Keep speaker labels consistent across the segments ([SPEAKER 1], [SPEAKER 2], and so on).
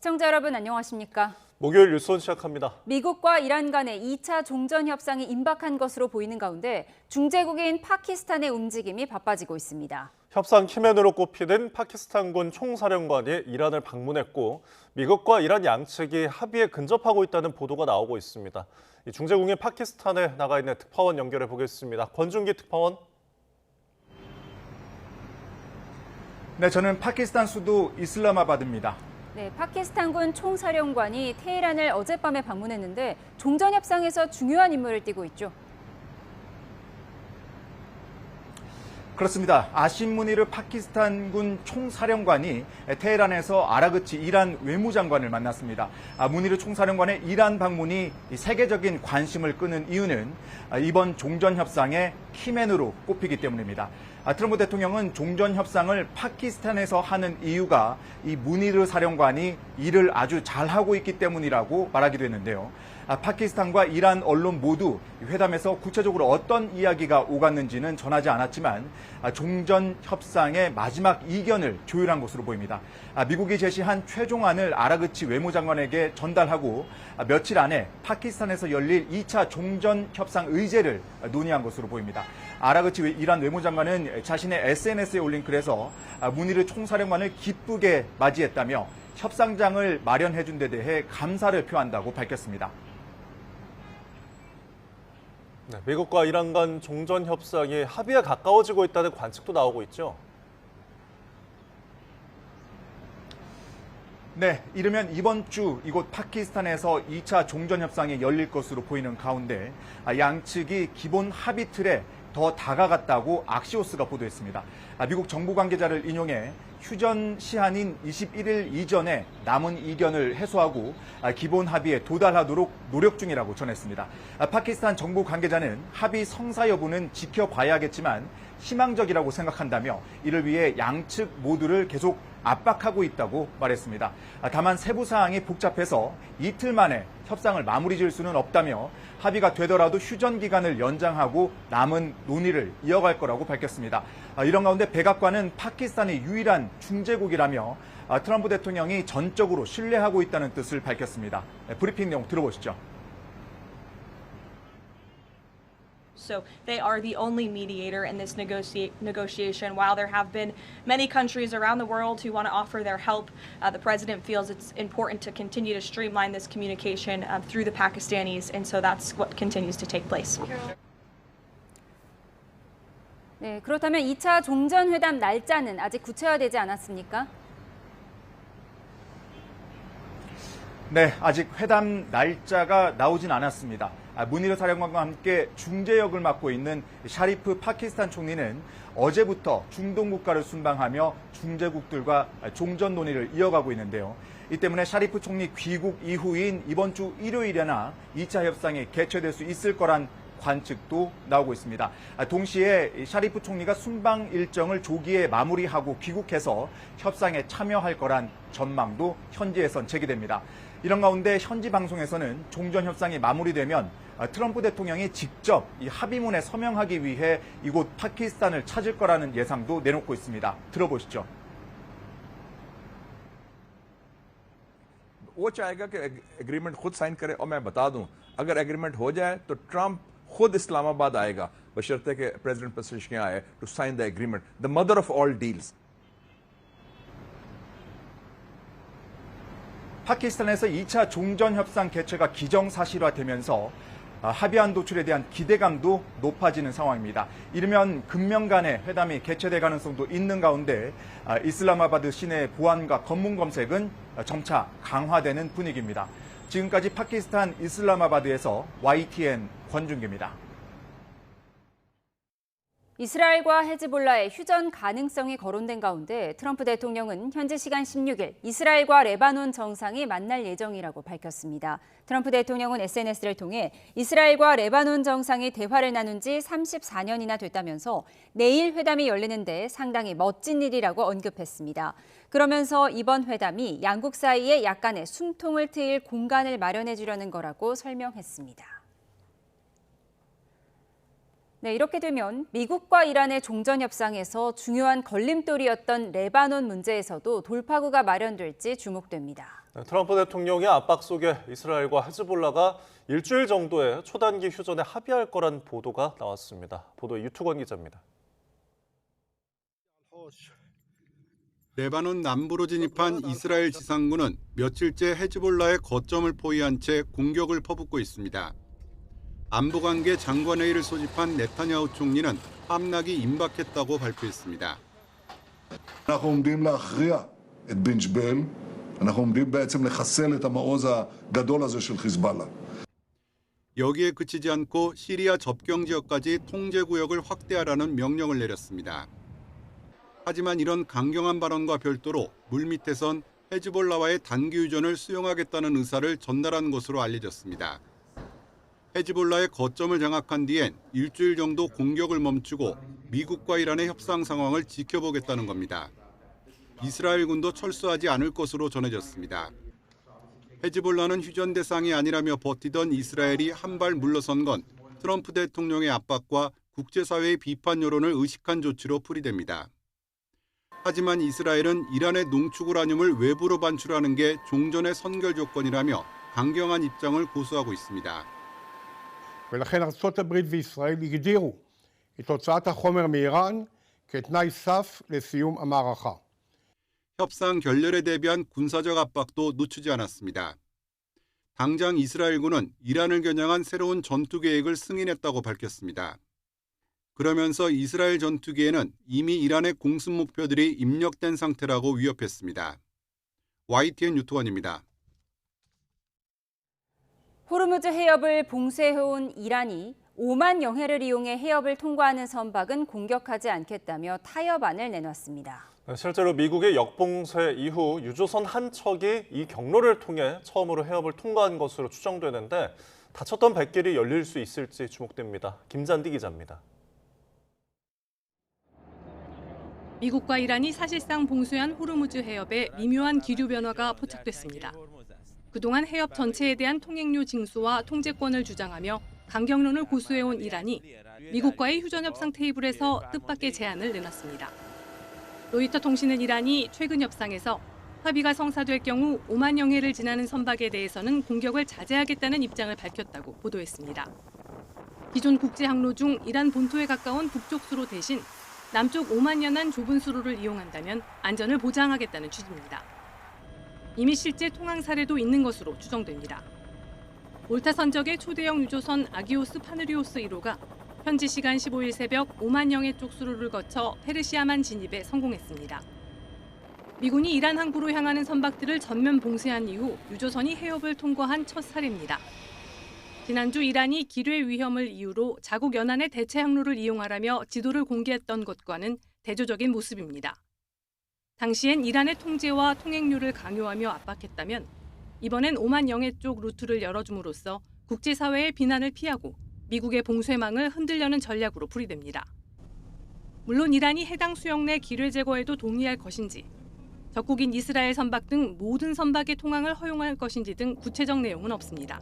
[SPEAKER 1] 시청자 여러분 안녕하십니까?
[SPEAKER 2] 목요일 뉴스원 시작합니다.
[SPEAKER 1] 미국과 이란 간의 2차 종전 협상이 임박한 것으로 보이는 가운데 중재국인 파키스탄의 움직임이 바빠지고 있습니다.
[SPEAKER 2] 협상 키맨으로 꼽히는 파키스탄군 총사령관이 이란을 방문했고 미국과 이란 양측이 합의에 근접하고 있다는 보도가 나오고 있습니다. 중재국인 파키스탄에 나가 있는 특파원 연결해 보겠습니다. 권준기 특파원.
[SPEAKER 3] 네, 저는 파키스탄 수도 이슬라마바드입니다.
[SPEAKER 1] 네, 파키스탄군 총사령관이 테헤란을 어젯밤에 방문했는데 종전 협상에서 중요한 임무를 띠고 있죠.
[SPEAKER 3] 그렇습니다. 아심 무니르 파키스탄군 총사령관이 테헤란에서 아라그치 이란 외무장관을 만났습니다. 무니르 총사령관의 이란 방문이 세계적인 관심을 끄는 이유는 이번 종전 협상의 키맨으로 꼽히기 때문입니다. 트럼프 대통령은 종전 협상을 파키스탄에서 하는 이유가 이 무니르 사령관이 일을 아주 잘하고 있기 때문이라고 말하기도 했는데요. 파키스탄과 이란 언론 모두 회담에서 구체적으로 어떤 이야기가 오갔는지는 전하지 않았지만 종전 협상의 마지막 이견을 조율한 것으로 보입니다. 미국이 제시한 최종안을 아라그치 외무장관에게 전달하고 며칠 안에 파키스탄에서 열릴 2차 종전 협상 의제를 논의한 것으로 보입니다. 아라그치 이란 외무장관은 자신의 SNS에 올린 글에서 무니르 총사령관을 기쁘게 맞이했다며 협상장을 마련해준 데 대해 감사를 표한다고 밝혔습니다.
[SPEAKER 2] 네, 미국과 이란 간 종전 협상이 합의에 가까워지고 있다는 관측도 나오고 있죠.
[SPEAKER 3] 네, 이르면 이번 주 이곳 파키스탄에서 2차 종전 협상이 열릴 것으로 보이는 가운데 양측이 기본 합의 틀에 더 다가갔다고 악시오스가 보도했습니다. 미국 정부 관계자를 인용해 휴전 시한인 21일 이전에 남은 이견을 해소하고 기본 합의에 도달하도록 노력 중이라고 전했습니다. 파키스탄 정부 관계자는 합의 성사 여부는 지켜봐야겠지만 희망적이라고 생각한다며 이를 위해 양측 모두를 계속 압박하고 있다고 말했습니다. 다만 세부 사항이 복잡해서 이틀 만에 협상을 마무리 지을 수는 없다며 합의가 되더라도 휴전 기간을 연장하고 남은 논의를 이어갈 거라고 밝혔습니다. 이런 가운데 백악관은 파키스탄이 유일한 중재국이라며 트럼프 대통령이 전적으로 신뢰하고 있다는 뜻을 밝혔습니다. 브리핑 내용 들어보시죠.
[SPEAKER 4] So they are the only mediator in this negotiation. While there have been many countries around the world who want to offer their help, the president feels it's important to continue to streamline this communication through the Pakistanis, and so that's what continues to take place.
[SPEAKER 1] 네, 그렇다면 2차 종전회담 날짜는 아직 구체화되지 않았습니까?
[SPEAKER 3] 네, 아직 회담 날짜가 나오진 않았습니다. 무니르 사령관과 함께 중재 역을 맡고 있는 샤리프 파키스탄 총리는 어제부터 중동 국가를 순방하며 중재국들과 종전 논의를 이어가고 있는데요. 이 때문에 샤리프 총리 귀국 이후인 이번 주 일요일에나 2차 협상이 개최될 수 있을 거란 관측도 나오고 있습니다. 동시에 샤리프 총리가 순방 일정을 조기에 마무리하고 귀국해서 협상에 참여할 거란 전망도 현지에선 제기됩니다. 이런 가운데 현지 방송에서는 종전 협상이 마무리되면 트럼프 대통령이 직접 이 합의문에 서명하기 위해 이곳 파키스탄을 찾을 거라는 예상도 내놓고 있습니다. 들어보시죠.
[SPEAKER 5] वो चाहेगा कि एग्रीमेंट खुद साइन करे और मैं बता दूं अगर एग्रीमेंट हो जाए तो ट्रंप खुद इस्लामाबाद आएगा बशर्ते कि प्रेसिडेंट पेज़ेश्कियान आए to sign the agreement the mother of all deals
[SPEAKER 3] 파키스탄에서 2차 종전 협상 개최가 기정사실화되면서 합의안 도출에 대한 기대감도 높아지는 상황입니다. 이르면 금명 간의 회담이 개최될 가능성도 있는 가운데 이슬라마바드 시내 보안과 검문 검색은 점차 강화되는 분위기입니다. 지금까지 파키스탄 이슬라마바드에서 YTN 권준기입니다.
[SPEAKER 1] 이스라엘과 헤즈볼라의 휴전 가능성이 거론된 가운데 트럼프 대통령은 현지 시간 16일 이스라엘과 레바논 정상이 만날 예정이라고 밝혔습니다. 트럼프 대통령은 SNS를 통해 이스라엘과 레바논 정상이 대화를 나눈 지 34년이나 됐다면서 내일 회담이 열리는데 상당히 멋진 일이라고 언급했습니다. 그러면서 이번 회담이 양국 사이에 약간의 숨통을 트일 공간을 마련해 주려는 거라고 설명했습니다. 네, 이렇게 되면 미국과 이란의 종전 협상에서 중요한 걸림돌이었던 레바논 문제에서도 돌파구가 마련될지 주목됩니다.
[SPEAKER 2] 트럼프 대통령의 압박 속에 이스라엘과 헤즈볼라가 일주일 정도의 초단기 휴전에 합의할 거란 보도가 나왔습니다. 보도에 유투건 기자입니다.
[SPEAKER 6] 레바논 남부로 진입한 이스라엘 지상군은 며칠째 헤즈볼라의 거점을 포위한 채 공격을 퍼붓고 있습니다. 안보관계 장관회의를 소집한 네타냐후 총리는 함락이 임박했다고 발표했습니다.
[SPEAKER 7] אנחנו עומדים להכריע את בן ג'בייל, אנחנו עומדים בעצם לחסל את המעוז הגדול הזה של חיזבאללה.
[SPEAKER 6] 여기에 그치지 않고 시리아 접경 지역까지 통제 구역을 확대하라는 명령을 내렸습니다. 하지만 이런 강경한 발언과 별도로 물밑에선 헤즈볼라와의 단기 휴전을 수용하겠다는 의사를 전달한 것으로 알려졌습니다. 헤즈볼라의 거점을 장악한 뒤엔 일주일 정도 공격을 멈추고 미국과 이란의 협상 상황을 지켜보겠다는 겁니다. 이스라엘군도 철수하지 않을 것으로 전해졌습니다. 헤즈볼라는 휴전 대상이 아니라며 버티던 이스라엘이 한 발 물러선 건 트럼프 대통령의 압박과 국제사회의 비판 여론을 의식한 조치로 풀이됩니다. 하지만 이스라엘은 이란의 농축 우라늄을 외부로 반출하는 게 종전의 선결 조건이라며 강경한 입장을 고수하고 있습니다.
[SPEAKER 8] ולכן ארצות הברית וישראל הגדירו את הוצאת החומר מאיראן כתנאי סף לסיום המערכה.
[SPEAKER 6] 협상 결렬에 대비한 군사적 압박도 늦추지 않았습니다. 당장 이스라엘군은 이란을 겨냥한 새로운 전투 계획을 승인했다고 밝혔습니다. 그러면서 이스라엘 전투기에는 이미 이란의 공습 목표들이 입력된 상태라고 위협했습니다. YTN 유투원입니다.
[SPEAKER 1] 호르무즈 해협을 봉쇄해온 이란이 오만 영해를 이용해 해협을 통과하는 선박은 공격하지 않겠다며 타협안을 내놨습니다.
[SPEAKER 2] 실제로 미국의 역봉쇄 이후 유조선 한 척이 이 경로를 통해 처음으로 해협을 통과한 것으로 추정되는데 닫혔던 뱃길이 열릴 수 있을지 주목됩니다. 김잔디 기자입니다.
[SPEAKER 9] 미국과 이란이 사실상 봉쇄한 호르무즈 해협에 미묘한 기류 변화가 포착됐습니다. 그동안 해협 전체에 대한 통행료 징수와 통제권을 주장하며 강경론을 고수해온 이란이 미국과의 휴전 협상 테이블에서 뜻밖의 제안을 내놨습니다. 로이터 통신은 이란이 최근 협상에서 합의가 성사될 경우 오만 영해를 지나는 선박에 대해서는 공격을 자제하겠다는 입장을 밝혔다고 보도했습니다. 기존 국제 항로 중 이란 본토에 가까운 북쪽 수로 대신 남쪽 오만 연안 좁은 수로를 이용한다면 안전을 보장하겠다는 취지입니다. 이미 실제 통항 사례도 있는 것으로 추정됩니다. 몰타 선적의 초대형 유조선 아기오스 파누리오스 1호가 현지 시간 15일 새벽 오만 영해 쪽 수로를 거쳐 페르시아만 진입에 성공했습니다. 미군이 이란 항구로 향하는 선박들을 전면 봉쇄한 이후 유조선이 해협을 통과한 첫 사례입니다. 지난주 이란이 기뢰 위험을 이유로 자국 연안의 대체 항로를 이용하라며 지도를 공개했던 것과는 대조적인 모습입니다. 당시엔 이란의 통제와 통행료를 강요하며 압박했다면 이번엔 오만 영해 쪽 루트를 열어줌으로써 국제사회의 비난을 피하고 미국의 봉쇄망을 흔들려는 전략으로 풀이됩니다. 물론 이란이 해당 수역 내 기뢰 제거에도 동의할 것인지, 적국인 이스라엘 선박 등 모든 선박의 통항을 허용할 것인지 등 구체적 내용은 없습니다.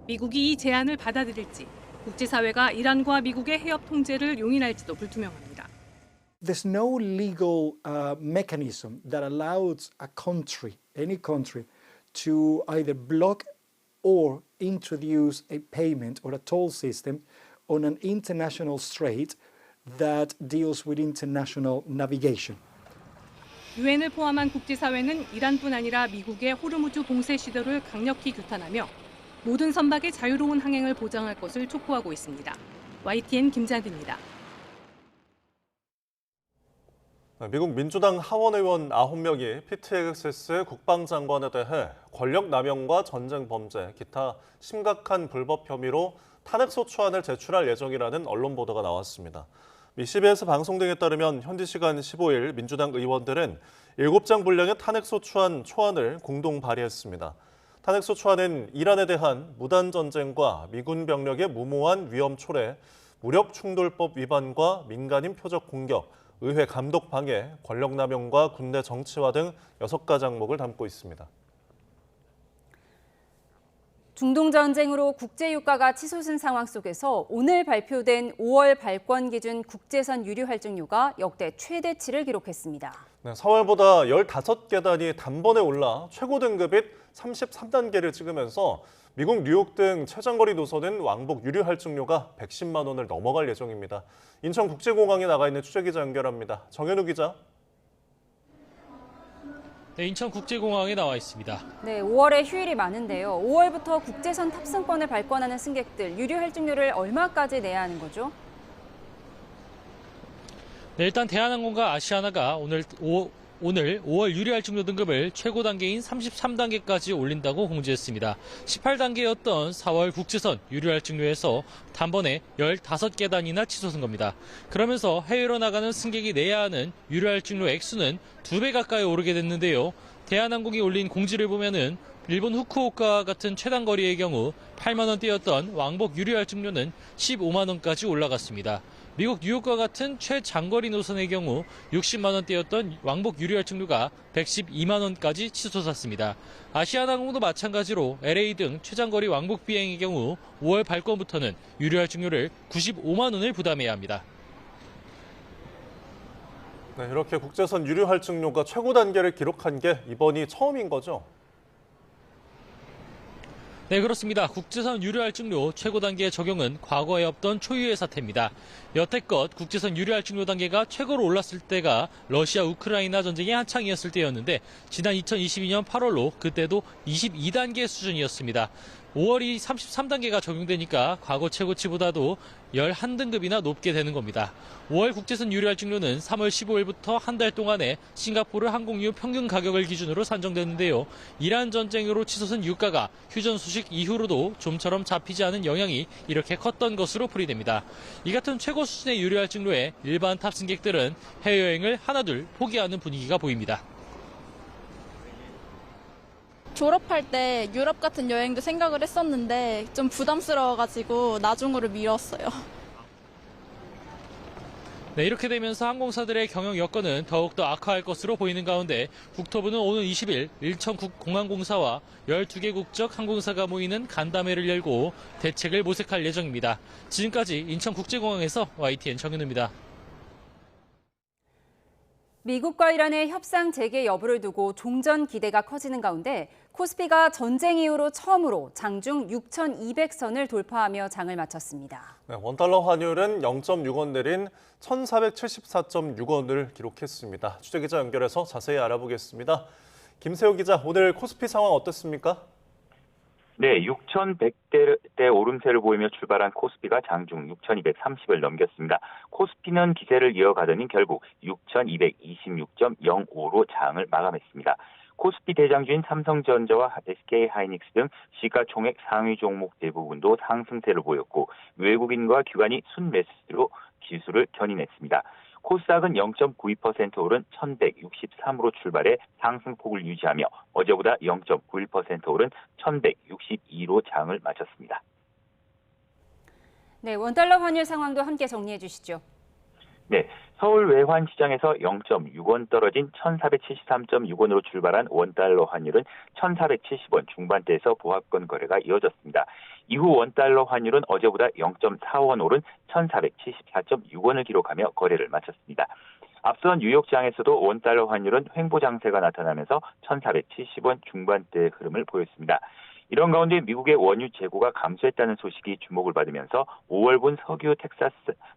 [SPEAKER 9] 미국이 이 제안을 받아들일지, 국제사회가 이란과 미국의 해협 통제를 용인할지도 불투명합니다.
[SPEAKER 10] There's no legal mechanism that allows a country, any country, to either block or introduce a payment or a toll system on an international strait that deals with international navigation.
[SPEAKER 9] 유엔을 포함한 국제사회는 이란뿐 아니라 미국의 호르무즈 봉쇄 시도를 강력히 규탄하며 모든 선박의 자유로운 항행을 보장할 것을 촉구하고 있습니다. YTN 김잔디입니다.
[SPEAKER 2] 미국 민주당 하원 의원 9명이 피트 헤그세스 국방장관에 대해 권력 남용과 전쟁 범죄, 기타 심각한 불법 혐의로 탄핵소추안을 제출할 예정이라는 언론 보도가 나왔습니다. CBS 방송 등에 따르면 현지 시간 15일 민주당 의원들은 7장 분량의 탄핵소추안 초안을 공동 발의했습니다. 탄핵소추안은 이란에 대한 무단 전쟁과 미군 병력의 무모한 위험 초래, 무력 충돌법 위반과 민간인 표적 공격, 의회 감독 방해, 권력 남용과 군대 정치화 등 6가지 항목을 담고 있습니다.
[SPEAKER 1] 중동 전쟁으로 국제 유가가 치솟은 상황 속에서 오늘 발표된 5월 발권 기준 국제선 유류 할증료가 역대 최대치를 기록했습니다.
[SPEAKER 2] 네, 4월보다 15계단이 단번에 올라 최고 등급인 33단계를 찍으면서 미국 뉴욕 등 최장거리 노선은 왕복 유류 할증료가 110만 원을 넘어갈 예정입니다. 인천국제공항에 나가 있는 취재기자 연결합니다. 정현우 기자.
[SPEAKER 11] 네, 인천국제공항에 나와 있습니다.
[SPEAKER 1] 네, 5월에 휴일이 많은데요. 5월부터 국제선 탑승권을 발권하는 승객들, 유류 할증료를 얼마까지 내야 하는 거죠?
[SPEAKER 11] 네, 일단 대한항공과 아시아나가 오늘 5월 유류 할증료 등급을 최고 단계인 33단계까지 올린다고 공지했습니다. 18단계였던 4월 국제선 유류 할증료에서 단번에 15계단이나 치솟은 겁니다. 그러면서 해외로 나가는 승객이 내야 하는 유류 할증료 액수는 2배 가까이 오르게 됐는데요. 대한항공이 올린 공지를 보면은 일본 후쿠오카 같은 최단거리의 경우 8만 원대였던 왕복 유류 할증료는 15만 원까지 올라갔습니다. 미국 뉴욕과 같은 최장거리 노선의 경우 60만 원대였던 왕복 유류 할증료가 112만 원까지 치솟았습니다. 아시아나항공도 마찬가지로 LA 등 최장거리 왕복 비행의 경우 5월 발권부터는 유류 할증료를 95만 원을 부담해야 합니다.
[SPEAKER 2] 네, 이렇게 국제선 유류 할증료가 최고 단계를 기록한 게 이번이 처음인 거죠?
[SPEAKER 11] 네, 그렇습니다. 국제선 유류 할증료 최고 단계 적용은 과거에 없던 초유의 사태입니다. 여태껏 국제선 유류 할증료 단계가 최고로 올랐을 때가 러시아 우크라이나 전쟁이 한창이었을 때였는데 지난 2022년 8월로 그때도 22단계 수준이었습니다. 5월이 33단계가 적용되니까 과거 최고치보다도 11등급이나 높게 되는 겁니다. 5월 국제선 유류 할증료는 3월 15일부터 한 달 동안에 싱가포르 항공유 평균 가격을 기준으로 산정됐는데요. 이란 전쟁으로 치솟은 유가가 휴전 소식 이후로도 좀처럼 잡히지 않은 영향이 이렇게 컸던 것으로 풀이됩니다. 이 같은 최고 수준의 유류 할증료에 일반 탑승객들은 해외여행을 하나둘 포기하는 분위기가 보입니다.
[SPEAKER 12] 졸업할 때 유럽 같은 여행도 생각을 했었는데 좀 부담스러워가지고 나중으로 미뤘어요.
[SPEAKER 11] 네, 이렇게 되면서 항공사들의 경영 여건은 더욱더 악화할 것으로 보이는 가운데 국토부는 오는 20일 인천국공항공사와 12개 국적 항공사가 모이는 간담회를 열고 대책을 모색할 예정입니다. 지금까지 인천국제공항에서 YTN 정현우입니다.
[SPEAKER 1] 미국과 이란의 협상 재개 여부를 두고 종전 기대가 커지는 가운데 코스피가 전쟁 이후로 처음으로 장중 6,200선을 돌파하며 장을 마쳤습니다.
[SPEAKER 2] 네, 원달러 환율은 0.6원 내린 1,474.6원을 기록했습니다. 취재기자 연결해서 자세히 알아보겠습니다. 김세호 기자, 오늘 코스피 상황 어땠습니까?
[SPEAKER 13] 네, 6,100대 오름세를 보이며 출발한 코스피가 장중 6,230을 넘겼습니다. 코스피는 기세를 이어가더니 결국 6,226.05로 장을 마감했습니다. 코스피 대장주인 삼성전자와 SK하이닉스 등 시가총액 상위 종목 대부분도 상승세를 보였고 외국인과 기관이 순매수로 지수를 견인했습니다. 코스닥은 0.92% 오른 1,163으로 출발해 상승폭을 유지하며 어제보다 0.91% 오른 1,162로 장을 마쳤습니다.
[SPEAKER 1] 네, 원달러 환율 상황도 함께 정리해 주시죠.
[SPEAKER 13] 네, 서울 외환시장에서 0.6원 떨어진 1,473.6원으로 출발한 원달러 환율은 1,470원 중반대에서 보합권 거래가 이어졌습니다. 이후 원달러 환율은 어제보다 0.4원 오른 1,474.6원을 기록하며 거래를 마쳤습니다. 앞서 뉴욕장에서도 원달러 환율은 횡보 장세가 나타나면서 1,470원 중반대의 흐름을 보였습니다. 이런 가운데 미국의 원유 재고가 감소했다는 소식이 주목을 받으면서 5월분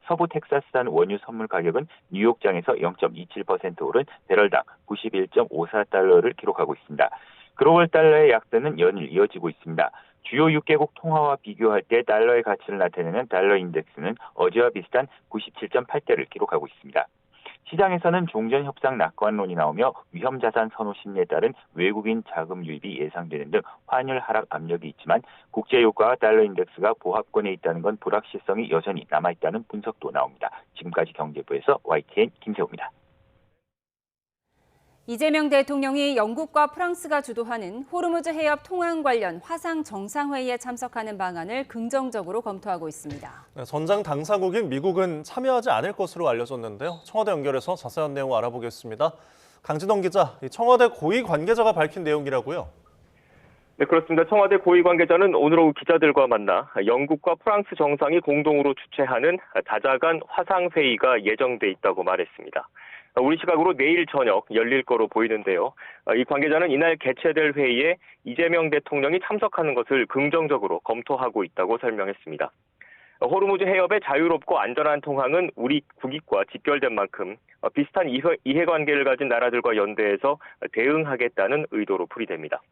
[SPEAKER 13] 서부 텍사스산 원유 선물 가격은 뉴욕장에서 0.27% 오른 배럴당 91.54달러를 기록하고 있습니다. 글로벌 달러의 약세는 연일 이어지고 있습니다. 주요 6개국 통화와 비교할 때 달러의 가치를 나타내는 달러 인덱스는 어제와 비슷한 97.8대를 기록하고 있습니다. 시장에서는 종전 협상 낙관론이 나오며 위험 자산 선호 심리에 따른 외국인 자금 유입이 예상되는 등 환율 하락 압력이 있지만 국제 유가와 달러 인덱스가 보합권에 있다는 건 불확실성이 여전히 남아있다는 분석도 나옵니다. 지금까지 경제부에서 YTN 김세호입니다.
[SPEAKER 1] 이재명 대통령이 영국과 프랑스가 주도하는 호르무즈 해협 통항 관련 화상 정상회의에 참석하는 방안을 긍정적으로 검토하고 있습니다.
[SPEAKER 2] 네, 전장 당사국인 미국은 참여하지 않을 것으로 알려졌는데요. 청와대 연결해서 자세한 내용 알아보겠습니다. 강진원 기자, 청와대 고위 관계자가 밝힌 내용이라고요?
[SPEAKER 14] 네, 그렇습니다. 청와대 고위 관계자는 오늘 오후 기자들과 만나 영국과 프랑스 정상이 공동으로 주최하는 다자간 화상회의가 예정돼 있다고 말했습니다. 우리 시각으로 내일 저녁 열릴 거로 보이는데요. 이 관계자는 이날 개최될 회의에 이재명 대통령이 참석하는 것을 긍정적으로 검토하고 있다고 설명했습니다. 호르무즈 해협의 자유롭고 안전한 통항은 우리 국익과 직결된 만큼 비슷한 이해관계를 가진 나라들과 연대해서 대응하겠다는 의도로 풀이됩니다.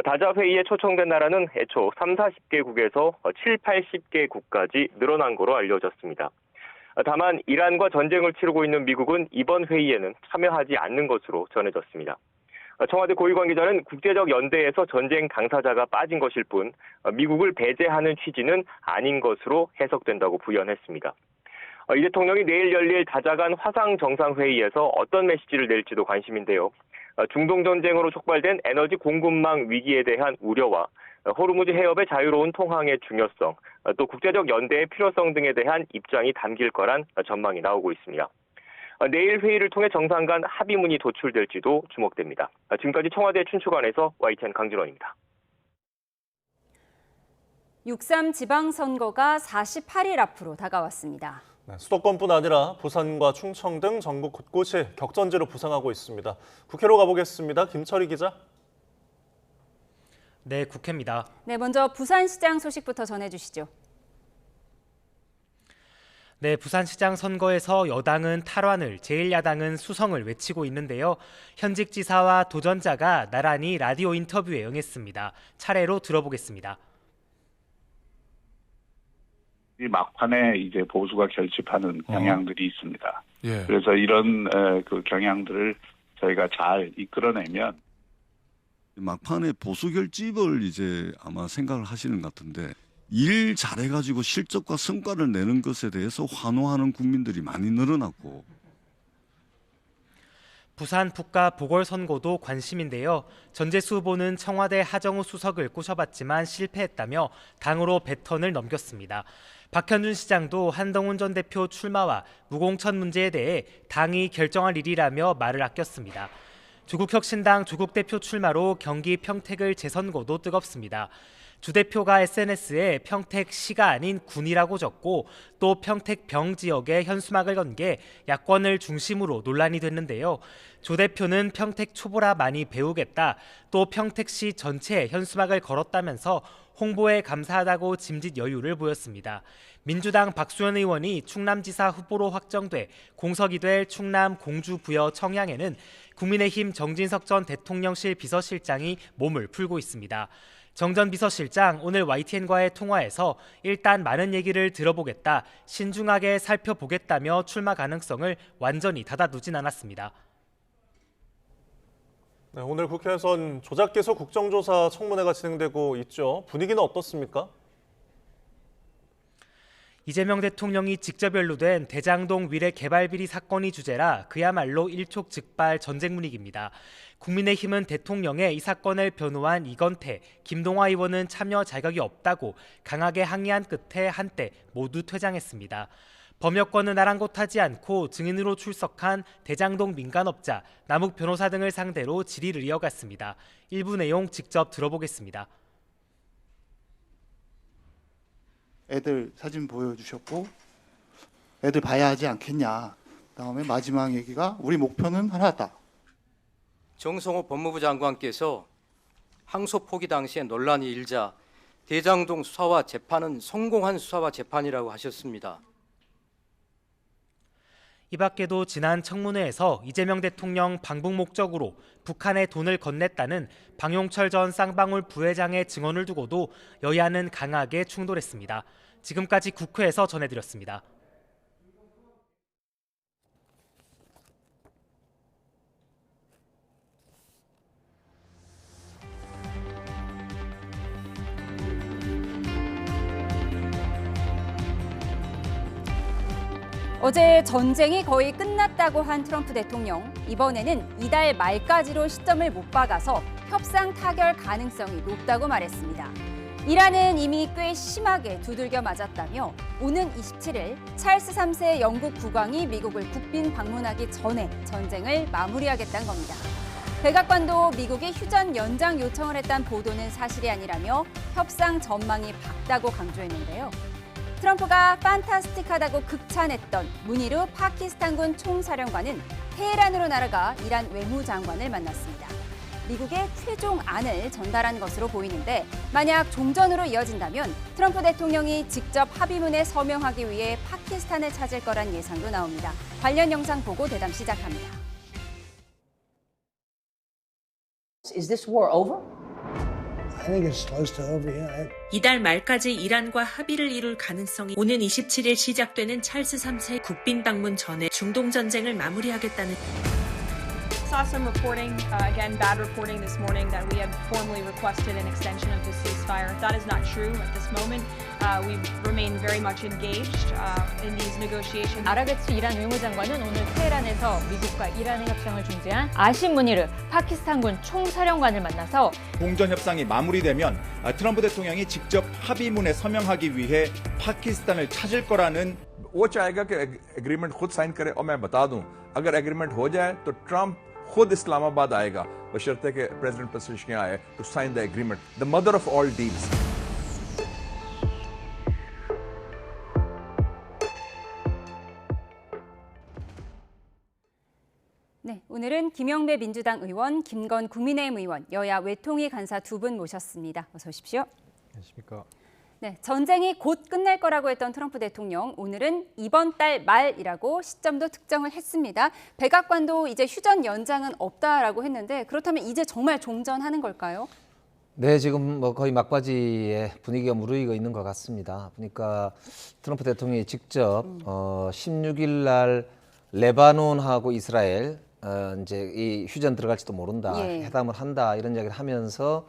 [SPEAKER 14] 다자 회의에 초청된 나라는 애초 30-40개국에서 70-80개국까지 늘어난 것으로 알려졌습니다. 다만 이란과 전쟁을 치르고 있는 미국은 이번 회의에는 참여하지 않는 것으로 전해졌습니다. 청와대 고위 관계자는 국제적 연대에서 전쟁 당사자가 빠진 것일 뿐 미국을 배제하는 취지는 아닌 것으로 해석된다고 부연했습니다. 이 대통령이 내일 열릴 다자간 화상 정상회의에서 어떤 메시지를 낼지도 관심인데요. 중동 전쟁으로 촉발된 에너지 공급망 위기에 대한 우려와 호르무즈 해협의 자유로운 통항의 중요성, 또 국제적 연대의 필요성 등에 대한 입장이 담길 거란 전망이 나오고 있습니다. 내일 회의를 통해 정상 간 합의문이 도출될지도 주목됩니다. 지금까지 청와대 춘추관에서 YTN 강진원입니다.
[SPEAKER 1] 6.3 지방선거가 48일 앞으로 다가왔습니다.
[SPEAKER 2] 수도권뿐 아니라 부산과 충청 등 전국 곳곳이 격전지로 부상하고 있습니다. 국회로 가보겠습니다. 김철희 기자.
[SPEAKER 15] 네, 국회입니다.
[SPEAKER 1] 네, 먼저 부산시장 소식부터 전해주시죠.
[SPEAKER 15] 네, 부산시장 선거에서 여당은 탈환을, 제1야당은 수성을 외치고 있는데요. 현직 지사와 도전자가 나란히 라디오 인터뷰에 응했습니다. 차례로 들어보겠습니다.
[SPEAKER 16] 이 막판에 이제 보수가 결집하는 경향들이 있습니다. 예. 그래서 이런 그 경향들을 저희가 잘 이끌어내면
[SPEAKER 17] 막판에 보수 결집을 이제 아마 생각을 하시는 것 같은데 일 잘해가지고 실적과 성과를 내는 것에 대해서 환호하는 국민들이 많이 늘어났고
[SPEAKER 15] 부산 북가 보궐선거도 관심인데요. 전재수 후보는 청와대 하정우 수석을 꼬셔봤지만 실패했다며 당으로 배턴을 넘겼습니다. 박현준 시장도 한동훈 전 대표 출마와 무공천 문제에 대해 당이 결정할 일이라며 말을 아꼈습니다. 조국혁신당 조국 대표 출마로 경기 평택을 재선거도 뜨겁습니다. 주 대표가 SNS에 평택시가 아닌 군이라고 적고 또 평택병 지역에 현수막을 건 게 야권을 중심으로 논란이 됐는데요. 조 대표는 평택 초보라 많이 배우겠다, 또 평택시 전체에 현수막을 걸었다면서 홍보에 감사하다고 짐짓 여유를 보였습니다. 민주당 박수현 의원이 충남지사 후보로 확정돼 공석이 될 충남 공주부여 청양에는 국민의힘 정진석 전 대통령실 비서실장이 몸을 풀고 있습니다. 정 전 비서실장 오늘 YTN과의 통화에서 일단 많은 얘기를 들어보겠다, 신중하게 살펴보겠다며 출마 가능성을 완전히 닫아두진 않았습니다.
[SPEAKER 2] 네, 오늘 국회에선 조작기소 국정조사 청문회가 진행되고 있죠. 분위기는 어떻습니까?
[SPEAKER 15] 이재명 대통령이 직접 연루된 대장동 위례 개발 비리 사건이 주제라 그야말로 일촉즉발 전쟁 분위기입니다. 국민의힘은 대통령의 이 사건을 변호한 이건태, 김동화 의원은 참여 자격이 없다고 강하게 항의한 끝에 한때 모두 퇴장했습니다. 범여권은 아랑곳하지 않고 증인으로 출석한 대장동 민간업자, 남욱 변호사 등을 상대로 질의를 이어갔습니다. 일부 내용 직접 들어보겠습니다.
[SPEAKER 18] 애들 사진 보여주셨고 애들 봐야 하지 않겠냐. 그다음에 마지막 얘기가 우리 목표는 하나다.
[SPEAKER 19] 정성호 법무부 장관께서 항소 포기 당시에 논란이 일자 대장동 수사와 재판은 성공한 수사와 재판이라고 하셨습니다.
[SPEAKER 15] 이 밖에도 지난 청문회에서 이재명 대통령 방북 목적으로 북한에 돈을 건넸다는 방용철 전 쌍방울 부회장의 증언을 두고도 여야는 강하게 충돌했습니다. 지금까지 국회에서 전해드렸습니다.
[SPEAKER 1] 어제 전쟁이 거의 끝났다고 한 트럼프 대통령, 이번에는 이달 말까지로 시점을 못 박아서 협상 타결 가능성이 높다고 말했습니다. 이란은 이미 꽤 심하게 두들겨 맞았다며 오는 27일 찰스 3세 영국 국왕이 미국을 국빈 방문하기 전에 전쟁을 마무리하겠다는 겁니다. 백악관도 미국이 휴전 연장 요청을 했다는 보도는 사실이 아니라며 협상 전망이 밝다고 강조했는데요. 트럼프가 판타스틱하다고 극찬했던 무니르 파키스탄군 총사령관은 테헤란으로 날아가 이란 외무장관을 만났습니다. 미국의 최종 안을 전달한 것으로 보이는데 만약 종전으로 이어진다면 트럼프 대통령이 직접 합의문에 서명하기 위해 파키스탄을 찾을 거란 예상도 나옵니다. 관련 영상 보고 대담 시작합니다.
[SPEAKER 20] Is this war over?
[SPEAKER 21] I think it's close to over, yeah.
[SPEAKER 22] 이달 말까지 이란과 합의를 이룰 가능성이 오는 27일 시작되는 찰스 3세 국빈 방문 전에 중동 전쟁을 마무리하겠다는
[SPEAKER 4] Saw some reporting, again, bad reporting this morning that we had formally requested an extension of the ceasefire. That is not true at this moment. We remain very much engaged in these negotiations.
[SPEAKER 1] 아라그치 이란 외무장관은 오늘 테헤란에서 미국과 이란의 협상을 중재한 아심 무니르 파키스탄군 총사령관을 만나서
[SPEAKER 3] 공전 협상이 마무리되면 트럼프 대통령이 직접 합의문에 서명하기 위해 파키스탄을 찾을 거라는
[SPEAKER 5] वो चाहेगा कि एग्रीमेंट खुद साइन करे और मैं बता दूं अगर एग्रीमेंट हो जाए तो ट्रंप खुद इस्लामाबाद आएगा बशर्ते कि प्रेसिडेंट पेज़ेश्कियां आए to sign the agreement the mother of all deals
[SPEAKER 1] 네, 오늘은 김영배 민주당 의원, 김건 국민의힘 의원, 여야 외통위 간사 두 분 모셨습니다. 어서 오십시오.
[SPEAKER 23] 안녕하십니까.
[SPEAKER 1] 네, 전쟁이 곧 끝날 거라고 했던 트럼프 대통령, 오늘은 이번 달 말이라고 시점도 특정을 했습니다. 백악관도 이제 휴전 연장은 없다라고 했는데 그렇다면 이제 정말 종전하는 걸까요?
[SPEAKER 23] 네, 지금 뭐 거의 막바지에 분위기가 무르익어 있는 것 같습니다. 보니까 트럼프 대통령이 직접 16일 날 레바논하고 이스라엘 이제 이 휴전 들어갈지도 모른다, 회담을 한다 이런 이야기를 하면서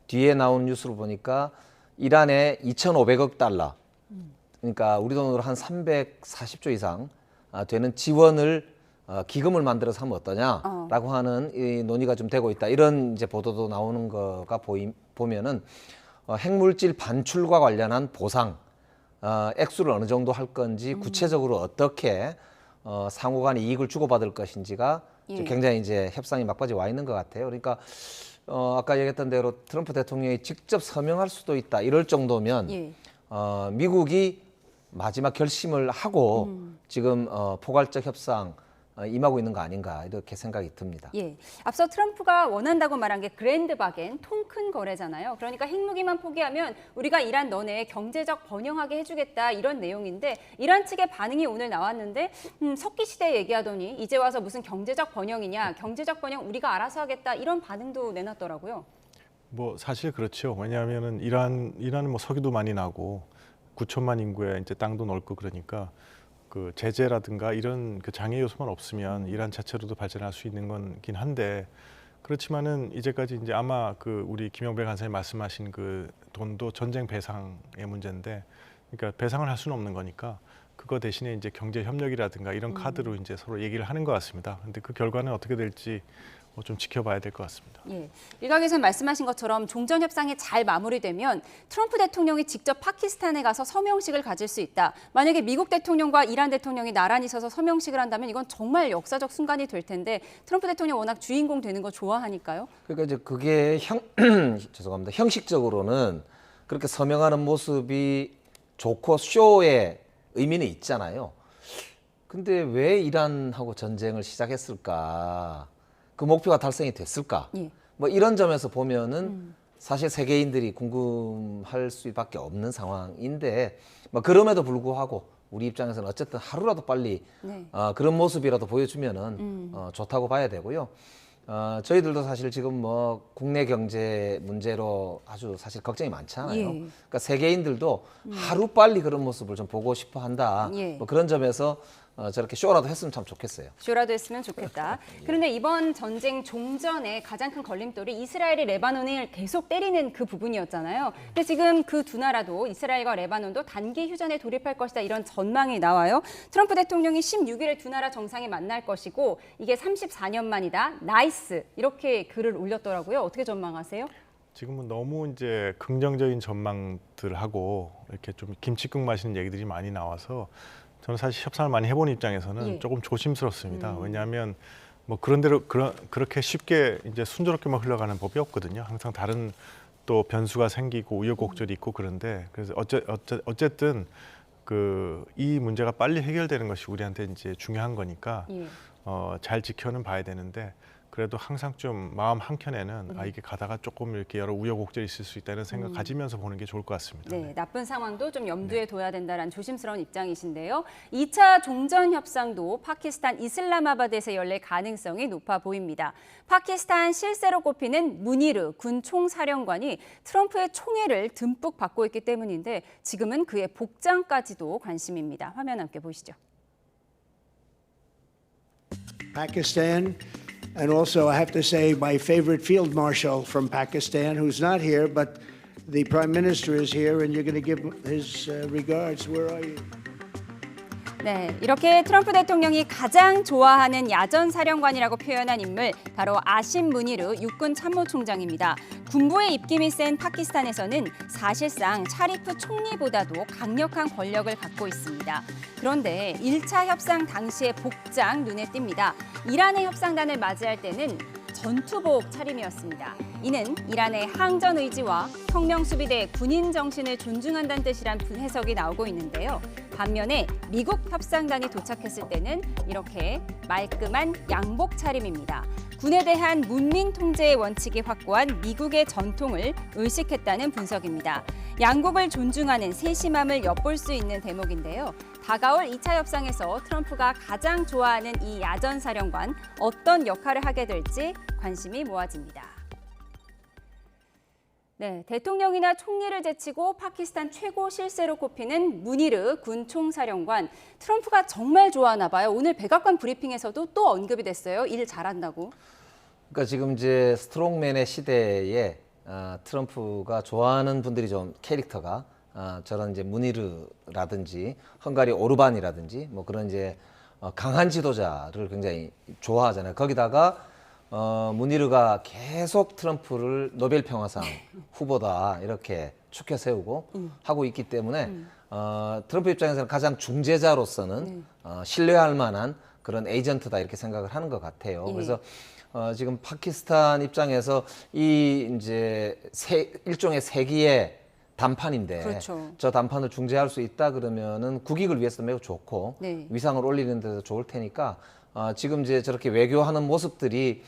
[SPEAKER 23] 뒤에 나온 뉴스를 보니까 이란에 2,500억 달러, 그러니까 우리 돈으로 한 340조 이상 되는 지원을 기금을 만들어서 하면 어떠냐라고 하는 이 논의가 좀 되고 있다. 이런 이제 보도도 나오는 거가 보면은 핵물질 반출과 관련한 보상 액수를 어느 정도 할 건지 구체적으로 어떻게 상호 간에 이익을 주고받을 것인지가 굉장히 이제 협상이 막바지 와 있는 것 같아요. 그러니까 아까 얘기했던 대로 트럼프 대통령이 직접 서명할 수도 있다. 이럴 정도면 미국이 마지막 결심을 하고 지금 포괄적 협상 임하고 있는 거 아닌가 이렇게 생각이 듭니다.
[SPEAKER 1] 예, 앞서 트럼프가 원한다고 말한 게 그랜드 바겐, 통 큰 거래잖아요. 그러니까 핵무기만 포기하면 우리가 이란 너네 경제적 번영하게 해주겠다 이런 내용인데 이란 측의 반응이 오늘 나왔는데 석기 시대 얘기하더니 이제 와서 무슨 경제적 번영이냐, 경제적 번영 우리가 알아서 하겠다 이런 반응도 내놨더라고요.
[SPEAKER 23] 뭐 사실 그렇죠. 왜냐하면은 이란은 뭐 석유도 많이 나고 9천만 인구에 이제 땅도 넓고 그러니까. 그 제재라든가 이런 그 장애 요소만 없으면 이란 자체로도 발전할 수 있는 건긴 한데 그렇지만은 이제까지 이제 아마 그 우리 김영배 간사님 말씀하신 그 돈도 전쟁 배상의 문제인데 그러니까 배상을 할 수는 없는 거니까 그거 대신에 이제 경제 협력이라든가 이런 카드로 이제 서로 얘기를 하는 것 같습니다. 근데 그 결과는 어떻게 될지 좀 지켜봐야 될 것 같습니다.
[SPEAKER 1] 예, 일각에서는 말씀하신 것처럼 종전 협상이 잘 마무리되면 트럼프 대통령이 직접 파키스탄에 가서 서명식을 가질 수 있다. 만약에 미국 대통령과 이란 대통령이 나란히 서서 서명식을 한다면 이건 정말 역사적 순간이 될 텐데 트럼프 대통령 워낙 주인공 되는 거 좋아하니까요.
[SPEAKER 23] 그러니까 이제 그게 죄송합니다. 형식적으로는 그렇게 서명하는 모습이 좋고 쇼의 의미는 있잖아요. 근데 왜 이란하고 전쟁을 시작했을까? 그 목표가 달성이 됐을까? 뭐 이런 점에서 보면은 사실 세계인들이 궁금할 수밖에 없는 상황인데 뭐 그럼에도 불구하고 우리 입장에서는 어쨌든 하루라도 빨리 그런 모습이라도 보여주면은 좋다고 봐야 되고요. 저희들도 사실 지금 뭐 국내 경제 문제로 아주 사실 걱정이 많잖아요. 그러니까 세계인들도 하루 빨리 그런 모습을 좀 보고 싶어 한다. 뭐 그런 점에서 저렇게 쇼라도 했으면 참 좋겠어요.
[SPEAKER 1] 쇼라도 했으면 좋겠다. 그런데 이번 전쟁 종전의 가장 큰 걸림돌이 이스라엘이 레바논을 계속 때리는 그 부분이었잖아요. 근데 지금 그 두 나라도 이스라엘과 레바논도 단기 휴전에 돌입할 것이다 이런 전망이 나와요. 트럼프 대통령이 16일에 두 나라 정상이 만날 것이고 이게 34년 만이다. 나이스 이렇게 글을 올렸더라고요. 어떻게 전망하세요?
[SPEAKER 23] 지금은 너무 이제 긍정적인 전망들하고 이렇게 좀 김치국 마시는 얘기들이 많이 나와서 저는 사실 협상을 많이 해본 입장에서는 조금 조심스럽습니다. 왜냐하면
[SPEAKER 6] 뭐 그런 대로 그렇게 쉽게 이제 순조롭게만 흘러가는 법이 없거든요. 항상 다른 또 변수가 생기고 우여곡절이 있고 그런데 그래서 어쨌든 이 문제가 빨리 해결되는 것이 우리한테 이제 중요한 거니까 잘 지켜는 봐야 되는데 그래도 항상 좀 마음 한켠에는 이게 가다가 조금 이렇게 여러 우여곡절이 있을 수 있다는 생각 가지면서 보는 게 좋을 것 같습니다.
[SPEAKER 1] 네, 나쁜 상황도 좀 염두에 둬야 된다는 조심스러운 입장이신데요. 2차 종전 협상도 파키스탄 이슬라마바드에서 열릴 가능성이 높아 보입니다. 파키스탄 실세로 꼽히는 무니르 군 총사령관이 트럼프의 총애를 듬뿍 받고 있기 때문인데 지금은 그의 복장까지도 관심입니다. 화면 함께 보시죠.
[SPEAKER 21] Pakistan, and also I have to say my favorite field marshal from Pakistan, who's not here, but the prime minister is here, and you're going to give his regards. Where are you?
[SPEAKER 1] 네, 이렇게 트럼프 대통령이 가장 좋아하는 야전 사령관이라고 표현한 인물 바로 아심 무니르 육군 참모총장입니다. 군부의 입김이 센 파키스탄에서는 사실상 차리프 총리보다도 강력한 권력을 갖고 있습니다. 그런데 1차 협상 당시의 복장 눈에 띕니다. 이란의 협상단을 맞이할 때는 전투복 차림이었습니다. 이는 이란의 항전 의지와 혁명수비대 군인 정신을 존중한다는 뜻이란 해석이 나오고 있는데요. 반면에 미국 협상단이 도착했을 때는 이렇게 말끔한 양복 차림입니다. 군에 대한 문민 통제의 원칙이 확고한 미국의 전통을 의식했다는 분석입니다. 양국을 존중하는 세심함을 엿볼 수 있는 대목인데요. 다가올 2차 협상에서 트럼프가 가장 좋아하는 이 야전 사령관 어떤 역할을 하게 될지 관심이 모아집니다. 네, 대통령이나 총리를 제치고 파키스탄 최고 실세로 꼽히는 무니르 군 총사령관. 트럼프가 정말 좋아하나 봐요. 오늘 백악관 브리핑에서도 또 언급이 됐어요. 일 잘한다고.
[SPEAKER 23] 그러니까 지금 이제 스트롱맨의 시대에 트럼프가 좋아하는 분들이 좀 캐릭터가 저런 이제 무니르라든지 헝가리 오르반이라든지 뭐 그런 이제 강한 지도자를 굉장히 좋아하잖아요. 거기다가 무니르가 계속 트럼프를 노벨 평화상 후보다 이렇게 축켜 세우고 하고 있기 때문에 트럼프 입장에서는 가장 중재자로서는 신뢰할 만한 그런 에이전트다 이렇게 생각을 하는 것 같아요. 그래서 지금 파키스탄 입장에서 이 이제 일종의 세기의 담판인데
[SPEAKER 1] 그렇죠.
[SPEAKER 23] 저 담판을 중재할 수 있다 그러면은 국익을 위해서 매우 좋고 위상을 올리는 데도 좋을 테니까 지금 이제 저렇게 외교하는 모습들이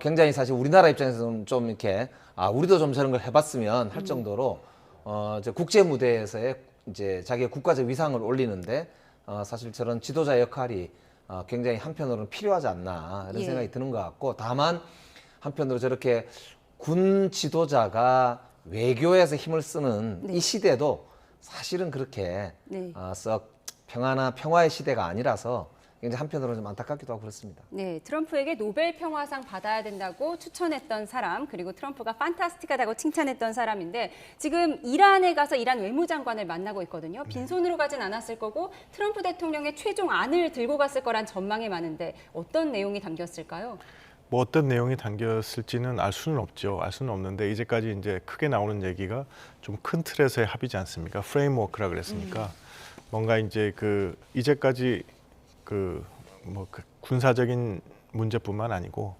[SPEAKER 23] 굉장히 사실 우리나라 입장에서는 좀 이렇게 우리도 좀 저런 걸 해봤으면 할 정도로 이제 국제 무대에서의 이제 자기의 국가적 위상을 올리는데 사실 저런 지도자 역할이 굉장히 한편으로는 필요하지 않나 이런 생각이 드는 것 같고 다만 한편으로 저렇게 군 지도자가 외교에서 힘을 쓰는 이 시대도 사실은 그렇게 썩 평화의 시대가 아니라서 굉장히 한편으로는 좀 안타깝기도 하고 그렇습니다.
[SPEAKER 1] 네, 트럼프에게 노벨 평화상 받아야 된다고 추천했던 사람, 그리고 트럼프가 판타스틱하다고 칭찬했던 사람인데 지금 이란에 가서 이란 외무장관을 만나고 있거든요. 빈손으로 가진 않았을 거고 트럼프 대통령의 최종 안을 들고 갔을 거란 전망이 많은데 어떤 내용이 담겼을까요?
[SPEAKER 6] 뭐 어떤 내용이 담겼을지는 알 수는 없죠. 알 수는 없는데 이제까지 이제 크게 나오는 얘기가 좀 큰 틀에서의 합의지 않습니까? 프레임워크라 그랬으니까 뭔가 이제 이제까지 군사적인 문제뿐만 아니고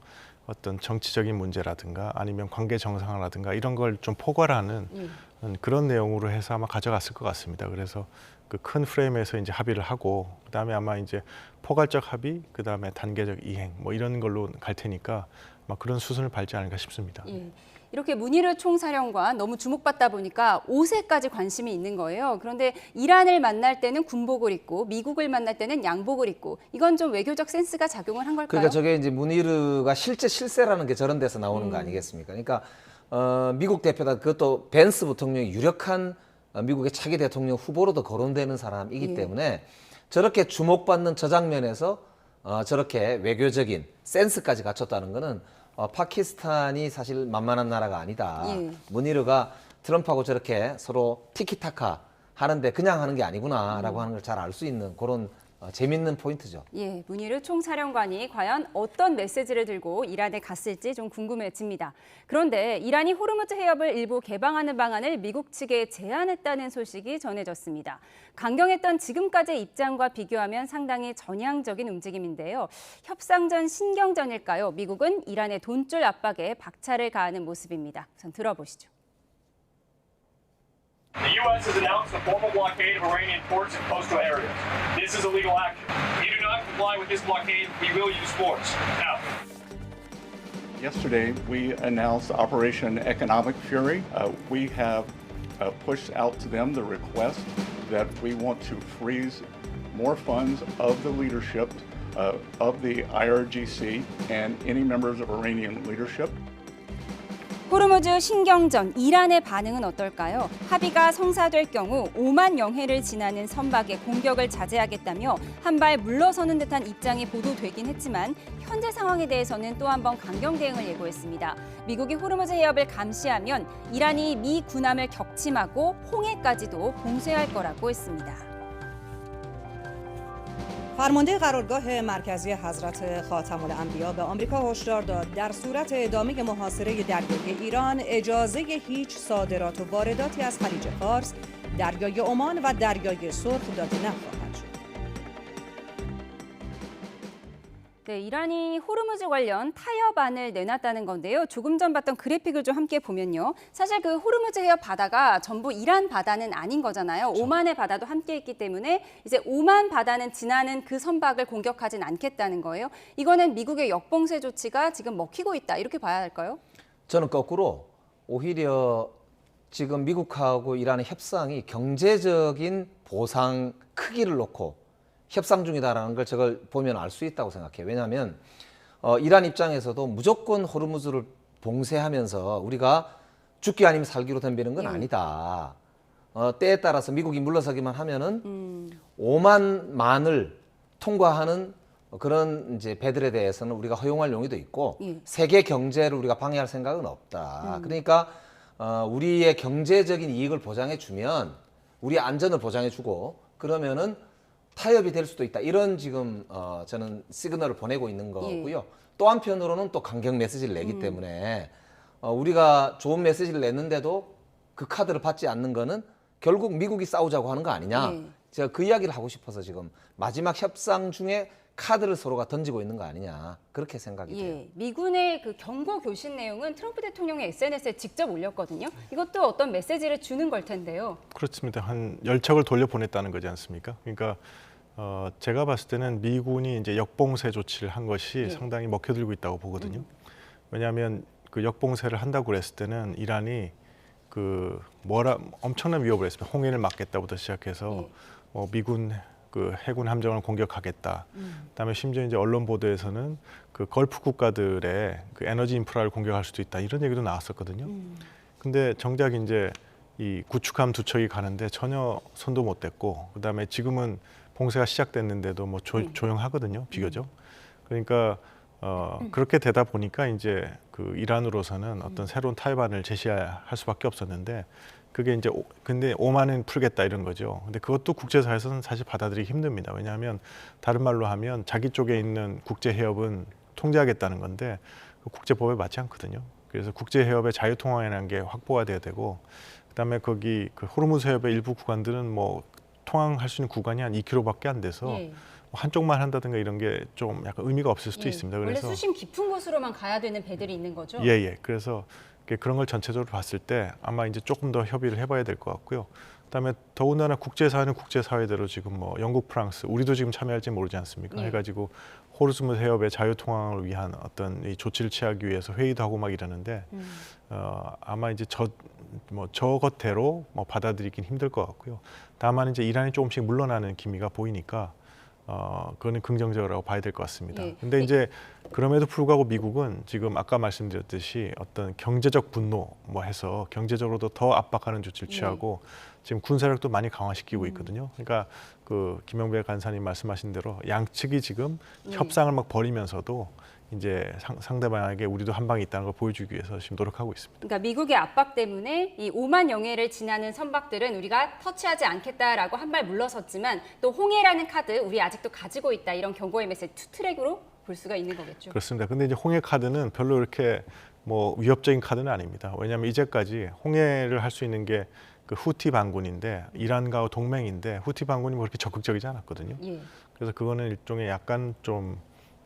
[SPEAKER 6] 어떤 정치적인 문제라든가 아니면 관계 정상화라든가 이런 걸 좀 포괄하는 그런 내용으로 해서 아마 가져갔을 것 같습니다. 그래서 그 큰 프레임에서 이제 합의를 하고 그다음에 아마 이제 포괄적 합의, 그다음에 단계적 이행 뭐 이런 걸로 갈 테니까 아마 그런 수순을 밟지 않을까 싶습니다.
[SPEAKER 1] 이렇게 무니르 총사령관 너무 주목받다 보니까 옷에까지 관심이 있는 거예요. 그런데 이란을 만날 때는 군복을 입고 미국을 만날 때는 양복을 입고 이건 좀 외교적 센스가 작용을 한 걸까요?
[SPEAKER 23] 그러니까 저게 이제 무니르가 실제 실세라는 게 저런 데서 나오는 거 아니겠습니까? 그러니까 미국 대표단 그것도 벤스 부통령이 유력한 미국의 차기 대통령 후보로도 거론되는 사람이기 때문에 저렇게 주목받는 저 장면에서 저렇게 외교적인 센스까지 갖췄다는 거는 파키스탄이 사실 만만한 나라가 아니다. 무니르가 트럼프하고 저렇게 서로 티키타카 하는데 그냥 하는 게 아니구나라고 하는 걸 잘 알 수 있는 그런 재밌는 포인트죠.
[SPEAKER 1] 예, 문희르 총사령관이 과연 어떤 메시지를 들고 이란에 갔을지 좀 궁금해집니다. 그런데 이란이 호르무즈 해협을 일부 개방하는 방안을 미국 측에 제안했다는 소식이 전해졌습니다. 강경했던 지금까지의 입장과 비교하면 상당히 전향적인 움직임인데요. 협상 전 신경전일까요? 미국은 이란의 돈줄 압박에 박차를 가하는 모습입니다. 우선 들어보시죠.
[SPEAKER 7] The U.S. has announced a formal blockade of Iranian ports and coastal areas. This is illegal action. If you do not comply with this blockade, we will use force. Now,
[SPEAKER 16] yesterday, we announced Operation Economic Fury. We have pushed out to them the request that we want to freeze more funds of the leadership of the IRGC and any members of Iranian leadership.
[SPEAKER 1] 호르무즈 신경전, 이란의 반응은 어떨까요? 합의가 성사될 경우 오만 영해를 지나는 선박의 공격을 자제하겠다며 한 발 물러서는 듯한 입장이 보도되긴 했지만 현재 상황에 대해서는 또 한 번 강경 대응을 예고했습니다. 미국이 호르무즈 해협을 감시하면 이란이 미 군함을 격침하고 홍해까지도 봉쇄할 거라고 했습니다.
[SPEAKER 8] فرمانده قرارگاه مرکزی حضرت خاتم الانبیا به آمریکا هشدار داد در صورت ادامه محاصره دریایی ایران اجازه هیچ صادرات و وارداتی از خلیج فارس، دریای عمان و دریای سرخ داده نخواهد شد.
[SPEAKER 1] 네, 이란이 호르무즈 관련 타협안을 내놨다는 건데요. 조금 전 봤던 그래픽을 좀 함께 보면요. 사실 그 호르무즈 해협 바다가 전부 이란 바다는 아닌 거잖아요. 그렇죠. 오만의 바다도 함께 있기 때문에 이제 오만 바다는 지나는 그 선박을 공격하진 않겠다는 거예요. 이거는 미국의 역봉쇄 조치가 지금 먹히고 있다. 이렇게 봐야 할까요?
[SPEAKER 23] 저는 거꾸로 오히려 지금 미국하고 이란의 협상이 경제적인 보상 크기를 놓고 협상 중이다라는 걸 저걸 보면 알 수 있다고 생각해요. 왜냐하면 이란 입장에서도 무조건 호르무즈를 봉쇄하면서 우리가 죽기 아니면 살기로 덤비는 건 아니다. 때에 따라서 미국이 물러서기만 하면은 오만만을 통과하는 그런 이제 배들에 대해서는 우리가 허용할 용의도 있고 세계 경제를 우리가 방해할 생각은 없다. 그러니까 우리의 경제적인 이익을 보장해 주면 우리의 안전을 보장해 주고 그러면은 타협이 될 수도 있다. 이런 지금 저는 시그널을 보내고 있는 거고요. 또 한편으로는 또 강경 메시지를 내기 때문에 우리가 좋은 메시지를 냈는데도 그 카드를 받지 않는 거는 결국 미국이 싸우자고 하는 거 아니냐. 제가 그 이야기를 하고 싶어서 지금 마지막 협상 중에 카드를 서로가 던지고 있는 거 아니냐. 그렇게 생각이 돼요.
[SPEAKER 1] 미군의 그 경고 교신 내용은 트럼프 대통령의 SNS에 직접 올렸거든요. 이것도 어떤 메시지를 주는 걸 텐데요.
[SPEAKER 6] 그렇습니다. 한 10척을 돌려보냈다는 거지 않습니까? 그러니까 제가 봤을 때는 미군이 이제 역봉쇄 조치를 한 것이 상당히 먹혀들고 있다고 보거든요. 왜냐하면 그 역봉쇄를 한다고 그랬을 때는 이란이 그 엄청난 위협을 했습니다. 홍해를 막겠다부터 시작해서 미군 그 해군 함정을 공격하겠다. 그다음에 심지어 이제 언론 보도에서는 그 걸프 국가들의 그 에너지 인프라를 공격할 수도 있다. 이런 얘기도 나왔었거든요. 근데 정작 이제 이 구축함 2척이 가는데 전혀 손도 못 댔고 그다음에 지금은 봉쇄가 시작됐는데도 뭐 조용하거든요. 비교적. 그러니까 그렇게 되다 보니까 이제 그 이란으로서는 어떤 새로운 타협안을 제시할 수밖에 없었는데 그게 이제 근데 오만은 풀겠다 이런 거죠. 근데 그것도 국제사회에서는 사실 받아들이기 힘듭니다. 왜냐하면 다른 말로 하면 자기 쪽에 있는 국제 해협은 통제하겠다는 건데 국제법에 맞지 않거든요. 그래서 국제 해협의 자유 통항이라는 게 확보가 돼야 되고 그다음에 거기 그 호르무즈 해협의 일부 구간들은 뭐 통항할 수 있는 구간이 한 2km밖에 안 돼서 한쪽만 한다든가 이런 게 좀 약간 의미가 없을 수도 있습니다. 그래서
[SPEAKER 1] 원래 수심 깊은 곳으로만 가야 되는 배들이 있는 거죠?
[SPEAKER 6] 그래서 그런 걸 전체적으로 봤을 때 아마 이제 조금 더 협의를 해봐야 될 것 같고요. 그다음에 더군다나 국제사회는 국제사회대로 지금 뭐 영국, 프랑스, 우리도 지금 참여할지 모르지 않습니까? 해가지고 호르무즈 해협의 자유 통항을 위한 어떤 이 조치를 취하기 위해서 회의도 하고 막 이러는데 아마 이제 저것대로 뭐 받아들이긴 힘들 것 같고요. 다만 이제 이란이 조금씩 물러나는 기미가 보이니까 그거는 긍정적이라고 봐야 될 것 같습니다. 근데 이제 그럼에도 불구하고 미국은 지금 아까 말씀드렸듯이 어떤 경제적 분노 뭐 해서 경제적으로도 더 압박하는 조치를 취하고 지금 군사력도 많이 강화시키고 있거든요. 그러니까 그 김영배 간사님 말씀하신 대로 양측이 지금 협상을 막 벌이면서도 이제 상대방에게 우리도 한 방이 있다는 걸 보여주기 위해서 지금 노력하고 있습니다.
[SPEAKER 1] 그러니까 미국의 압박 때문에 이 5만 영해를 지나는 선박들은 우리가 터치하지 않겠다라고 한 발 물러섰지만 또 홍해라는 카드 우리 아직도 가지고 있다 이런 경고의 메시지 투트랙으로 볼 수가 있는 거겠죠.
[SPEAKER 6] 그렇습니다. 근데 이제 홍해 카드는 별로 이렇게 뭐 위협적인 카드는 아닙니다. 왜냐하면 이제까지 홍해를 할 수 있는 게 그 후티 반군인데 이란과 동맹인데 후티 반군이 뭐 그렇게 적극적이지 않았거든요.
[SPEAKER 1] 예.
[SPEAKER 6] 그래서 그거는 일종의 약간 좀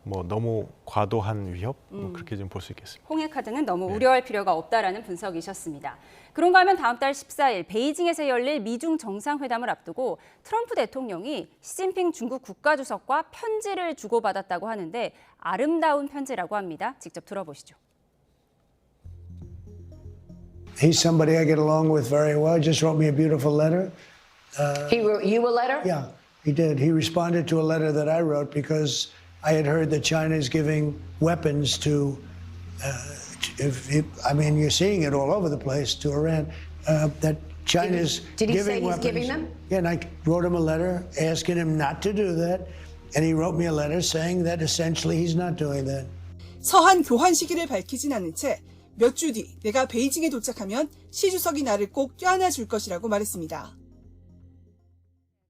[SPEAKER 6] 뭐 너무 과도한 위협 뭐 그렇게 좀 볼 수 있겠습니다.
[SPEAKER 1] 홍해 카드는 너무 우려할 필요가 없다라는 분석이셨습니다. 그런가 하면 다음 달 14일 베이징에서 열릴 미중 정상회담을 앞두고 트럼프 대통령이 시진핑 중국 국가주석과 편지를 주고받았다고 하는데 아름다운 편지라고 합니다. 직접 들어보시죠.
[SPEAKER 21] He's somebody I get along with very well. He just wrote me a beautiful letter.
[SPEAKER 20] He wrote you a letter?
[SPEAKER 21] Yeah, he did. He responded to a letter that I wrote because I had heard that China is giving weapons to, I mean, you're seeing it all over the place, to Iran, that China's
[SPEAKER 20] Did he say
[SPEAKER 21] giving
[SPEAKER 20] he's
[SPEAKER 21] weapons.
[SPEAKER 20] giving them?
[SPEAKER 21] Yeah, and I wrote him a letter asking him not to do that. And he wrote me a letter saying that essentially he's not doing that.
[SPEAKER 9] 서한 교환 시기를 밝히진 않은 채 몇 주 뒤 내가 베이징에 도착하면 시 주석이 나를 꼭 껴안아 줄 것이라고 말했습니다.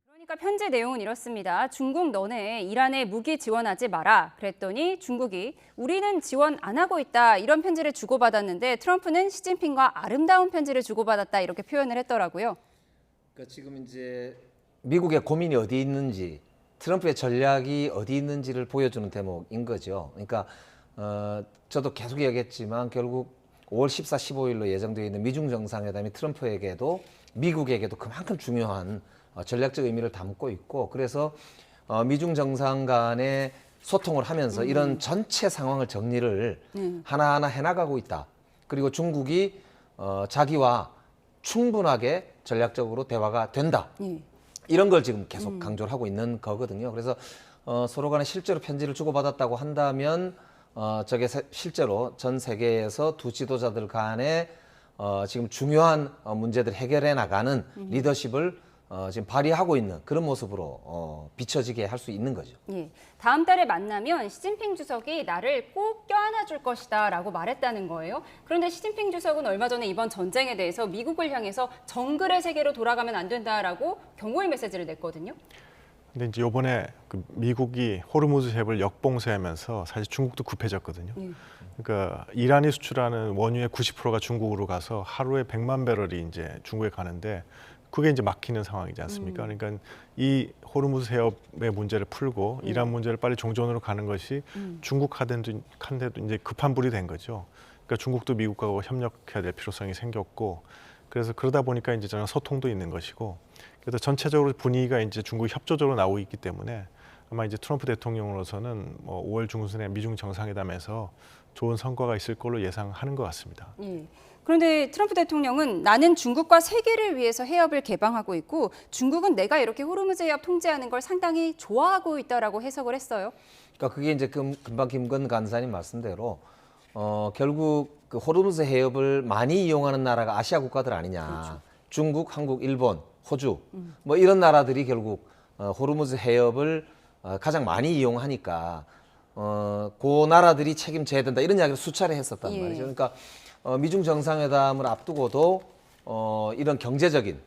[SPEAKER 1] 그러니까 편지 내용은 이렇습니다. 중국 너네 이란에 무기 지원하지 마라. 그랬더니 중국이 우리는 지원 안 하고 있다. 이런 편지를 주고받았는데 트럼프는 시진핑과 아름다운 편지를 주고받았다. 이렇게 표현을 했더라고요.
[SPEAKER 23] 그러니까 지금 이제 미국의 고민이 어디 있는지 트럼프의 전략이 어디 있는지를 보여주는 대목인 거죠. 그러니까 저도 계속 얘기했지만 결국 5월 14, 15일로 예정되어 있는 미중 정상회담이 트럼프에게도 미국에게도 그만큼 중요한 전략적 의미를 담고 있고 그래서 미중 정상 간의 소통을 하면서 이런 전체 상황을 정리를 하나하나 해나가고 있다. 그리고 중국이 자기와 충분하게 전략적으로 대화가 된다. 이런 걸 지금 계속 강조를 하고 있는 거거든요. 그래서 서로 간에 실제로 편지를 주고받았다고 한다면 저게 실제로 전 세계에서 두 지도자들 간에 지금 중요한 문제들 해결해 나가는 리더십을 지금 발휘하고 있는 그런 모습으로 비춰지게 할 수 있는 거죠.
[SPEAKER 1] 예, 다음 달에 만나면 시진핑 주석이 나를 꼭 껴안아 줄 것이다 라고 말했다는 거예요. 그런데 시진핑 주석은 얼마 전에 이번 전쟁에 대해서 미국을 향해서 정글의 세계로 돌아가면 안 된다라고 경고의 메시지를 냈거든요.
[SPEAKER 6] 근데 이제 이번에 그 미국이 호르무즈 해협을 역봉쇄하면서 사실 중국도 급해졌거든요. 그러니까 이란이 수출하는 원유의 90%가 중국으로 가서 하루에 100만 배럴이 이제 중국에 가는데 그게 이제 막히는 상황이지 않습니까? 그러니까 이 호르무즈 해협의 문제를 풀고 이란 문제를 빨리 종전으로 가는 것이 중국 칸데도 이제 급한 불이 된 거죠. 그러니까 중국도 미국과 협력해야 될 필요성이 생겼고 그래서 그러다 보니까 이제 저는 소통도 있는 것이고 그래서 전체적으로 분위기가 이제 중국이 협조적으로 나오고 있기 때문에 아마 이제 트럼프 대통령으로서는 뭐 5월 중순에 미중 정상회담에서 좋은 성과가 있을 걸로 예상하는 것 같습니다.
[SPEAKER 1] 예. 그런데 트럼프 대통령은 나는 중국과 세계를 위해서 해협을 개방하고 있고 중국은 내가 이렇게 호르무즈 해협 통제하는 걸 상당히 좋아하고 있다라고 해석을 했어요.
[SPEAKER 23] 그러니까 그게 이제 금방 김건 간사님 말씀대로 결국 그 호르무즈 해협을 많이 이용하는 나라가 아시아 국가들 아니냐. 그렇죠. 중국, 한국, 일본, 호주 뭐 이런 나라들이 결국 호르무즈 해협을 가장 많이 이용하니까 그 나라들이 책임져야 된다 이런 이야기를 수차례 했었단 말이죠. 그러니까 미중 정상회담을 앞두고도 이런 경제적인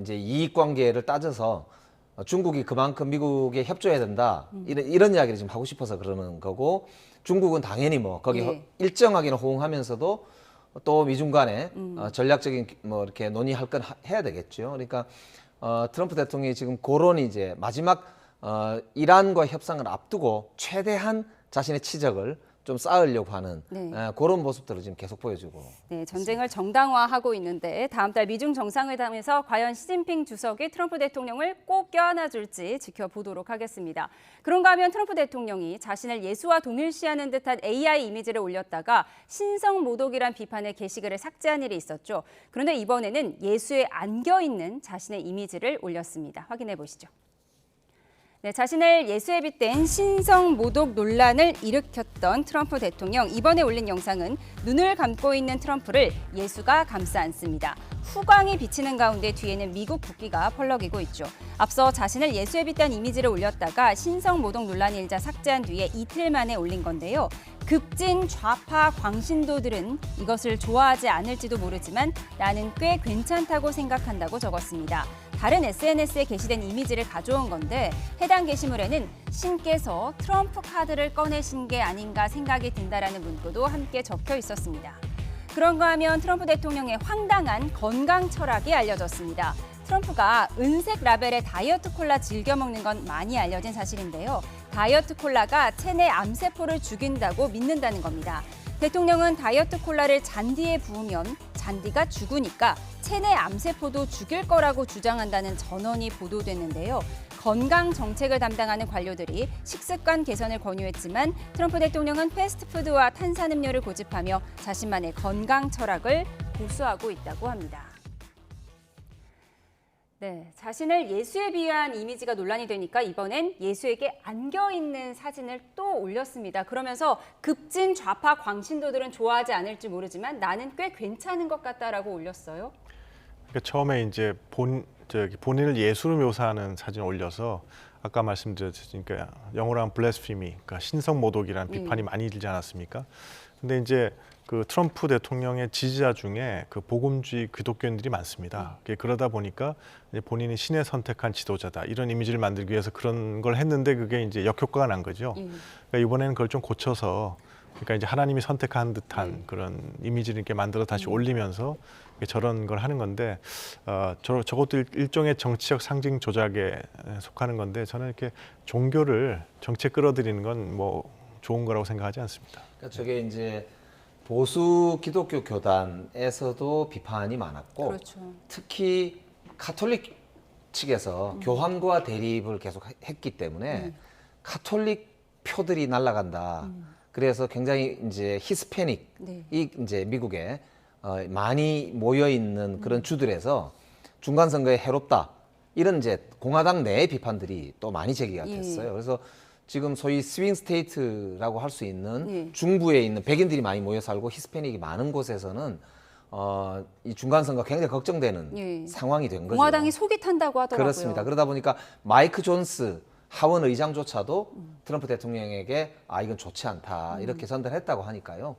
[SPEAKER 23] 이제 이익 관계를 따져서 중국이 그만큼 미국에 협조해야 된다 이런 이야기를 지금 하고 싶어서 그러는 거고 중국은 당연히 뭐 거기 일정하게는 호응하면서도 또 미중 간에 전략적인 뭐 이렇게 논의할 건 해야 되겠죠. 그러니까 트럼프 대통령이 지금 그런 이제 마지막 이란과 협상을 앞두고 최대한 자신의 치적을 좀 쌓으려고 하는 그런 모습들을 지금 계속 보여주고.
[SPEAKER 1] 네, 전쟁을 정당화하고 있는데 다음 달 미중 정상회담에서 과연 시진핑 주석이 트럼프 대통령을 꼭 껴안아 줄지 지켜보도록 하겠습니다. 그런가 하면 트럼프 대통령이 자신을 예수와 동일시하는 듯한 AI 이미지를 올렸다가 신성 모독이란 비판의 게시글을 삭제한 일이 있었죠. 그런데 이번에는 예수에 안겨 있는 자신의 이미지를 올렸습니다. 확인해 보시죠. 네, 자신을 예수에 빗댄 신성 모독 논란을 일으켰던 트럼프 대통령. 이번에 올린 영상은 눈을 감고 있는 트럼프를 예수가 감싸 안습니다. 후광이 비치는 가운데 뒤에는 미국 국기가 펄럭이고 있죠. 앞서 자신을 예수에 빗댄 이미지를 올렸다가 신성 모독 논란이 일자 삭제한 뒤에 이틀 만에 올린 건데요. 급진 좌파 광신도들은 이것을 좋아하지 않을지도 모르지만 나는 꽤 괜찮다고 생각한다고 적었습니다. 다른 SNS에 게시된 이미지를 가져온 건데 해당 게시물에는 신께서 트럼프 카드를 꺼내신 게 아닌가 생각이 든다라는 문구도 함께 적혀 있었습니다. 그런가 하면 트럼프 대통령의 황당한 건강 철학이 알려졌습니다. 트럼프가 은색 라벨의 다이어트 콜라 즐겨 먹는 건 많이 알려진 사실인데요. 다이어트 콜라가 체내 암세포를 죽인다고 믿는다는 겁니다. 대통령은 다이어트 콜라를 잔디에 부으면 잔디가 죽으니까 체내 암세포도 죽일 거라고 주장한다는 전언이 보도됐는데요. 건강 정책을 담당하는 관료들이 식습관 개선을 권유했지만 트럼프 대통령은 패스트푸드와 탄산음료를 고집하며 자신만의 건강 철학을 고수하고 있다고 합니다. 네, 자신을 예수에 비유한 이미지가 논란이 되니까 이번엔 예수에게 안겨있는 사진을 또 올렸습니다. 그러면서 급진 좌파 광신도들은 좋아하지 않을지 모르지만 나는 꽤 괜찮은 것 같다라고 올렸어요.
[SPEAKER 6] 그러니까 처음에 이제 본인을 예수로 묘사하는 사진을 올려서 아까 말씀드렸으니까 영어로 하면 blasphemy, 그러니까 신성 모독이라는 비판이 많이 들지 않았습니까? 근데 이제 그 트럼프 대통령의 지지자 중에 그 복음주의 기독교인들이 많습니다. 그러다 보니까 이제 본인이 신의 선택한 지도자다 이런 이미지를 만들기 위해서 그런 걸 했는데 그게 이제 역효과가 난 거죠. 그러니까 이번에는 그걸 좀 고쳐서 그러니까 이제 하나님이 선택한 듯한 그런 이미지를 이렇게 만들어 다시 올리면서 저런 걸 하는 건데 저것도 일종의 정치적 상징 조작에 속하는 건데 저는 이렇게 종교를 정치에 끌어들이는 건 뭐 좋은 거라고 생각하지 않습니다.
[SPEAKER 23] 그러니까 저게 이제 보수 기독교 교단에서도 비판이 많았고
[SPEAKER 1] 그렇죠.
[SPEAKER 23] 특히 카톨릭 측에서 교황과 대립을 계속 했기 때문에 카톨릭 표들이 날아간다. 그래서 굉장히 이제 히스패닉 이 이제 미국에 많이 모여 있는 그런 주들에서 중간 선거에 해롭다 이런 이제 공화당 내 비판들이 또 많이 제기가 됐어요. 그래서 지금 소위 스윙 스테이트라고 할 수 있는 중부에 있는 백인들이 많이 모여 살고 히스패닉이 많은 곳에서는 이 중간 선거가 굉장히 걱정되는 상황이 된 거죠.
[SPEAKER 1] 공화당이 속이 탄다고 하더라고요.
[SPEAKER 23] 그렇습니다. 그러다 보니까 마이크 존스 하원 의장조차도 트럼프 대통령에게 이건 좋지 않다 이렇게 선언했다고 하니까요.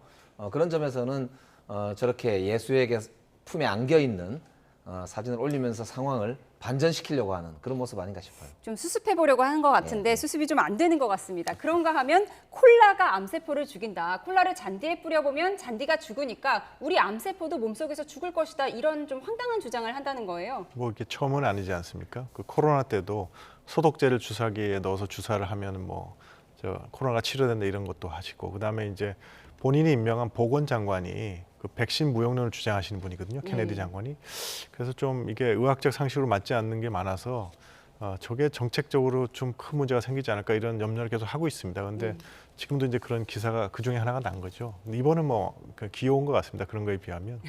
[SPEAKER 23] 그런 점에서는 저렇게 예수에게 품에 안겨 있는 사진을 올리면서 상황을 반전시키려고 하는 그런 모습 아닌가 싶어요.
[SPEAKER 1] 좀 수습해 보려고 하는 것 같은데 수습이 좀 안 되는 것 같습니다. 그런가 하면 콜라가 암세포를 죽인다. 콜라를 잔디에 뿌려보면 잔디가 죽으니까 우리 암세포도 몸속에서 죽을 것이다. 이런 좀 황당한 주장을 한다는 거예요.
[SPEAKER 6] 뭐 이게 처음은 아니지 않습니까? 그 코로나 때도 소독제를 주사기에 넣어서 주사를 하면 뭐 코로나가 치료된다 이런 것도 하시고 그다음에 이제 본인이 임명한 보건장관이 그 백신 무용론을 주장하시는 분이거든요. 케네디 장관이. 그래서 좀 이게 의학적 상식으로 맞지 않는 게 많아서 저게 정책적으로 좀 큰 문제가 생기지 않을까 이런 염려를 계속 하고 있습니다. 그런데 지금도 이제 그런 기사가 그 중에 하나가 난 거죠. 이번은 뭐 귀여운 것 같습니다. 그런 거에 비하면.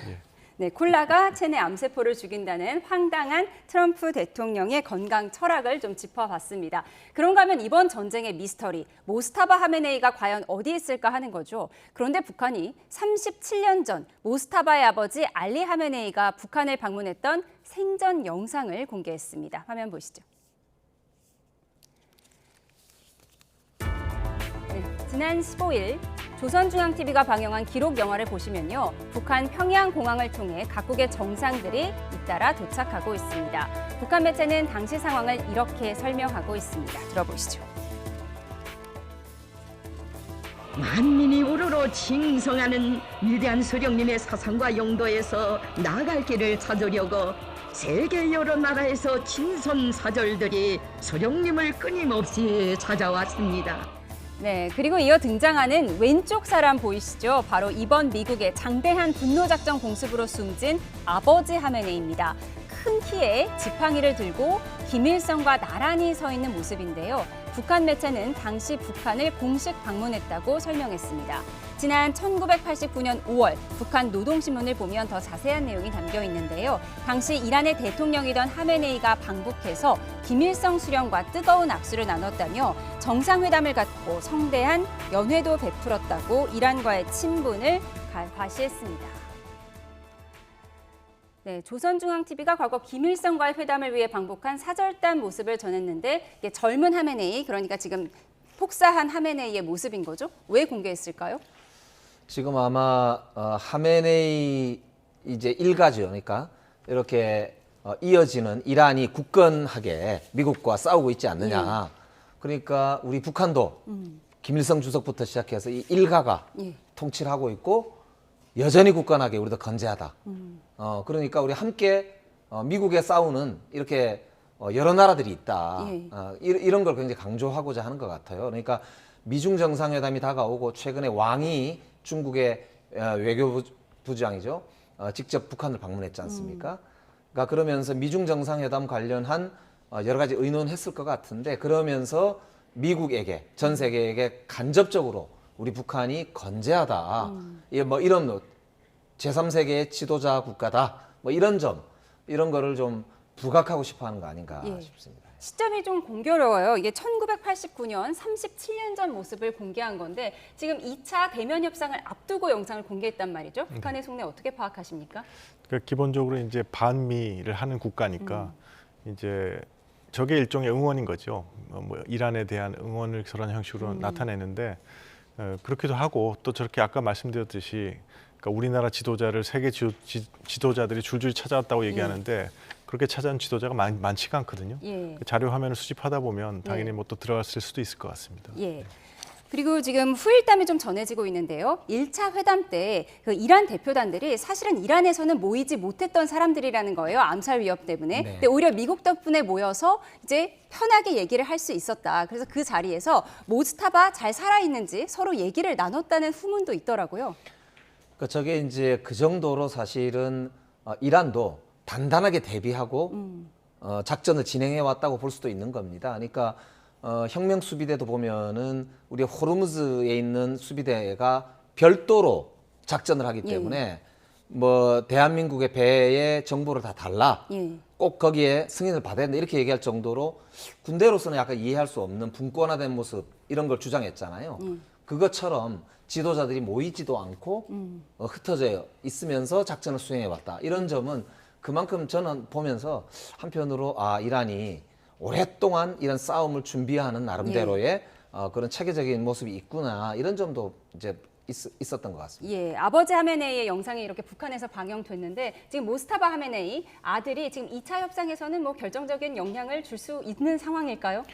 [SPEAKER 1] 네, 콜라가 체내 암세포를 죽인다는 황당한 트럼프 대통령의 건강 철학을 좀 짚어봤습니다. 그런가 하면 이번 전쟁의 미스터리, 모스타바 하메네이가 과연 어디 있을까 하는 거죠. 그런데 북한이 37년 전 모스타바의 아버지 알리 하메네이가 북한을 방문했던 생전 영상을 공개했습니다. 화면 보시죠. 네, 지난 15일 조선중앙TV가 방영한 기록 영화를 보시면요. 북한 평양공항을 통해 각국의 정상들이 잇따라 도착하고 있습니다. 북한 매체는 당시 상황을 이렇게 설명하고 있습니다. 들어보시죠.
[SPEAKER 10] 만민이 우르르 징성하는 위대한 소령님의 사상과 용도에서 나아갈 길을 찾으려고 세계 여러 나라에서 친선사절들이 소령님을 끊임없이 찾아왔습니다.
[SPEAKER 1] 네, 그리고 이어 등장하는 왼쪽 사람 보이시죠? 바로 이번 미국의 장대한 분노작전 공습으로 숨진 아버지 하메네이입니다. 큰 키에 지팡이를 들고 김일성과 나란히 서 있는 모습인데요. 북한 매체는 당시 북한을 공식 방문했다고 설명했습니다. 지난 1989년 5월 북한 노동신문을 보면 더 자세한 내용이 담겨 있는데요. 당시 이란의 대통령이던 하메네이가 방북해서 김일성 수령과 뜨거운 악수를 나눴다며 정상회담을 갖고 성대한 연회도 베풀었다고 이란과의 친분을 과시했습니다. 네, 조선중앙TV가 과거 김일성과의 회담을 위해 방북한 사절단 모습을 전했는데 이게 젊은 하메네이, 그러니까 지금 폭사한 하메네이의 모습인 거죠? 왜 공개했을까요?
[SPEAKER 23] 지금 아마 하메네이 이제 일가죠. 그러니까 이렇게 이어지는 이란이 굳건하게 미국과 싸우고 있지 않느냐. 그러니까 우리 북한도 김일성 주석부터 시작해서 이 일가가 통치를 하고 있고 여전히 굳건하게 우리도 건재하다. 그러니까 우리 함께 미국에 싸우는 이렇게 여러 나라들이 있다. 이런 걸 굉장히 강조하고자 하는 것 같아요. 그러니까 미중 정상회담이 다가오고 최근에 왕이 중국의 외교부장이죠. 직접 북한을 방문했지 않습니까? 그러니까 그러면서 미중 정상회담 관련한 여러 가지 의논했을 것 같은데 그러면서 미국에게 전 세계에게 간접적으로 우리 북한이 건재하다. 뭐 이런 제3세계의 지도자 국가다. 뭐 이런 점, 이런 거를 좀 부각하고 싶어 하는 거 아닌가 싶습니다.
[SPEAKER 1] 시점이 좀 공교로워요. 이게 1989년 37년 전 모습을 공개한 건데 지금 2차 대면 협상을 앞두고 영상을 공개했단 말이죠. 북한의 속내 어떻게 파악하십니까?
[SPEAKER 6] 그러니까 기본적으로 이제 반미를 하는 국가니까 이제 저게 일종의 응원인 거죠. 뭐 이란에 대한 응원을 그런 형식으로 나타내는데 그렇기도 하고 또 저렇게 아까 말씀드렸듯이 그러니까 우리나라 지도자를 세계 지도자들이 줄줄이 찾아왔다고 얘기하는데 그렇게 찾아온 지도자가 많지가 않거든요. 자료 화면을 수집하다 보면 당연히 뭐 또 들어갔을 수도 있을 것 같습니다.
[SPEAKER 1] 그리고 지금 후일담이 좀 전해지고 있는데요. 1차 회담 때 그 이란 대표단들이 사실은 이란에서는 모이지 못했던 사람들이라는 거예요. 암살 위협 때문에. 근데 오히려 미국 덕분에 모여서 이제 편하게 얘기를 할 수 있었다. 그래서 그 자리에서 모스타바 잘 살아있는지 서로 얘기를 나눴다는 후문도 있더라고요.
[SPEAKER 23] 그러니까 저게 이제 그 정도로 사실은 이란도 단단하게 대비하고 작전을 진행해 왔다고 볼 수도 있는 겁니다. 그러니까 혁명 수비대도 보면은 우리 호르무즈에 있는 수비대가 별도로 작전을 하기 때문에 뭐 대한민국의 배의 정보를 다 달라. 꼭 거기에 승인을 받아야 된다. 이렇게 얘기할 정도로 군대로서는 약간 이해할 수 없는 분권화된 모습 이런 걸 주장했잖아요. 그것처럼 지도자들이 모이지도 않고 흩어져 있으면서 작전을 수행해 왔다. 이런 점은 그만큼 저는 보면서 한편으로 이란이 오랫동안 이런 싸움을 준비하는 나름대로의 그런 체계적인 모습이 있구나 이런 점도 이제 있었던 것 같습니다.
[SPEAKER 1] 아버지 하메네이의 영상이 이렇게 북한에서 방영됐는데 지금 모스타바 하메네이 아들이 지금 2차 협상에서는 뭐 결정적인 영향을 줄 수 있는 상황일까요?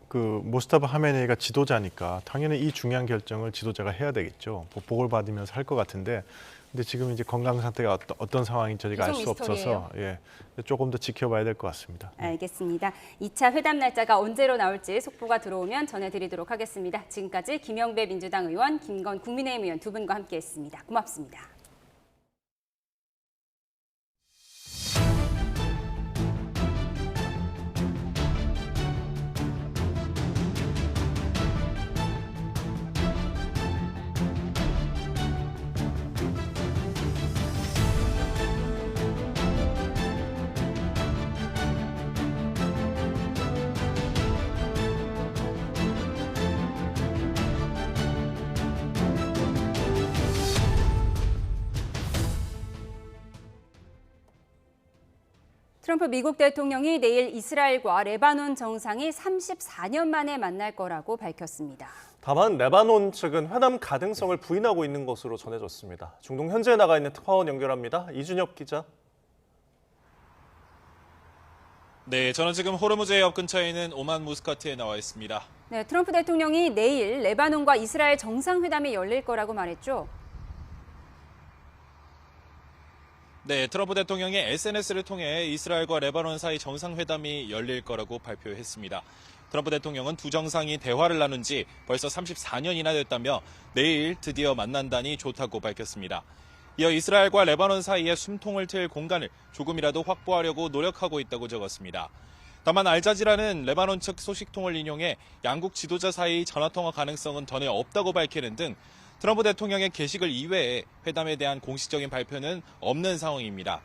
[SPEAKER 6] 그 모스타바 하메네이가 지도자니까 당연히 이 중요한 결정을 지도자가 해야 되겠죠. 보고를 받으면서 할 것 같은데 근데 지금 이제 건강 상태가 어떤 상황인지 저희가 알 수 없어서 조금 더 지켜봐야 될 것 같습니다.
[SPEAKER 1] 알겠습니다. 2차 회담 날짜가 언제로 나올지 속보가 들어오면 전해드리도록 하겠습니다. 지금까지 김영배 민주당 의원, 김건 국민의힘 의원 두 분과 함께했습니다. 고맙습니다. 트럼프 미국 대통령이 내일 이스라엘과 레바논 정상이 34년 만에 만날 거라고 밝혔습니다.
[SPEAKER 2] 다만 레바논 측은 회담 가능성을 부인하고 있는 것으로 전해졌습니다. 중동 현지에 나가 있는 특파원 연결합니다. 이준혁 기자.
[SPEAKER 11] 네, 저는 지금 호르무즈 해협 근처에 있는 오만 무스카트에 나와 있습니다.
[SPEAKER 1] 네, 트럼프 대통령이 내일 레바논과 이스라엘 정상회담이 열릴 거라고 말했죠.
[SPEAKER 11] 네, 트럼프 대통령이 SNS를 통해 이스라엘과 레바논 사이 정상회담이 열릴 거라고 발표했습니다. 트럼프 대통령은 두 정상이 대화를 나눈 지 벌써 34년이나 됐다며 내일 드디어 만난다니 좋다고 밝혔습니다. 이어 이스라엘과 레바논 사이에 숨통을 트일 공간을 조금이라도 확보하려고 노력하고 있다고 적었습니다. 다만 알자지라는 레바논 측 소식통을 인용해 양국 지도자 사이 전화통화 가능성은 전혀 없다고 밝히는 등 트럼프 대통령의 게시글 이외에 회담에 대한 공식적인 발표는 없는 상황입니다.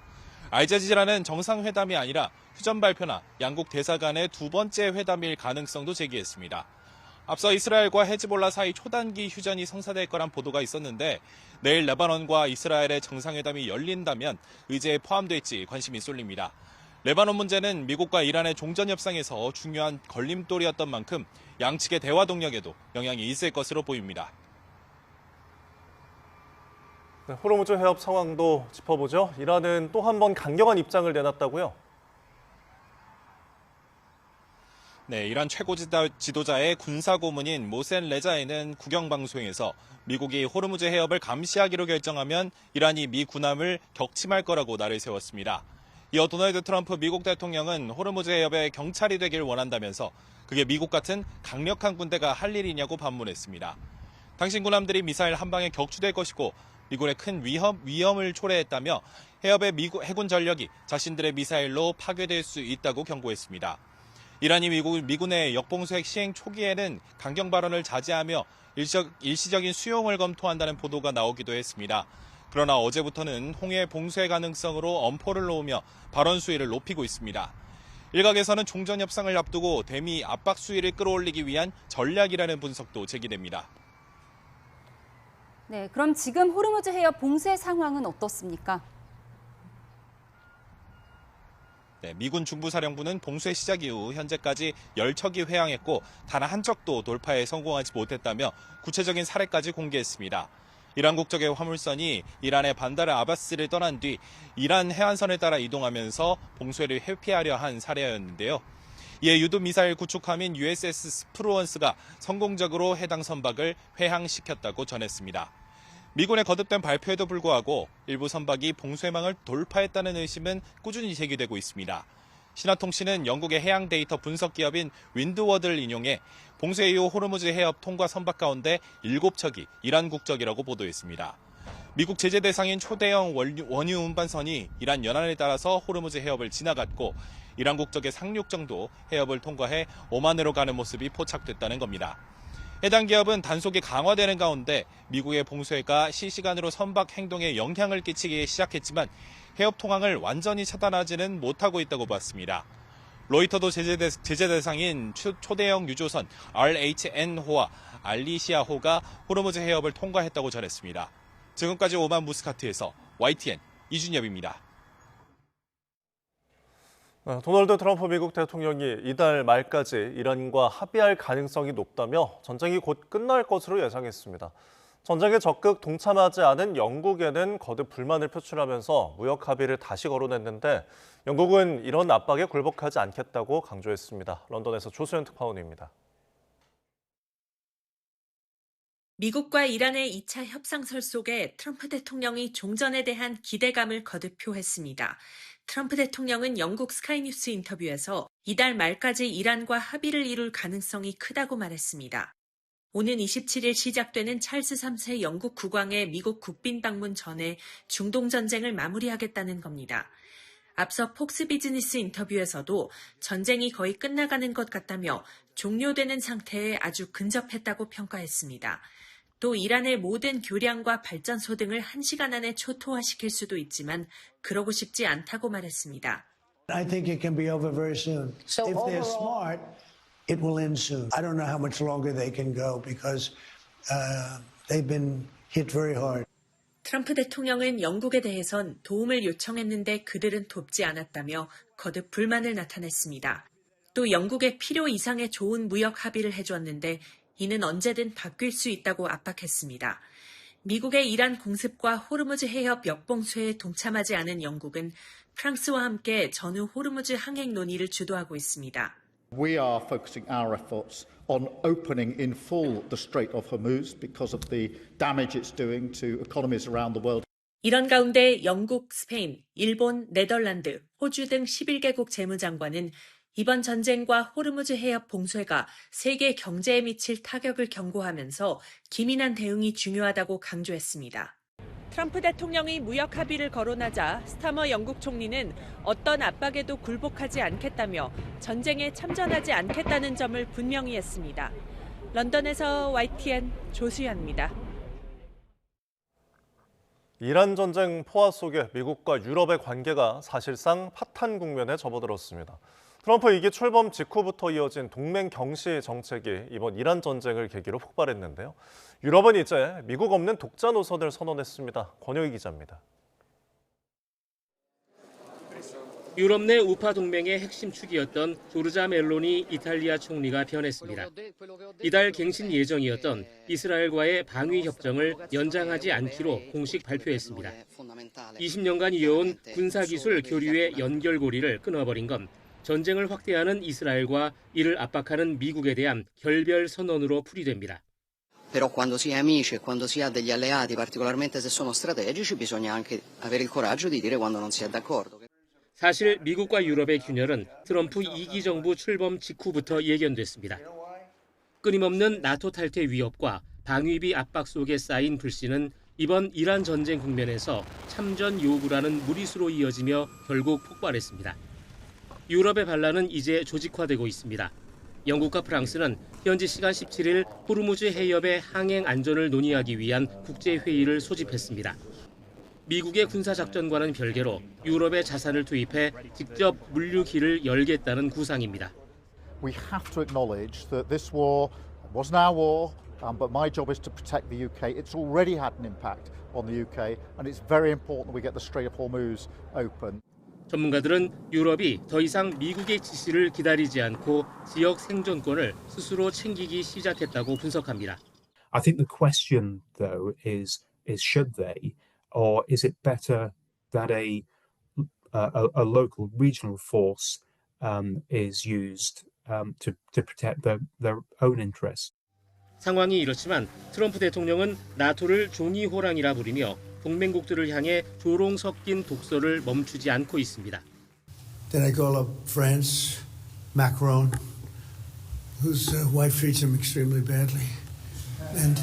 [SPEAKER 11] 알자지라는 정상회담이 아니라 휴전 발표나 양국 대사 간의 두 번째 회담일 가능성도 제기했습니다. 앞서 이스라엘과 헤즈볼라 사이 초단기 휴전이 성사될 거란 보도가 있었는데 내일 레바논과 이스라엘의 정상회담이 열린다면 의제에 포함될지 관심이 쏠립니다. 레바논 문제는 미국과 이란의 종전 협상에서 중요한 걸림돌이었던 만큼 양측의 대화 동력에도 영향이 있을 것으로 보입니다.
[SPEAKER 2] 네, 호르무즈 해협 상황도 짚어보죠. 이란은 또 한 번 강경한 입장을 내놨다고요?
[SPEAKER 11] 네, 이란 최고 지도자의 군사고문인 모센 레자에는 국영방송에서 미국이 호르무즈 해협을 감시하기로 결정하면 이란이 미 군함을 격침할 거라고 날을 세웠습니다. 이어 도널드 트럼프 미국 대통령은 호르무즈 해협의 경찰이 되길 원한다면서 그게 미국 같은 강력한 군대가 할 일이냐고 반문했습니다. 당신 군함들이 미사일 한 방에 격추될 것이고 미군의 큰 위험을 초래했다며 해협의 미국 해군 전력이 자신들의 미사일로 파괴될 수 있다고 경고했습니다. 이란이 미군의 역봉쇄 시행 초기에는 강경 발언을 자제하며 일시적인 수용을 검토한다는 보도가 나오기도 했습니다. 그러나 어제부터는 홍해 봉쇄 가능성으로 엄포를 놓으며 발언 수위를 높이고 있습니다. 일각에서는 종전 협상을 앞두고 대미 압박 수위를 끌어올리기 위한 전략이라는 분석도 제기됩니다.
[SPEAKER 1] 네, 그럼 지금 호르무즈 해협 봉쇄 상황은 어떻습니까?
[SPEAKER 11] 네, 미군 중부사령부는 봉쇄 시작 이후 현재까지 10척이 회항했고 단 한 척도 돌파에 성공하지 못했다며 구체적인 사례까지 공개했습니다. 이란 국적의 화물선이 이란의 반다르 아바스를 떠난 뒤 이란 해안선을 따라 이동하면서 봉쇄를 회피하려 한 사례였는데요. 이에 유도 미사일 구축함인 USS 스프루언스가 성공적으로 해당 선박을 회항시켰다고 전했습니다. 미군의 거듭된 발표에도 불구하고 일부 선박이 봉쇄망을 돌파했다는 의심은 꾸준히 제기되고 있습니다. 신화통신은 영국의 해양 데이터 분석 기업인 윈드워드를 인용해 봉쇄 이후 호르무즈 해협 통과 선박 가운데 7척이 이란 국적이라고 보도했습니다. 미국 제재 대상인 초대형 원유 운반선이 이란 연안을 따라서 호르무즈 해협을 지나갔고 이란 국적의 상륙정도 해협을 통과해 오만으로 가는 모습이 포착됐다는 겁니다. 해당 기업은 단속이 강화되는 가운데 미국의 봉쇄가 실시간으로 선박 행동에 영향을 끼치기 시작했지만 해협 통항을 완전히 차단하지는 못하고 있다고 봤습니다. 로이터도 제재 대상인 초대형 유조선 RHN호와 알리시아호가 호르무즈 해협을 통과했다고 전했습니다. 지금까지 오만 무스카트에서 YTN 이준엽입니다.
[SPEAKER 2] 도널드 트럼프 미국 대통령이 이달 말까지 이란과 합의할 가능성이 높다며 전쟁이 곧 끝날 것으로 예상했습니다. 전쟁에 적극 동참하지 않은 영국에는 거듭 불만을 표출하면서 무역 합의를 다시 거론했는데 영국은 이런 압박에 굴복하지 않겠다고 강조했습니다. 런던에서 조수연 특파원입니다.
[SPEAKER 22] 미국과 이란의 2차 협상설 속에 트럼프 대통령이 종전에 대한 기대감을 거듭 표했습니다. 트럼프 대통령은 영국 스카이뉴스 인터뷰에서 이달 말까지 이란과 합의를 이룰 가능성이 크다고 말했습니다. 오는 27일 시작되는 찰스 3세 영국 국왕의 미국 국빈 방문 전에 중동 전쟁을 마무리하겠다는 겁니다. 앞서 폭스 비즈니스 인터뷰에서도 전쟁이 거의 끝나가는 것 같다며 종료되는 상태에 아주 근접했다고 평가했습니다. 또 이란의 모든 교량과 발전소 등을 1시간 안에 초토화시킬 수도 있지만 그러고 싶지 않다고 말했습니다.
[SPEAKER 21] I think it can be over very soon. If they're smart, it will end soon. I don't know how much longer they can go because they've been hit very hard.
[SPEAKER 22] 트럼프 대통령은 영국에 대해선 도움을 요청했는데 그들은 돕지 않았다며 거듭 불만을 나타냈습니다. 또 영국에 필요 이상의 좋은 무역 합의를 해줬는데 이는 언제든 바뀔 수 있다고 압박했습니다. 미국의 이란 공습과 호르무즈 해협 역봉쇄에 동참하지 않은 영국은 프랑스와 함께 전후 호르무즈 항행 논의를 주도하고 있습니다.
[SPEAKER 12] We are focusing our efforts on opening in full the Strait of Hormuz because of the damage it's doing to economies around the world.
[SPEAKER 22] 이런 가운데 영국, 스페인, 일본, 네덜란드, 호주 등 11개국 재무장관은 이번 전쟁과 호르무즈 해협 봉쇄가 세계 경제에 미칠 타격을 경고하면서 기민한 대응이 중요하다고 강조했습니다. 트럼프 대통령이 무역 합의를 거론하자 스타머 영국 총리는 어떤 압박에도 굴복하지 않겠다며 전쟁에 참전하지 않겠다는 점을 분명히 했습니다. 런던에서 YTN 조수연입니다.
[SPEAKER 2] 이란 전쟁 포화 속에 미국과 유럽의 관계가 사실상 파탄 국면에 접어들었습니다. 트럼프 2기 출범 직후부터 이어진 동맹 경시 정책이 이번 이란 전쟁을 계기로 폭발했는데요. 유럽은 이제 미국 없는 독자 노선을 선언했습니다. 권효희 기자입니다.
[SPEAKER 13] 유럽 내 우파 동맹의 핵심 축이었던 조르자 멜로니 이탈리아 총리가 변했습니다. 이달 갱신 예정이었던 이스라엘과의 방위 협정을 연장하지 않기로 공식 발표했습니다. 20년간 이어온 군사기술 교류의 연결고리를 끊어버린 건 전쟁을 확대하는 이스라엘과 이를 압박하는 미국에 대한 결별 선언으로 풀이됩니다.
[SPEAKER 14] Però quando si è amici e quando si ha degli alleati, particolarmente se sono strategici, bisogna anche avere il coraggio di dire quando non si è d'accordo.
[SPEAKER 13] 사실 미국과 유럽의 균열은 트럼프 2기 정부 출범 직후부터 예견됐습니다. 끊임없는 나토 탈퇴 위협과 방위비 압박 속에 쌓인 불씨는 이번 이란 전쟁 국면에서 참전 요구라는 무리수로 이어지며 결국 폭발했습니다. 유럽의 반란은 이제 조직화되고 있습니다. 영국과 프랑스는 현지 시간 17일 호르무즈 해협의 항행 안전을 논의하기 위한 국제회의를 소집했습니다. 미국의 군사작전과는 별개로 유럽의 자산을 투입해 직접 물류길을 열겠다는 구상입니다.
[SPEAKER 12] We have to acknowledge that this war wasn't our war, but my job is to protect the UK. It's already had an impact on the UK, and it's very important that we get the Strait of Hormuz open.
[SPEAKER 13] 전문가들은 유럽이 더 이상 미국의 지시를 기다리지 않고 지역 생존권을 스스로 챙기기 시작했다고 분석합니다.
[SPEAKER 17] I think the question, though, is should they, or is it better that a local regional force is used to protect their own interests?
[SPEAKER 13] 상황이 이렇지만 트럼프 대통령은 나토를 종이 호랑이라 부르며 동맹국들을 향해 조롱 섞인 독서를 멈추지 않고 있습니다.
[SPEAKER 21] Then I call up France, Macron, whose wife treats him extremely badly, and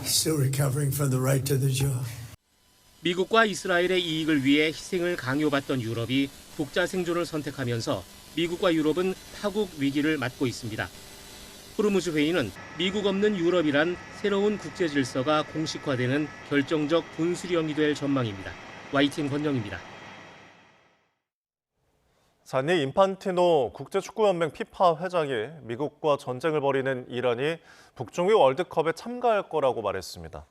[SPEAKER 21] he's still recovering from the right to the job.
[SPEAKER 13] 미국과 이스라엘의 이익을 위해 희생을 강요받던 유럽이 독자 생존을 선택하면서 미국과 유럽은 파국 위기를 맞고 있습니다. 호르무즈 회의는 미국 없는 유럽이란 새로운 국제 질서가 공식화되는 결정적 분수령이 될 전망입니다. YTN 권영입니다.
[SPEAKER 2] 잔니 인판티노 국제축구연맹 피파 회장이 미국과 전쟁을 벌이는 이란이 북중미 월드컵에 참가할 거라고 말했습니다.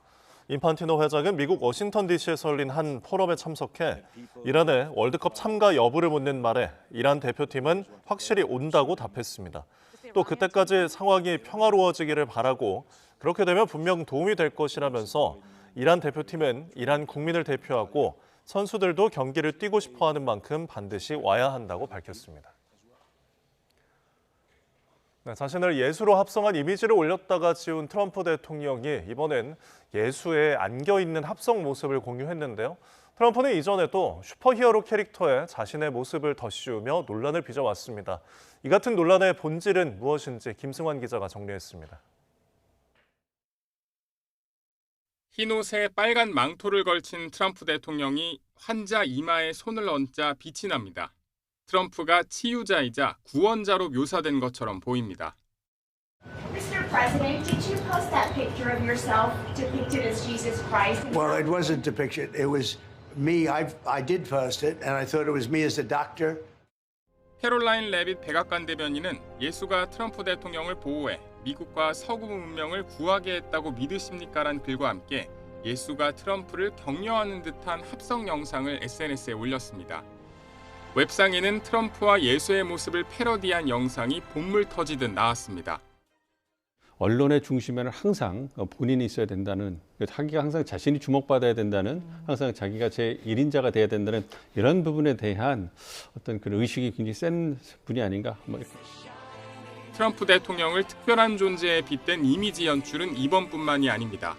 [SPEAKER 2] 인판티노 회장은 미국 워싱턴 DC에서 열린 한 포럼에 참석해 이란의 월드컵 참가 여부를 묻는 말에 이란 대표팀은 확실히 온다고 답했습니다. 또 그때까지 상황이 평화로워지기를 바라고 그렇게 되면 분명 도움이 될 것이라면서 이란 대표팀은 이란 국민을 대표하고 선수들도 경기를 뛰고 싶어하는 만큼 반드시 와야 한다고 밝혔습니다. 자신을 예수로 합성한 이미지를 올렸다가 지운 트럼프 대통령이 이번엔 예수에 안겨있는 합성 모습을 공유했는데요. 트럼프는 이전에도 슈퍼히어로 캐릭터에 자신의 모습을 덧씌우며 논란을 빚어왔습니다. 이 같은 논란의 본질은 무엇인지 김승환 기자가 정리했습니다.
[SPEAKER 24] 흰 옷에 빨간 망토를 걸친 트럼프 대통령이 환자 이마에 손을 얹자 빛이 납니다. 트럼프가 치유자이자 구원자로 묘사된 것처럼 보입니다.
[SPEAKER 25] Mr. President, did you post that picture of yourself depicted as Jesus Christ?
[SPEAKER 21] Well, it wasn't depicted. It was me. I did post it, and I thought it was me as a doctor.
[SPEAKER 24] 캐롤라인 레빗 백악관 대변인은 예수가 트럼프 대통령을 보호해 미국과 서구 문명을 구하게 했다고 믿으십니까라는 글과 함께 예수가 트럼프를 격려하는 듯한 합성 영상을 SNS에 올렸습니다. 웹상에는 트럼프와 예수의 모습을 패러디한 영상이 본물 터지듯 나왔습니다.
[SPEAKER 26] 언론의 중심에는 항상 본인이 있어야 된다는, 자기가 항상 자신이 주목받아야 된다는, 항상 자기가 제1인자가 돼야 된다는 이런 부분에 대한 어떤 그 의식이 굉장히 센 분이 아닌가.
[SPEAKER 24] 트럼프 대통령을 특별한 존재에 빗댄 이미지 연출은 이번뿐만이 아닙니다.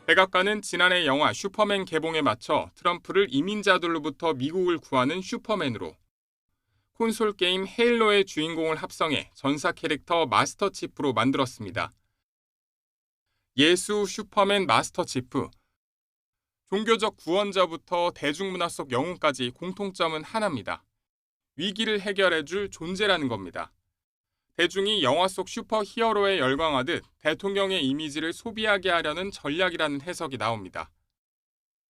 [SPEAKER 24] 백악관은 지난해 영화 슈퍼맨 개봉에 맞춰 트럼프를 이민자들로부터 미국을 구하는 슈퍼맨으로, 콘솔 게임 헤일로의 주인공을 합성해 전사 캐릭터 마스터 치프로 만들었습니다. 예수, 슈퍼맨, 마스터 치프. 종교적 구원자부터 대중문화 속 영웅까지 공통점은 하나입니다. 위기를 해결해줄 존재라는 겁니다. 대중이 영화 속 슈퍼 히어로에 열광하듯 대통령의 이미지를 소비하게 하려는 전략이라는 해석이 나옵니다.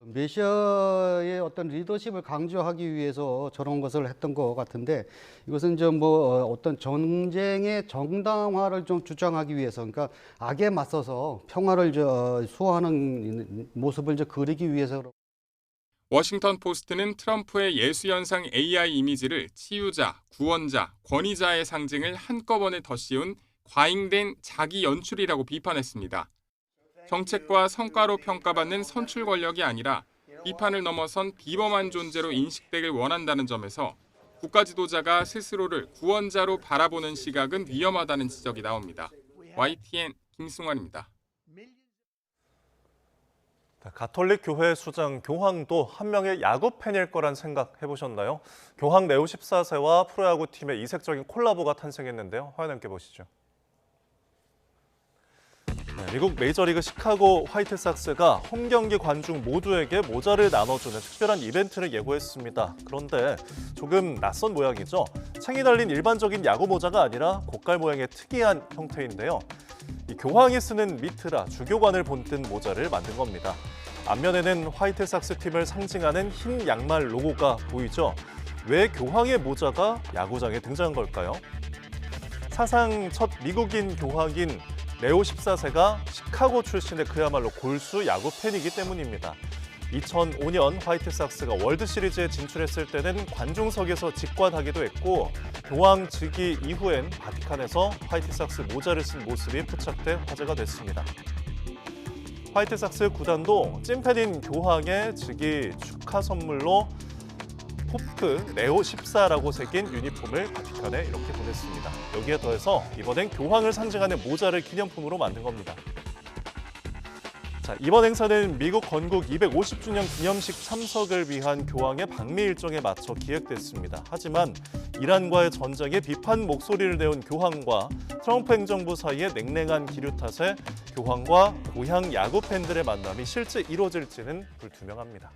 [SPEAKER 3] 메시아의 어떤 리더십을 강조하기 위해서 저런 것을 했던 것 같은데, 이것은 좀 어떤 전쟁의 정당화를 좀 주장하기 위해서, 그러니까 악에 맞서서 평화를 수호하는 모습을 그리기 위해서.
[SPEAKER 24] 워싱턴 포스트는 트럼프의 예수 연상 AI 이미지를 치유자, 구원자, 권위자의 상징을 한꺼번에 덧씌운 과잉된 자기 연출이라고 비판했습니다. 정책과 성과로 평가받는 선출 권력이 아니라 비판을 넘어선 비범한 존재로 인식되길 원한다는 점에서 국가 지도자가 스스로를 구원자로 바라보는 시각은 위험하다는 지적이 나옵니다. YTN 김승환입니다.
[SPEAKER 2] 가톨릭 교회 수장 교황도 한 명의 야구 팬일 거란 생각 해보셨나요? 교황 레오 14세와 프로야구 팀의 이색적인 콜라보가 탄생했는데요. 화면 함께 보시죠. 미국 메이저리그 시카고 화이트삭스가 홈경기 관중 모두에게 모자를 나눠주는 특별한 이벤트를 예고했습니다. 그런데 조금 낯선 모양이죠. 챙이 달린 일반적인 야구 모자가 아니라 고깔 모양의 특이한 형태인데요. 이 교황이 쓰는 미트라 주교관을 본뜬 모자를 만든 겁니다. 앞면에는 화이트삭스 팀을 상징하는 흰 양말 로고가 보이죠. 왜 교황의 모자가 야구장에 등장한 걸까요? 사상 첫 미국인 교황인 레오 14세가 시카고 출신의 그야말로 골수 야구 팬이기 때문입니다. 2005년 화이트삭스가 월드시리즈에 진출했을 때는 관중석에서 직관하기도 했고, 교황 즉위 이후엔 바티칸에서 화이트삭스 모자를 쓴 모습이 포착돼 화제가 됐습니다. 화이트삭스 구단도 찐팬인 교황의 즉위 축하 선물로 포프 레오 14라고 새긴 유니폼을 바티칸에 이렇게 보냈습니다. 여기에 더해서 이번엔 교황을 상징하는 모자를 기념품으로 만든 겁니다. 자, 이번 행사는 미국 건국 250주년 기념식 참석을 위한 교황의 방미 일정에 맞춰 기획됐습니다. 하지만 이란과의 전쟁에 비판 목소리를 내온 교황과 트럼프 행정부 사이의 냉랭한 기류 탓에 교황과 고향 야구 팬들의 만남이 실제 이루어질지는 불투명합니다.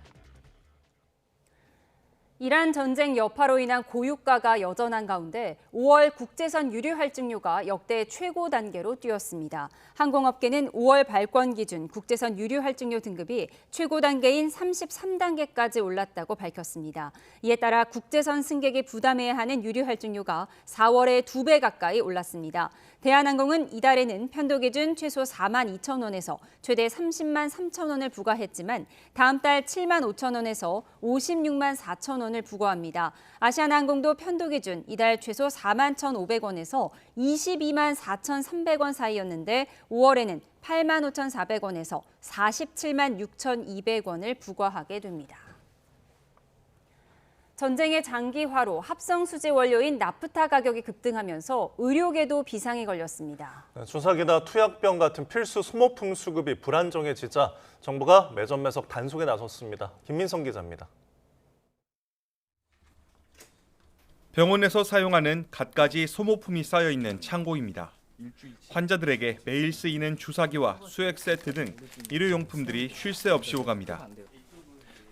[SPEAKER 1] 이란 전쟁 여파로 인한 고유가가 여전한 가운데 5월 국제선 유류 할증료가 역대 최고 단계로 뛰었습니다. 항공업계는 5월 발권 기준 국제선 유류 할증료 등급이 최고 단계인 33단계까지 올랐다고 밝혔습니다. 이에 따라 국제선 승객이 부담해야 하는 유류 할증료가 4월에 2배 가까이 올랐습니다. 대한항공은 이달에는 편도 기준 최소 4만 2천 원에서 최대 30만 3천 원을 부과했지만 다음 달 7만 5천 원에서 56만 4천 원을 부과합니다. 아시아나항공도 편도 기준 이달 최소 4만 1,500원에서 22만 4,300원 사이였는데 5월에는 8만 5,400원에서 47만 6,200원을 부과하게 됩니다. 전쟁의 장기화로 합성 수지 원료인 나프타 가격이 급등하면서 의료계도 비상이 걸렸습니다.
[SPEAKER 2] 주사기나 투약병 같은 필수 소모품 수급이 불안정해지자 정부가 매점 매석 단속에 나섰습니다. 김민성 기자입니다.
[SPEAKER 4] 병원에서 사용하는 갖가지 소모품이 쌓여있는 창고입니다. 환자들에게 매일 쓰이는 주사기와 수액 세트 등 일회용품들이 쉴 새 없이 오갑니다.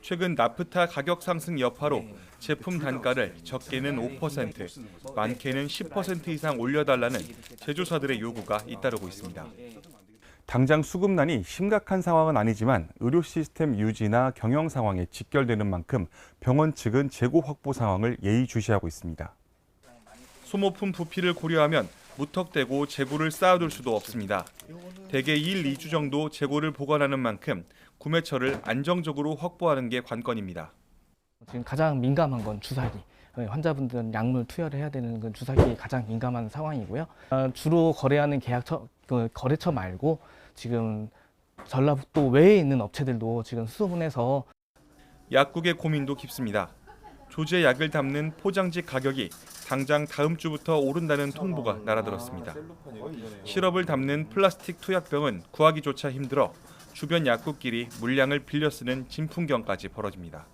[SPEAKER 4] 최근 나프타 가격 상승 여파로 제품 단가를 적게는 5%, 많게는 10% 이상 올려달라는 제조사들의 요구가 잇따르고 있습니다.
[SPEAKER 5] 당장 수급난이 심각한 상황은 아니지만 의료 시스템 유지나 경영 상황에 직결되는 만큼 병원 측은 재고 확보 상황을 예의주시하고 있습니다.
[SPEAKER 4] 소모품 부피를 고려하면 무턱대고 재고를 쌓아둘 수도 없습니다. 대개 1, 2주 정도 재고를 보관하는 만큼 구매처를 안정적으로 확보하는 게 관건입니다.
[SPEAKER 15] 지금 가장 민감한 건 주사기. 환자분들은 약물 투여를 해야 되는 건 주사기에 가장 민감한 상황이고요. 주로 거래하는 거래처 말고 지금 전라북도 외에 있는 업체들도 지금 수소분해서
[SPEAKER 4] 약국의 고민도 깊습니다. 조제 약을 담는 포장지 가격이 당장 다음 주부터 오른다는 통보가 날아들었습니다. 시럽을 담는 플라스틱 투약병은 구하기조차 힘들어 주변 약국끼리 물량을 빌려 쓰는 진풍경까지 벌어집니다.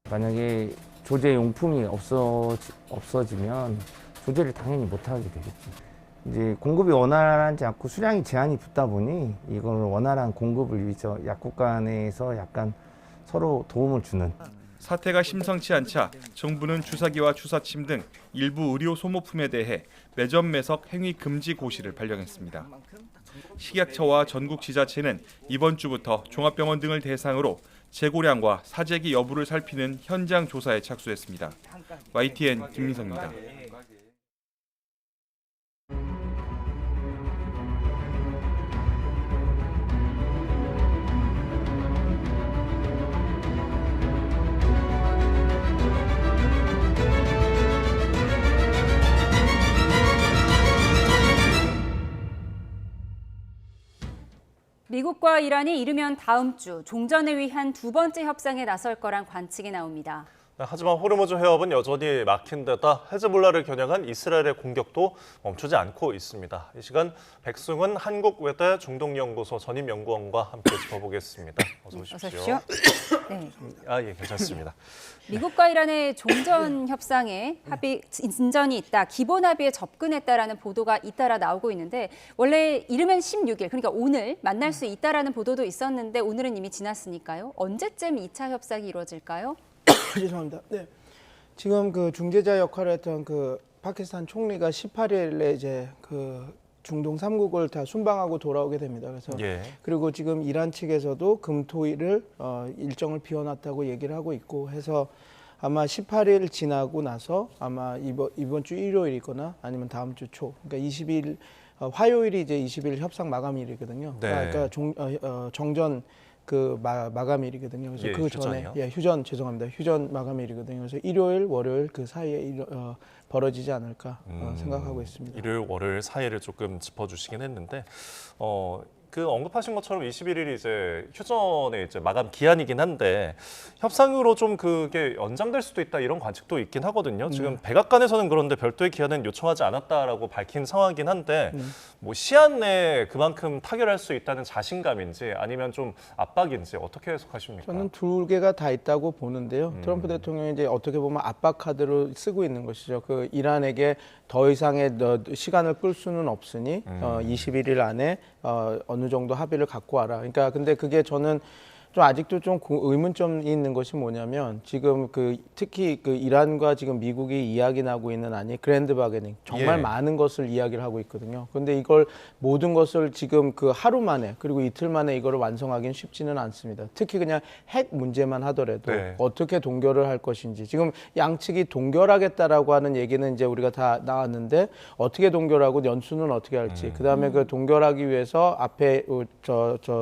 [SPEAKER 18] 만약에 조제 용품이 없어지면 조제를 당연히 못하게 되겠죠. 이제 공급이 원활하지 않고 수량이 제한이 붙다 보니 이걸 원활한 공급을 위해서 약국 간에서 약간 서로 도움을 주는.
[SPEAKER 4] 사태가 심상치 않자 정부는 주사기와 주사침 등 일부 의료 소모품에 대해 매점 매석 행위 금지 고시를 발령했습니다. 식약처와 전국 지자체는 이번 주부터 종합병원 등을 대상으로 재고량과 사재기 여부를 살피는 현장 조사에 착수했습니다. YTN 김민성입니다.
[SPEAKER 1] 미국과 이란이 이르면 다음 주 종전을 위한 두 번째 협상에 나설 거란 관측이 나옵니다.
[SPEAKER 2] 하지만 호르무즈 해협은 여전히 막힌 데다 헤즈볼라를 겨냥한 이스라엘의 공격도 멈추지 않고 있습니다. 이 시간 백승훈 한국외대 중동연구소 전임연구원과 함께 짚어보겠습니다. 어서 오십시오.
[SPEAKER 1] 어서 오십시오. 네.
[SPEAKER 2] 예, 괜찮습니다.
[SPEAKER 1] 미국과 이란의 종전 협상에 진전이 있다, 기본 합의에 접근했다라는 보도가 잇따라 나오고 있는데 원래 이르면 16일, 그러니까 오늘 만날 수 있다라는 보도도 있었는데 오늘은 이미 지났으니까요. 언제쯤 2차 협상이 이루어질까요?
[SPEAKER 7] 죄송합니다. 네. 지금 그 중재자 역할을 했던 그 파키스탄 총리가 18일에 이제 그 중동 3국을 다 순방하고 돌아오게 됩니다. 그래서 그리고 지금 이란 측에서도 금토일을 일정을 비워놨다고 얘기를 하고 있고 해서 아마 18일 지나고 나서 아마 이번 주 일요일이거나 아니면 다음 주 초, 그러니까 20일 화요일이 이제 20일 협상 마감일이거든요.
[SPEAKER 2] 네.
[SPEAKER 7] 그러니까 정전 그 마감일이거든요. 그래서 그 전에 휴전 마감일이거든요. 그래서 일요일, 월요일 그 사이에 벌어지지 않을까 생각하고 있습니다.
[SPEAKER 2] 일요일, 월요일 사이를 조금 짚어주시긴 했는데 그 언급하신 것처럼 21일이 이제 휴전의 이제 마감 기한이긴 한데 협상으로 좀 그게 연장될 수도 있다 이런 관측도 있긴 하거든요. 지금 백악관에서는 그런데 별도의 기한은 요청하지 않았다라고 밝힌 상황이긴 한데 뭐 시한 내에 그만큼 타결할 수 있다는 자신감인지 아니면 좀 압박인지 어떻게 해석하십니까?
[SPEAKER 7] 저는 두 개가 다 있다고 보는데요. 트럼프 대통령이 이제 어떻게 보면 압박 카드로 쓰고 있는 것이죠. 그 이란에게 더 이상의 시간을 끌 수는 없으니 21일 안에 어느 정도 합의를 갖고 와라. 그러니까 근데 그게 저는 좀 아직도 좀 의문점이 있는 것이 뭐냐면 지금 그 특히 그 이란과 지금 미국이 이야기 나고 있는 안이 그랜드 바게닝 정말 많은 것을 이야기를 하고 있거든요. 그런데 이걸 모든 것을 지금 그 하루 만에 그리고 이틀 만에 이거를 완성하기는 쉽지는 않습니다. 특히 그냥 핵 문제만 하더라도 어떻게 동결을 할 것인지 지금 양측이 동결하겠다라고 하는 얘기는 이제 우리가 다 나왔는데 어떻게 동결하고 연수는 어떻게 할지 그다음에 그 동결하기 위해서 앞에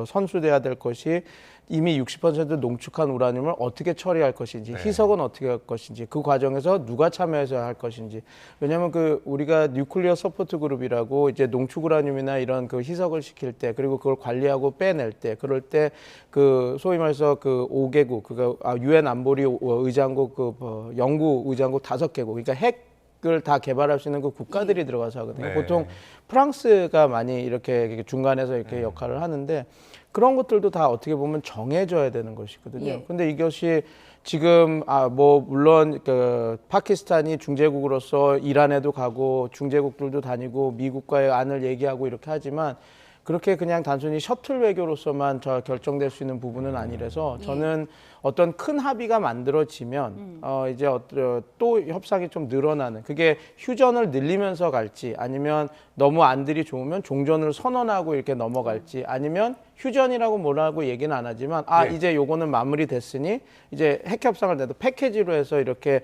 [SPEAKER 7] 선수돼야 될 것이 이미 60% 농축한 우라늄을 어떻게 처리할 것인지, 희석은 어떻게 할 것인지, 그 과정에서 누가 참여해서 할 것인지. 왜냐하면 그 우리가 뉴클리어 서포트 그룹이라고 이제 농축 우라늄이나 이런 그 희석을 시킬 때, 그리고 그걸 관리하고 빼낼 때, 그럴 때 그 소위 말해서 그 5개국, 그가 유엔 안보리 의장국 그 영구 의장국 5개국, 그러니까 핵을 다 개발할 수 있는 그 국가들이 들어가서 하거든요. 보통 프랑스가 많이 이렇게 중간에서 이렇게 역할을 하는데. 그런 것들도 다 어떻게 보면 정해져야 되는 것이거든요. 근데 이것이 지금 뭐 물론 그 파키스탄이 중재국으로서 이란에도 가고 중재국들도 다니고 미국과의 안을 얘기하고 이렇게 하지만 그렇게 그냥 단순히 셔틀 외교로서만 결정될 수 있는 부분은 아니라서 저는 어떤 큰 합의가 만들어지면 이제 또 협상이 좀 늘어나는 그게 휴전을 늘리면서 갈지 아니면 너무 안들이 좋으면 종전을 선언하고 이렇게 넘어갈지 아니면 휴전이라고 뭐라고 얘기는 안 하지만 이제 요거는 마무리됐으니 이제 핵 협상을 내도 패키지로 해서 이렇게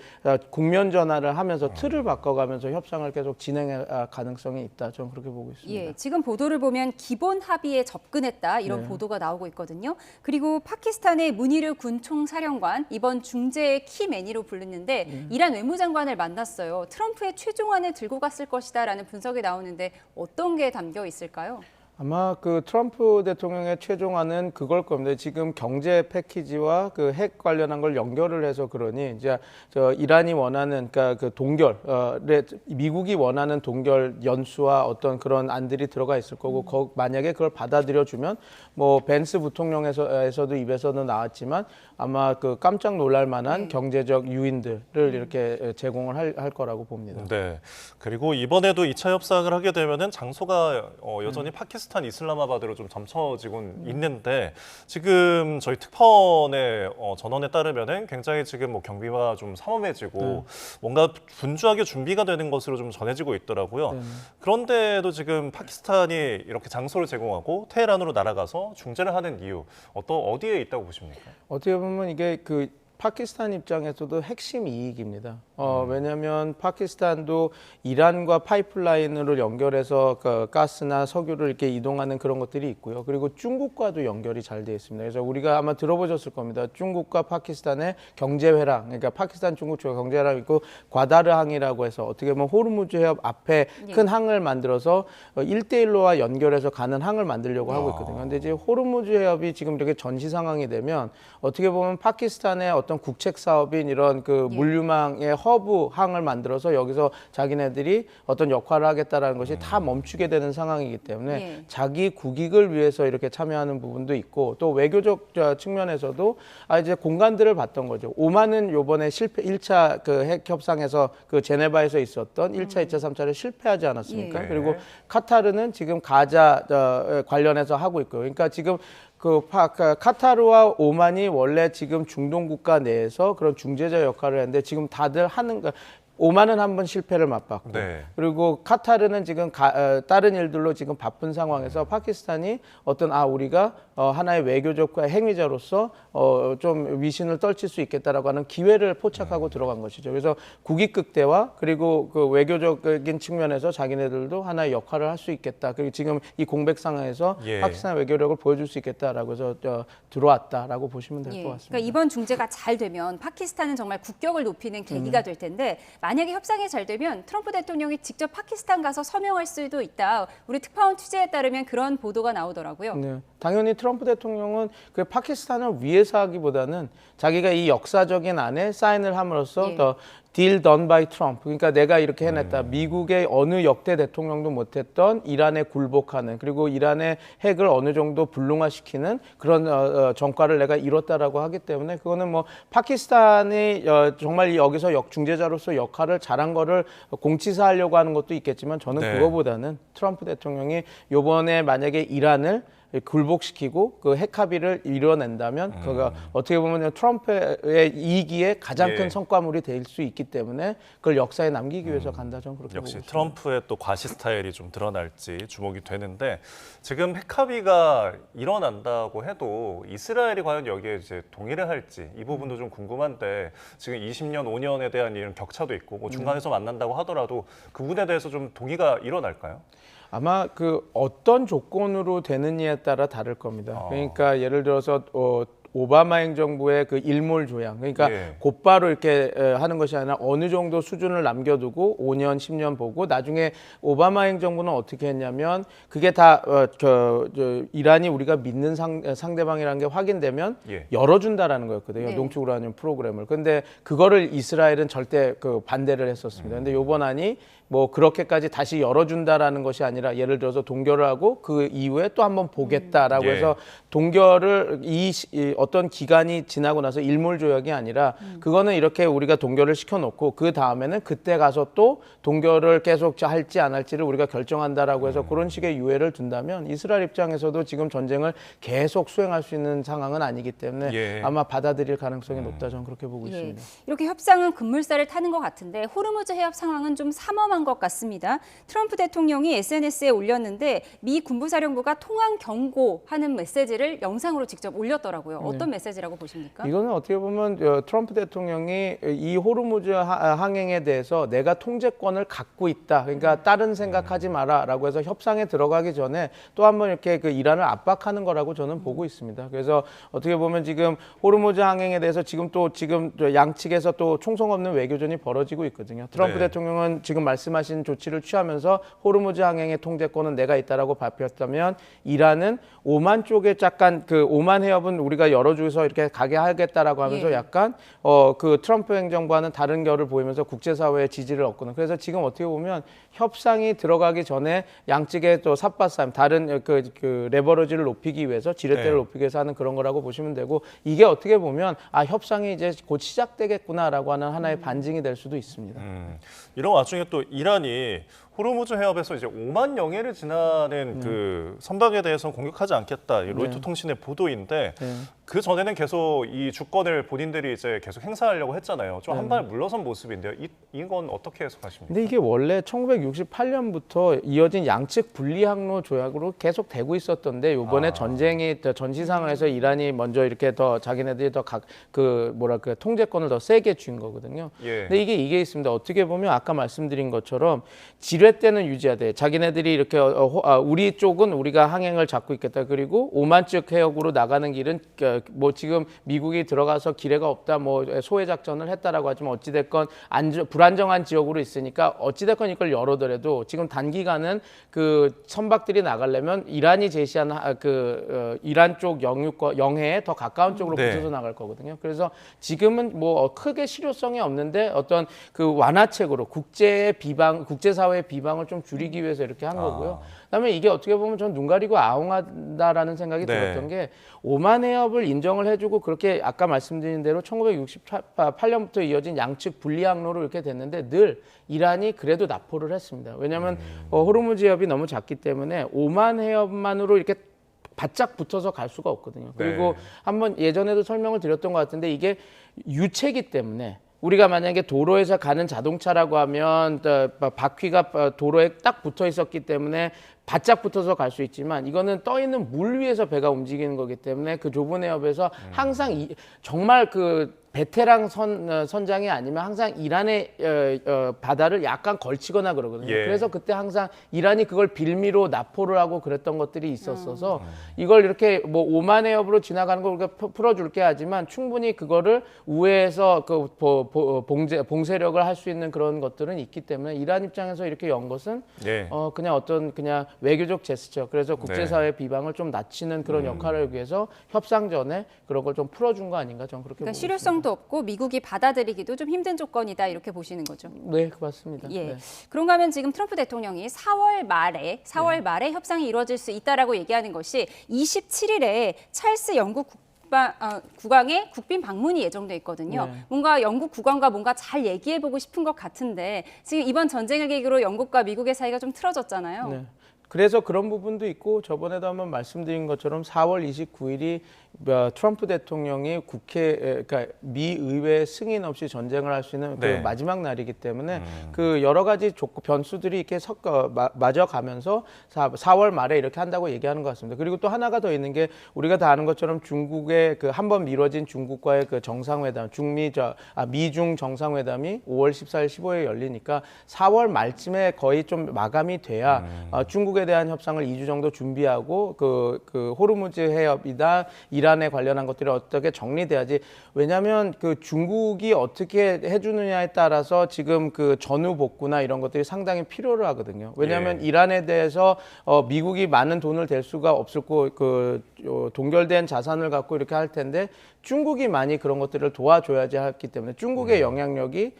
[SPEAKER 7] 국면 전환을 하면서 틀을 바꿔가면서 협상을 계속 진행할 가능성이 있다. 저는 그렇게 보고 있습니다.
[SPEAKER 1] 지금 보도를 보면 기본 합의에 접근했다 이런 보도가 나오고 있거든요. 그리고 파키스탄의 무니르 군 총사령관 이번 중재의 키맨이로 불렸는데 이란 외무장관을 만났어요. 트럼프의 최종안을 들고 갔을 것이다라는 분석이 나오는데 어떤 게 담겨 있을까요?
[SPEAKER 7] 아마 그 트럼프 대통령의 최종안은 그걸 겁니다. 지금 경제 패키지와 그 핵 관련한 걸 연결을 해서 그러니 이제 이란이 원하는 그러니까 그 동결에 미국이 원하는 동결 연수와 어떤 그런 안들이 들어가 있을 거고 만약에 그걸 받아들여 주면 뭐 벤스 부통령에서도 입에서도 나왔지만 아마 그 깜짝 놀랄 만한 경제적 유인들을 이렇게 제공을 할 거라고 봅니다.
[SPEAKER 2] 네. 그리고 이번에도 2차 협상을 하게 되면은 장소가 여전히 파키스탄 파키스탄 이슬라마바드로 좀 점쳐지고 있는데 지금 저희 특파원의 전원에 따르면은 굉장히 지금 뭐 경비가 좀 삼엄해지고 뭔가 분주하게 준비가 되는 것으로 좀 전해지고 있더라고요. 그런데도 지금 파키스탄이 이렇게 장소를 제공하고 테헤란으로 날아가서 중재를 하는 이유 어디에 있다고 보십니까?
[SPEAKER 7] 어떻게 보면 이게 그 파키스탄 입장에서도 핵심 이익입니다. 왜냐하면 파키스탄도 이란과 파이프라인으로 연결해서 그 가스나 석유를 이렇게 이동하는 그런 것들이 있고요. 그리고 중국과도 연결이 잘 되어 있습니다. 그래서 우리가 아마 들어보셨을 겁니다. 중국과 파키스탄의 경제회랑, 그러니까 파키스탄 중국 쪽 경제회랑 있고 과다르항이라고 해서 어떻게 보면 호르무즈 해협 앞에 큰 항을 만들어서 1대1로와 연결해서 가는 항을 만들려고 하고 있거든요. 그런데 이제 호르무즈 해협이 지금 이렇게 전시 상황이 되면 어떻게 보면 파키스탄의 어떤 국책 사업인 이런 그 물류망의 허브 항을 만들어서 여기서 자기네들이 어떤 역할을 하겠다라는 것이 다 멈추게 되는 상황이기 때문에 자기 국익을 위해서 이렇게 참여하는 부분도 있고 또 외교적 측면에서도 이제 공간들을 봤던 거죠. 오만은 요번에 실패 1차 그 핵 협상에서 그 제네바에서 있었던 1차, 2차, 3차를 실패하지 않았습니까? 그리고 카타르는 지금 가자 관련해서 하고 있고요. 그러니까 지금 카타르와 오만이 원래 지금 중동 국가 내에서 그런 중재자 역할을 했는데 지금 다들 하는 거. 오만은 한번 실패를 맛봤고 그리고 카타르는 지금 다른 일들로 지금 바쁜 상황에서 파키스탄이 어떤 우리가 하나의 외교적 행위자로서 좀 위신을 떨칠 수 있겠다라고 하는 기회를 포착하고 들어간 것이죠. 그래서 국익 극대화 그리고 그 외교적인 측면에서 자기네들도 하나의 역할을 할 수 있겠다. 그리고 지금 이 공백 상황에서 파키스탄 외교력을 보여줄 수 있겠다라고 해서 들어왔다라고 보시면 될 것 같습니다.
[SPEAKER 1] 그러니까 이번 중재가 잘 되면 파키스탄은 정말 국격을 높이는 계기가 될 텐데 만약에 협상이 잘 되면 트럼프 대통령이 직접 파키스탄 가서 서명할 수도 있다. 우리 특파원 취재에 따르면 그런 보도가 나오더라고요.
[SPEAKER 7] 네, 당연히 트럼프 대통령은 그 파키스탄을 위해서 하기보다는 자기가 이 역사적인 안에 사인을 함으로써 더 딜 done by 트럼프. 그러니까 내가 이렇게 해냈다. 미국의 어느 역대 대통령도 못했던 이란에 굴복하는 그리고 이란의 핵을 어느 정도 불능화시키는 그런 정과를 내가 이뤘다라고 하기 때문에 그거는 뭐 파키스탄이 정말 여기서 중재자로서 역할을 잘한 거를 공치사하려고 하는 것도 있겠지만 저는 그거보다는 트럼프 대통령이 이번에 만약에 이란을 굴복시키고 그 핵 합의를 이뤄낸다면 그가 어떻게 보면 트럼프의 이기에 가장 큰 성과물이 될 수 있기 때문에 그걸 역사에 남기기 위해서 간다 저는 그렇게 보고
[SPEAKER 2] 역시
[SPEAKER 7] 있습니다.
[SPEAKER 2] 트럼프의 또 과시 스타일이 좀 드러날지 주목이 되는데 지금 핵 합의가 일어난다고 해도 이스라엘이 과연 여기에 이제 동의를 할지 이 부분도 좀 궁금한데 지금 20년, 5년에 대한 이런 격차도 있고 뭐 중간에서 만난다고 하더라도 그 부분에 대해서 좀 동의가 일어날까요?
[SPEAKER 7] 아마 그 어떤 조건으로 되느냐에 따라 다를 겁니다. 그러니까 예를 들어서 오바마 행정부의 그 일몰 조약, 그러니까 곧바로 이렇게 하는 것이 아니라 어느 정도 수준을 남겨두고 5년, 10년 보고 나중에 오바마 행정부는 어떻게 했냐면 그게 다 이란이 우리가 믿는 상대방이라는 게 확인되면 열어준다라는 거였거든요. 농축 우라늄 프로그램을. 근데 그거를 이스라엘은 절대 그 반대를 했었습니다. 근데 요번 안이 뭐 그렇게까지 다시 열어준다라는 것이 아니라 예를 들어서 동결을 하고 그 이후에 또 한번 보겠다라고 해서 동결을 어떤 기간이 지나고 나서 일몰 조약이 아니라 그거는 이렇게 우리가 동결을 시켜놓고 그 다음에는 그때 가서 또 동결을 계속 할지 안 할지를 우리가 결정한다라고 해서 그런 식의 유예를 둔다면 이스라엘 입장에서도 지금 전쟁을 계속 수행할 수 있는 상황은 아니기 때문에 아마 받아들일 가능성이 높다 저는 그렇게 보고 있습니다.
[SPEAKER 1] 이렇게 협상은 급물살을 타는 것 같은데 호르무즈 해협 상황은 좀 삼엄한 것 같습니다. 트럼프 대통령이 SNS에 올렸는데 미 군부사령부가 통항 경고하는 메시지를 영상으로 직접 올렸더라고요. 어떤 메시지라고 보십니까?
[SPEAKER 7] 이거는 어떻게 보면 트럼프 대통령이 이 호르무즈 항행에 대해서 내가 통제권을 갖고 있다. 그러니까 다른 생각하지 마라라고 해서 협상에 들어가기 전에 또 한번 이렇게 그 이란을 압박하는 거라고 저는 보고 있습니다. 그래서 어떻게 보면 지금 호르무즈 항행에 대해서 지금 양측에서 또 총성 없는 외교전이 벌어지고 있거든요. 트럼프 대통령은 지금 말씀하신 조치를 취하면서 호르무즈 항행의 통제권은 내가 있다라고 발표했다면 이란은 오만 쪽에 약간 그 오만 해협은 우리가 열어줘서 이렇게 가게 하겠다라고 하면서 약간 그 트럼프 행정부와는 다른 결을 보이면서 국제사회의 지지를 얻고는 그래서 지금 어떻게 보면 협상이 들어가기 전에 양측의 또 삿바싸움 다른 그 레버러지를 높이기 위해서 지렛대를 높이기 위해서 하는 그런 거라고 보시면 되고 이게 어떻게 보면 협상이 이제 곧 시작되겠구나라고 하는 하나의 반증이 될 수도 있습니다.
[SPEAKER 2] 이런 와중에 또 이란이 호르무즈 해협에서 이제 5만 영해를 지나는 그 선박에 대해서는 공격하지 않겠다. 이 로이터 통신의 보도인데 그 전에는 계속 이 주권을 본인들이 이제 계속 행사하려고 했잖아요. 좀 한 발 물러선 모습인데요. 이건 어떻게 해석하십니까?
[SPEAKER 7] 근데 이게 원래 1968년부터 이어진 양측 분리항로 조약으로 계속 되고 있었던데 이번에 전쟁이 전시상을 해서 이란이 먼저 이렇게 더 자기네들이 더 통제권을 더 세게 쥔 거거든요. 근데 이게 있습니다. 어떻게 보면 아까 말씀드린 것처럼 지뢰 때는 유지하되 자기네들이 이렇게 우리 쪽은 우리가 항행을 잡고 있겠다. 그리고 오만측 해역으로 나가는 길은 뭐 지금 미국이 들어가서 기회가 없다. 뭐 소외 작전을 했다라고 하지만 어찌됐건 불안정한 지역으로 있으니까 어찌됐건 이걸 열어더라도 지금 단기간은 그 선박들이 나가려면 이란이 제시한 이란 쪽 영해에 더 가까운 쪽으로 붙여서 나갈 거거든요. 그래서 지금은 뭐 크게 실효성이 없는데 어떤 그 완화책으로 국제사회의 비방을 좀 줄이기 위해서 이렇게 한 거고요. 그다음에 이게 어떻게 보면 전 눈 가리고 아웅하다라는 생각이 들었던 게 오만 해협을 인정을 해주고 그렇게 아까 말씀드린 대로 1968년부터 이어진 양측 분리항로로 이렇게 됐는데 늘 이란이 그래도 납포를 했습니다. 왜냐하면 호르무즈 해협이 너무 작기 때문에 오만 해협만으로 이렇게 바짝 붙어서 갈 수가 없거든요. 그리고 한번 예전에도 설명을 드렸던 것 같은데 이게 유체이기 때문에 우리가 만약에 도로에서 가는 자동차라고 하면 바퀴가 도로에 딱 붙어 있었기 때문에 바짝 붙어서 갈 수 있지만 이거는 떠 있는 물 위에서 배가 움직이는 거기 때문에 그 좁은 해협에서 항상 정말 그 베테랑 선장이 아니면 항상 이란의 바다를 약간 걸치거나 그러거든요. 그래서 그때 항상 이란이 그걸 빌미로 납포를 하고 그랬던 것들이 있었어서 이걸 이렇게 뭐 오만 해협으로 지나가는 걸 우리가 풀어줄게 하지만 충분히 그거를 우회해서 그 봉쇄력을 할 수 있는 그런 것들은 있기 때문에 이란 입장에서 이렇게 연 것은 그냥 어떤 그냥 외교적 제스처. 그래서 국제사회 비방을 좀 낮추는 그런 역할을 위해서 협상 전에 그런 걸 좀 풀어준 거 아닌가 저는 그렇게 보고 있습니다.
[SPEAKER 1] 실효성도 없고 미국이 받아들이기도 좀 힘든 조건이다 이렇게 보시는 거죠.
[SPEAKER 7] 네, 맞습니다.
[SPEAKER 1] 그런가 하면 지금 트럼프 대통령이 4월 말에 협상이 이루어질 수 있다라고 얘기하는 것이 27일에 찰스 영국 국왕의 국빈 방문이 예정돼 있거든요. 뭔가 영국 국왕과 뭔가 잘 얘기해보고 싶은 것 같은데 지금 이번 전쟁을 계기로 영국과 미국의 사이가 좀 틀어졌잖아요.
[SPEAKER 7] 그래서 그런 부분도 있고 저번에도 한번 말씀드린 것처럼 4월 29일이 트럼프 대통령이 그러니까 미 의회 승인 없이 전쟁을 할 수 있는 그 마지막 날이기 때문에 그 여러 가지 변수들이 이렇게 맞아가면서 4월 말에 이렇게 한다고 얘기하는 것 같습니다. 그리고 또 하나가 더 있는 게 우리가 다 아는 것처럼 중국의 그 한 번 미뤄진 중국과의 그 정상회담, 미중 정상회담이 5월 14일, 15일 열리니까 4월 말쯤에 거의 좀 마감이 돼야 중국에 대한 협상을 2주 정도 준비하고 그 호르무즈 해협이나 이란에 관련한 것들이 어떻게 정리돼야지. 왜냐하면 그 중국이 어떻게 해주느냐에 따라서 지금 그 전후 복구나 이런 것들이 상당히 필요로 하거든요. 왜냐하면 이란에 대해서 미국이 많은 돈을 댈 수가 없을 거 동결된 자산을 갖고 이렇게 할 텐데 중국이 많이 그런 것들을 도와줘야지 했기 때문에 중국의 영향력이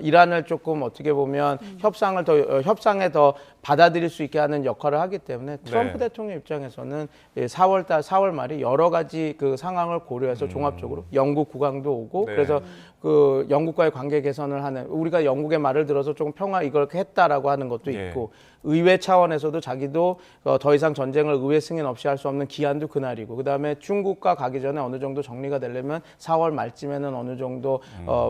[SPEAKER 7] 이란을 조금 어떻게 보면 협상에 더 받아들일 수 있게 하는 역할을 하기 때문에 트럼프 대통령 입장에서는 4월 말이 여러 가지 그 상황을 고려해서 종합적으로 영국 국왕도 오고 그래서 그 영국과의 관계 개선을 하는 우리가 영국의 말을 들어서 조금 평화 이걸 했다라고 하는 것도 있고 의회 차원에서도 자기도 더 이상 전쟁을 의회 승인 없이 할 수 없는 기한도 그날이고 그다음에 중국과 가기 전에 어느 정도 정리가 되려면 4월 말쯤에는 어느 정도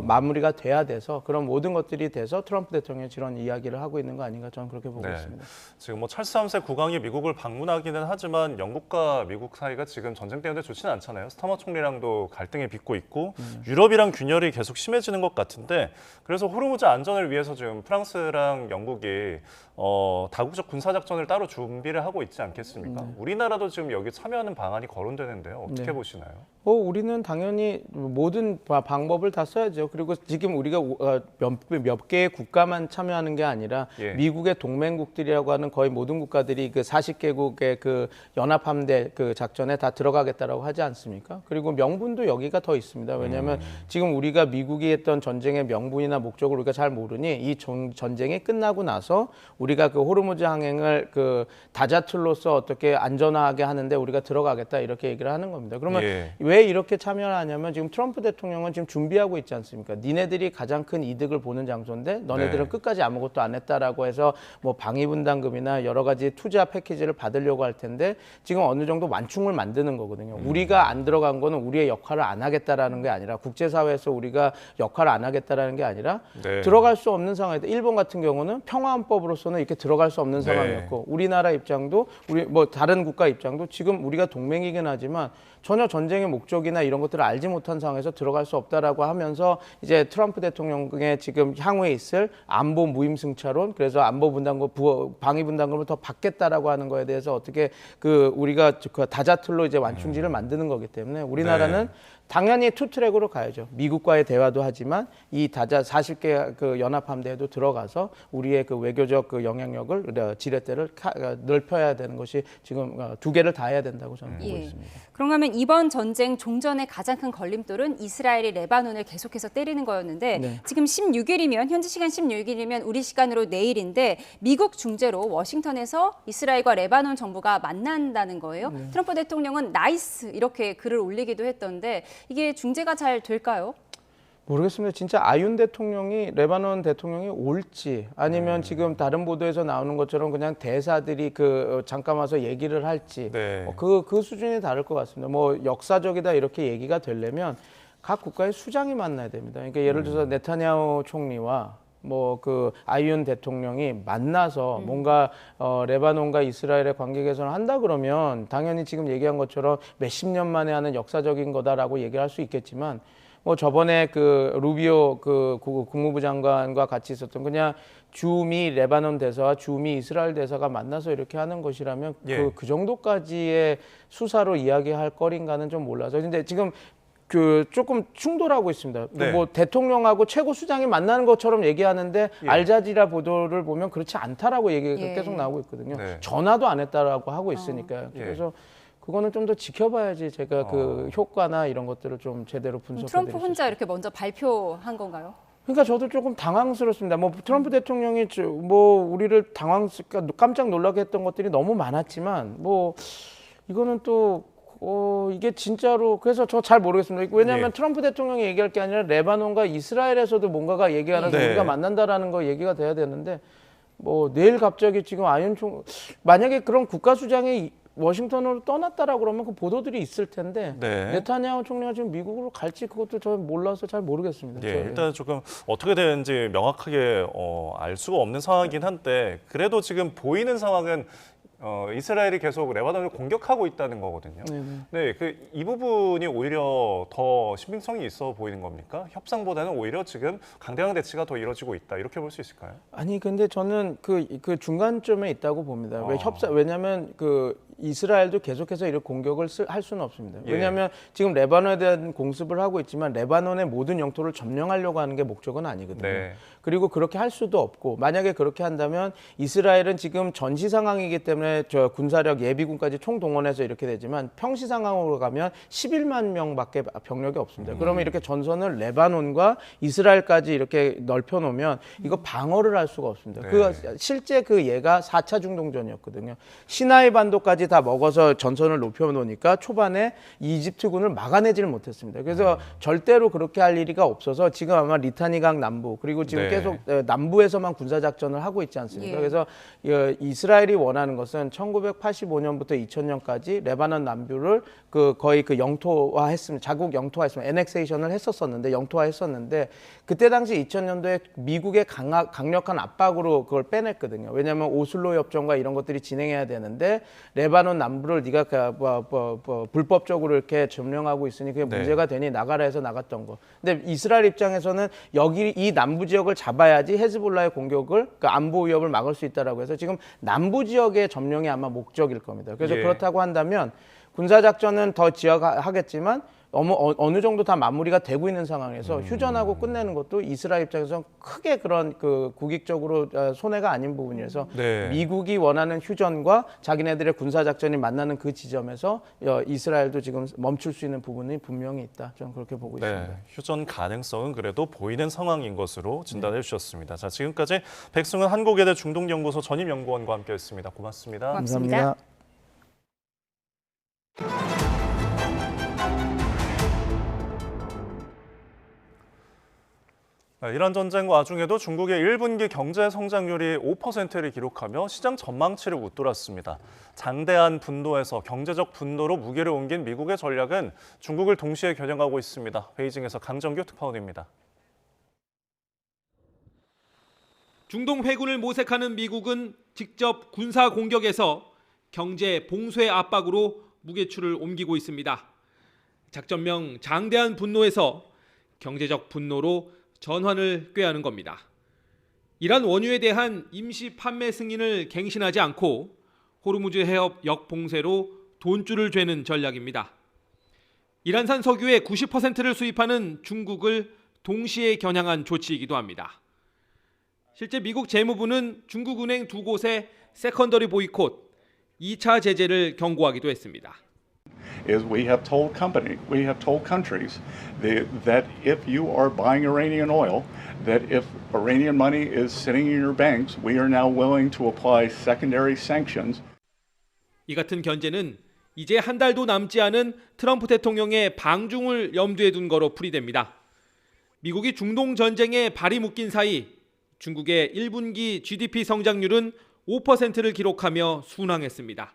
[SPEAKER 7] 마무리가 돼야 돼서 그런 모든 것들이 돼서 트럼프 대통령이 이런 이야기를 하고 있는 거 아닌가 저는 그렇게 보고 있습니다.
[SPEAKER 2] 지금 뭐 찰스 3세 국왕이 미국을 방문하기는 하지만 영국과 미국 사이가 지금 전쟁 때문에 좋지는 않잖아요. 스타머 총리랑도 갈등이 빚고 있고 유럽이랑 균열이 계속 심해지는 것 같은데 그래서 호르무즈 안전을 위해서 지금 프랑스랑 영국이 다국적 군사작전을 따로 준비를 하고 있지 않겠습니까? 우리나라도 지금 여기 참여하는 방안이 거론되는데요. 어떻게 보시나요?
[SPEAKER 7] 우리는 당연히 모든 방법을 다 써야죠. 그리고 지금 우리가 몇 개의 국가만 참여하는 게 아니라 미국의 동맹국 회원국들이라고 하는 거의 모든 국가들이 그 40개국의 그 연합함대 그 작전에 다 들어가겠다라고 하지 않습니까? 그리고 명분도 여기가 더 있습니다. 왜냐하면 지금 우리가 미국이 했던 전쟁의 명분이나 목적을 우리가 잘 모르니 이 전쟁이 끝나고 나서 우리가 그 호르무즈 항행을 그 다자틀로서 어떻게 안전하게 하는데 우리가 들어가겠다 이렇게 얘기를 하는 겁니다. 그러면 왜 이렇게 참여를 하냐면 지금 트럼프 대통령은 지금 준비하고 있지 않습니까? 니네들이 가장 큰 이득을 보는 장소인데 너네들은 끝까지 아무것도 안 했다라고 해서 뭐 방위분담금이나 여러 가지 투자 패키지를 받으려고 할 텐데 지금 어느 정도 완충을 만드는 거거든요. 우리가 안 들어간 거는 우리의 역할을 안 하겠다라는 게 아니라 국제사회에서 우리가 역할을 안 하겠다라는 게 아니라 들어갈 수 없는 상황이다. 일본 같은 경우는 평화헌법으로서는 이렇게 들어갈 수 없는 상황이었고 우리나라 입장도 우리 뭐 다른 국가 입장도 지금 우리가 동맹이긴 하지만 전혀 전쟁의 목적이나 이런 것들을 알지 못한 상황에서 들어갈 수 없다라고 하면서 이제 트럼프 대통령의 지금 향후에 있을 안보 무임승차론 그래서 안보 분담금 방위 분담금을 더 받겠다라고 하는 거에 대해서 어떻게 그 우리가 그 다자틀로 이제 완충지를 만드는 거기 때문에 우리나라는 당연히 투트랙으로 가야죠. 미국과의 대화도 하지만 이 다자 40개 그 연합함대에도 들어가서 우리의 그 외교적 그 영향력을 지렛대를 넓혀야 되는 것이 지금 두 개를 다 해야 된다고 저는 보고 있습니다.
[SPEAKER 1] 그런가 하면 이번 전쟁 종전의 가장 큰 걸림돌은 이스라엘이 레바논을 계속해서 때리는 거였는데 지금 16일이면 현지 시간 16일이면 우리 시간으로 내일인데 미국 중재로 워싱턴에서 이스라엘과 레바논 정부가 만난다는 거예요. 트럼프 대통령은 나이스 이렇게 글을 올리기도 했던데 이게 중재가 잘 될까요?
[SPEAKER 7] 모르겠습니다. 진짜 아윤 대통령이 레바논 대통령이 올지 아니면 지금 다른 보도에서 나오는 것처럼 그냥 대사들이 그 잠깐 와서 얘기를 할지 그 수준이 다를 것 같습니다. 뭐 역사적이다 이렇게 얘기가 되려면 각 국가의 수장이 만나야 됩니다. 그러니까 예를 들어서 네타냐후 총리와 뭐 그 아이윤 대통령이 만나서 뭔가 레바논과 이스라엘의 관계 개선을 한다 그러면 당연히 지금 얘기한 것처럼 몇십 년 만에 하는 역사적인 거다라고 얘기할 수 있겠지만 뭐 저번에 그 루비오 그 국무부 장관과 같이 있었던 그냥 주미 레바논 대사와 주미 이스라엘 대사가 만나서 이렇게 하는 것이라면 그 정도까지의 수사로 이야기할 거린가는 좀 몰라서 근데 지금 그 조금 충돌하고 있습니다. 뭐 대통령하고 최고 수장이 만나는 것처럼 얘기하는데 알자지라 보도를 보면 그렇지 않다라고 얘기가 계속 나오고 있거든요. 전화도 안 했다라고 하고 있으니까요. 그래서 그거는 좀 더 지켜봐야지 제가 그 효과나 이런 것들을 좀 제대로 분석해 드릴 수
[SPEAKER 1] 트럼프 혼자 이렇게 먼저 발표한 건가요?
[SPEAKER 7] 그러니까 저도 조금 당황스럽습니다. 뭐 트럼프 대통령이 뭐 우리를 깜짝 놀라게 했던 것들이 너무 많았지만 뭐 이거는 또 이게 진짜로 그래서 저 잘 모르겠습니다. 왜냐하면 트럼프 대통령이 얘기할 게 아니라 레바논과 이스라엘에서도 뭔가가 얘기하는 우리가 만난다라는 거 얘기가 돼야 되는데 뭐 내일 갑자기 지금 아윤 총 만약에 그런 국가 수장이 워싱턴으로 떠났다라고 그러면 그 보도들이 있을 텐데 네타냐후 총리가 지금 미국으로 갈지 그것도 저 몰라서 잘 모르겠습니다.
[SPEAKER 2] 일단 조금 어떻게 되는지 명확하게 알 수가 없는 상황이긴 한데 그래도 지금 보이는 상황은 이스라엘이 계속 레바논을 공격하고 있다는 거거든요. 이 부분이 오히려 더 신빙성이 있어 보이는 겁니까? 협상보다는 오히려 지금 강대강 대치가 더 이루어지고 있다 이렇게 볼 수 있을까요?
[SPEAKER 7] 아니 근데 저는 그 중간점에 있다고 봅니다. 왜냐하면 그 이스라엘도 계속해서 이런 공격을 할 수는 없습니다. 왜냐하면 지금 레바논에 대한 공습을 하고 있지만 레바논의 모든 영토를 점령하려고 하는 게 목적은 아니거든요. 그리고 그렇게 할 수도 없고 만약에 그렇게 한다면 이스라엘은 지금 전시 상황이기 때문에 저 군사력 예비군까지 총동원해서 이렇게 되지만 평시 상황으로 가면 11만 명밖에 병력이 없습니다. 그러면 이렇게 전선을 레바논과 이스라엘까지 이렇게 넓혀 놓으면 이거 방어를 할 수가 없습니다. 실제 그 예가 4차 중동전이었거든요. 시나이 반도까지 다 먹어서 전선을 높여 놓으니까 초반에 이집트군을 막아내지를 못했습니다. 그래서 절대로 그렇게 할 일이가 없어서 지금 아마 리타니강 남부 그리고 지금 계속 남부에서만 군사작전을 하고 있지 않습니까? 그래서 이스라엘이 원하는 것은 1985년부터 2000년까지 레바논 남부를 거의 영토화했으면 자국 영토화했으면 애넥세이션을 했었는데 영토화했었는데 그때 당시 2000년도에 미국의 강력한 압박으로 그걸 빼냈거든요. 왜냐하면 오슬로 협정과 이런 것들이 진행해야 되는데 레바논 남부를 네가 불법적으로 이렇게 점령하고 있으니 그게 문제가 되니 나가라 해서 나갔던 거. 근데 이스라엘 입장에서는 여기 이 남부 지역을 잡아야지 헤즈볼라의 공격을 안보 위협을 막을 수 있다라고 해서 지금 남부 지역의 점령이 아마 목적일 겁니다. 그래서 그렇다고 한다면 군사작전은 더 지역하겠지만 어느 정도 다 마무리가 되고 있는 상황에서 휴전하고 끝내는 것도 이스라엘 입장에서 크게 그런 그 국익적으로 손해가 아닌 부분이라서
[SPEAKER 2] 네.
[SPEAKER 7] 미국이 원하는 휴전과 자기네들의 군사작전이 만나는 그 지점에서 이스라엘도 지금 멈출 수 있는 부분이 분명히 있다. 저는 그렇게 보고 있습니다.
[SPEAKER 2] 휴전 가능성은 그래도 보이는 상황인 것으로 진단해 주셨습니다. 자, 지금까지 백승은 한국외대 중동연구소 전임연구원과 함께했습니다. 고맙습니다.
[SPEAKER 7] 감사합니다.
[SPEAKER 2] 이란 전쟁 와중에도 중국의 1분기 경제 성장률이 5%를 기록하며 시장 전망치를 웃돌았습니다. 장대한 분노에서 경제적 분노로 무게를 옮긴 미국의 전략은 중국을 동시에 겨냥하고 있습니다. 베이징에서 강정규 특파원입니다.
[SPEAKER 8] 중동 회군을 모색하는 미국은 직접 군사 공격에서 경제 봉쇄 압박으로 무게추를 옮기고 있습니다. 작전명 장대한 분노에서 경제적 분노로 전환을 꾀하는 겁니다. 이란 원유에 대한 임시 판매 승인을 갱신하지 않고 호르무즈 해협 역봉쇄로 돈줄을 죄는 전략입니다. 이란산 석유의 90%를 수입하는 중국을 동시에 겨냥한 조치이기도 합니다. 실제 미국 재무부는 중국은행 두 곳에 세컨더리 보이콧, 2차 제재를 경고하기도 했습니다.
[SPEAKER 9] is we have told countries that if you are buying Iranian oil, that if Iranian money is sitting in your banks, we are now willing to apply secondary sanctions.
[SPEAKER 8] 이 같은 견제는 이제 한 달도 남지 않은 트럼프 대통령의 방중을 염두에 둔 거로 풀이됩니다. 미국이 중동 전쟁에 발이 묶인 사이 중국의 1분기 GDP 성장률은 5%를 기록하며 순항했습니다.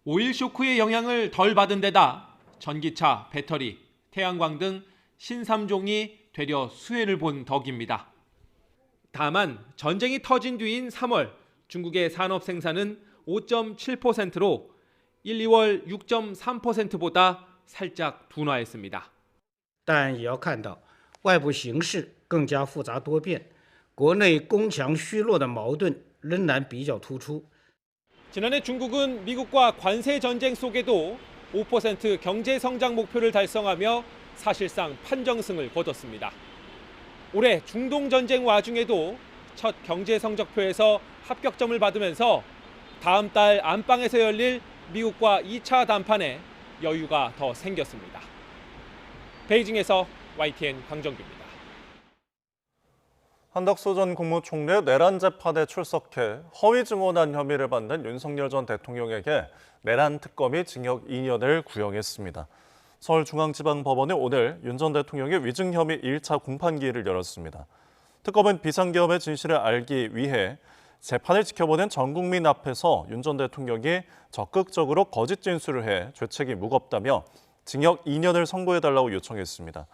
[SPEAKER 8] 오일 쇼크의 영향을 덜 받은 데다 전기차, 배터리, 태양광 등 신삼종이 되려 수혜를 본 덕입니다. 다만 전쟁이 터진 뒤인 3월 중국의 산업 생산은 5.7%로 1, 2월 6.3%보다 살짝 둔화했습니다.
[SPEAKER 10] 但也要看到外部形势更加复杂多变，国内攻强虚弱的矛盾仍然比较突出。
[SPEAKER 8] 지난해 중국은 미국과 관세 전쟁 속에도 5% 경제 성장 목표를 달성하며 사실상 판정승을 거뒀습니다. 올해 중동 전쟁 와중에도 첫 경제 성적표에서 합격점을 받으면서 다음 달 안방에서 열릴 미국과 2차 담판에 여유가 더 생겼습니다. 베이징에서 YTN 강정규입니다.
[SPEAKER 2] 한덕수 전 국무총리 내란 재판에 출석해 허위 증언한 혐의를 받는 윤석열 전 대통령에게 내란 특검이 징역 2년을 구형했습니다. 서울중앙지방법원이 오늘 윤 전 대통령의 위증 혐의 1차 공판기일을 열었습니다. 특검은 비상계엄의 진실을 알기 위해 재판을 지켜보는 전 국민 앞에서 윤 전 대통령이 적극적으로 거짓 진술을 해 죄책이 무겁다며 징역 2년을 선고해달라고 요청했습니다.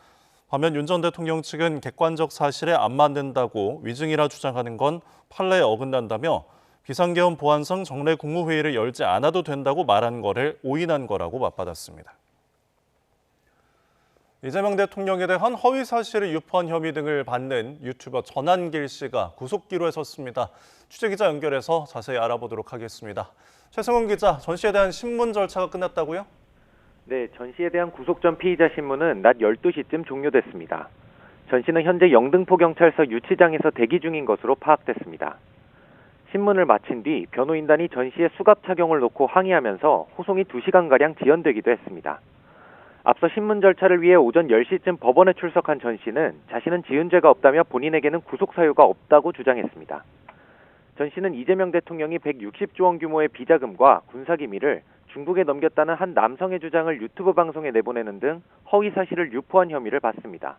[SPEAKER 2] 반면 윤 전 대통령 측은 객관적 사실에 안 맞는다고 위증이라 주장하는 건 판례에 어긋난다며 비상계엄 보완성 정례 국무회의를 열지 않아도 된다고 말한 거를 오인한 거라고 맞받았습니다. 이재명 대통령에 대한 허위 사실을 유포한 혐의 등을 받는 유튜버 전한길 씨가 구속기로에 섰습니다. 취재기자 연결해서 자세히 알아보도록 하겠습니다. 최승훈 기자, 전 씨에 대한 신문 절차가 끝났다고요?
[SPEAKER 16] 네, 전 씨에 대한 구속 전 피의자 신문은 낮 12시쯤 종료됐습니다. 전 씨는 현재 영등포경찰서 유치장에서 대기 중인 것으로 파악됐습니다. 신문을 마친 뒤 변호인단이 전 씨의 수갑 착용을 놓고 항의하면서 호송이 2시간가량 지연되기도 했습니다. 앞서 신문 절차를 위해 오전 10시쯤 법원에 출석한 전 씨는 자신은 지은 죄가 없다며 본인에게는 구속 사유가 없다고 주장했습니다. 전 씨는 이재명 대통령이 160조 원 규모의 비자금과 군사기밀을 중국에 넘겼다는 한 남성의 주장을 유튜브 방송에 내보내는 등 허위 사실을 유포한 혐의를 받습니다.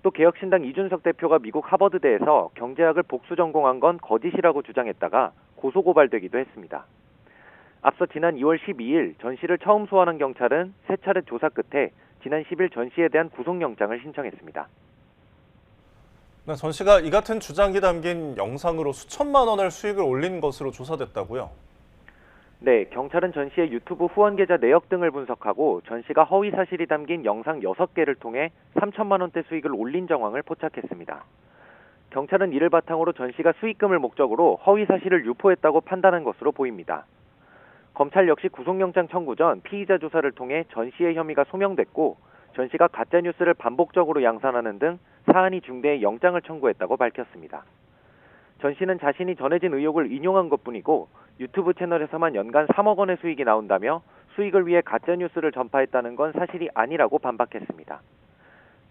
[SPEAKER 16] 또 개혁신당 이준석 대표가 미국 하버드대에서 경제학을 복수 전공한 건 거짓이라고 주장했다가 고소고발되기도 했습니다. 앞서 지난 2월 12일 전 씨를 처음 소환한 경찰은 세 차례 조사 끝에 지난 10일 전 씨에 대한 구속영장을 신청했습니다.
[SPEAKER 2] 네, 전 씨가 이 같은 주장이 담긴 영상으로 수천만 원을 수익을 올린 것으로 조사됐다고요?
[SPEAKER 16] 네, 경찰은 전 씨의 유튜브 후원 계좌 내역 등을 분석하고 전 씨가 허위 사실이 담긴 영상 6개를 통해 3천만 원대 수익을 올린 정황을 포착했습니다. 경찰은 이를 바탕으로 전 씨가 수익금을 목적으로 허위 사실을 유포했다고 판단한 것으로 보입니다. 검찰 역시 구속영장 청구 전 피의자 조사를 통해 전 씨의 혐의가 소명됐고 전 씨가 가짜뉴스를 반복적으로 양산하는 등 사안이 중대해 영장을 청구했다고 밝혔습니다. 전 씨는 자신이 전해진 의혹을 인용한 것뿐이고 유튜브 채널에서만 연간 3억 원의 수익이 나온다며 수익을 위해 가짜뉴스를 전파했다는 건 사실이 아니라고 반박했습니다.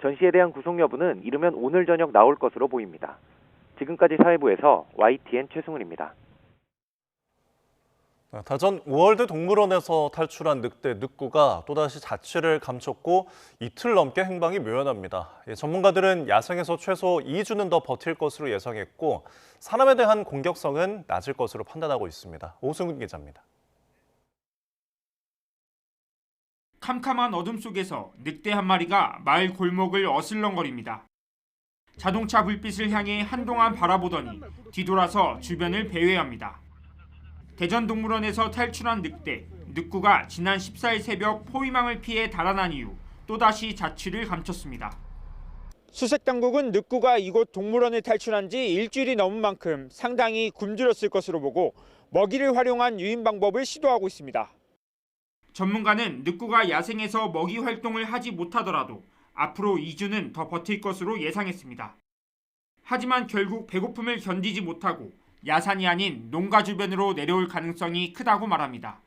[SPEAKER 16] 전 씨에 대한 구속 여부는 이르면 오늘 저녁 나올 것으로 보입니다. 지금까지 사회부에서 YTN 최승훈입니다.
[SPEAKER 2] 다전 우월드 동물원에서 탈출한 늑대 늑구가 또다시 자취를 감췄고 이틀 넘게 행방이 묘연합니다. 전문가들은 야생에서 최소 2주는 더 버틸 것으로 예상했고 사람에 대한 공격성은 낮을 것으로 판단하고 있습니다. 오승훈 기자입니다.
[SPEAKER 6] 캄캄한 어둠 속에서 늑대 한 마리가 마을 골목을 어슬렁거립니다. 자동차 불빛을 향해 한동안 바라보더니 뒤돌아서 주변을 배회합니다. 대전동물원에서 탈출한 늑대, 늑구가 지난 14일 새벽 포위망을 피해 달아난 이후 또다시 자취를 감췄습니다.
[SPEAKER 11] 수색당국은 늑구가 이곳 동물원을 탈출한 지 일주일이 넘은 만큼 상당히 굶주렸을 것으로 보고 먹이를 활용한 유인 방법을 시도하고 있습니다.
[SPEAKER 6] 전문가는 늑구가 야생에서 먹이 활동을 하지 못하더라도 앞으로 2주는 더 버틸 것으로 예상했습니다. 하지만 결국 배고픔을 견디지 못하고 야산이 아닌 농가 주변으로 내려올 가능성이 크다고 말합니다.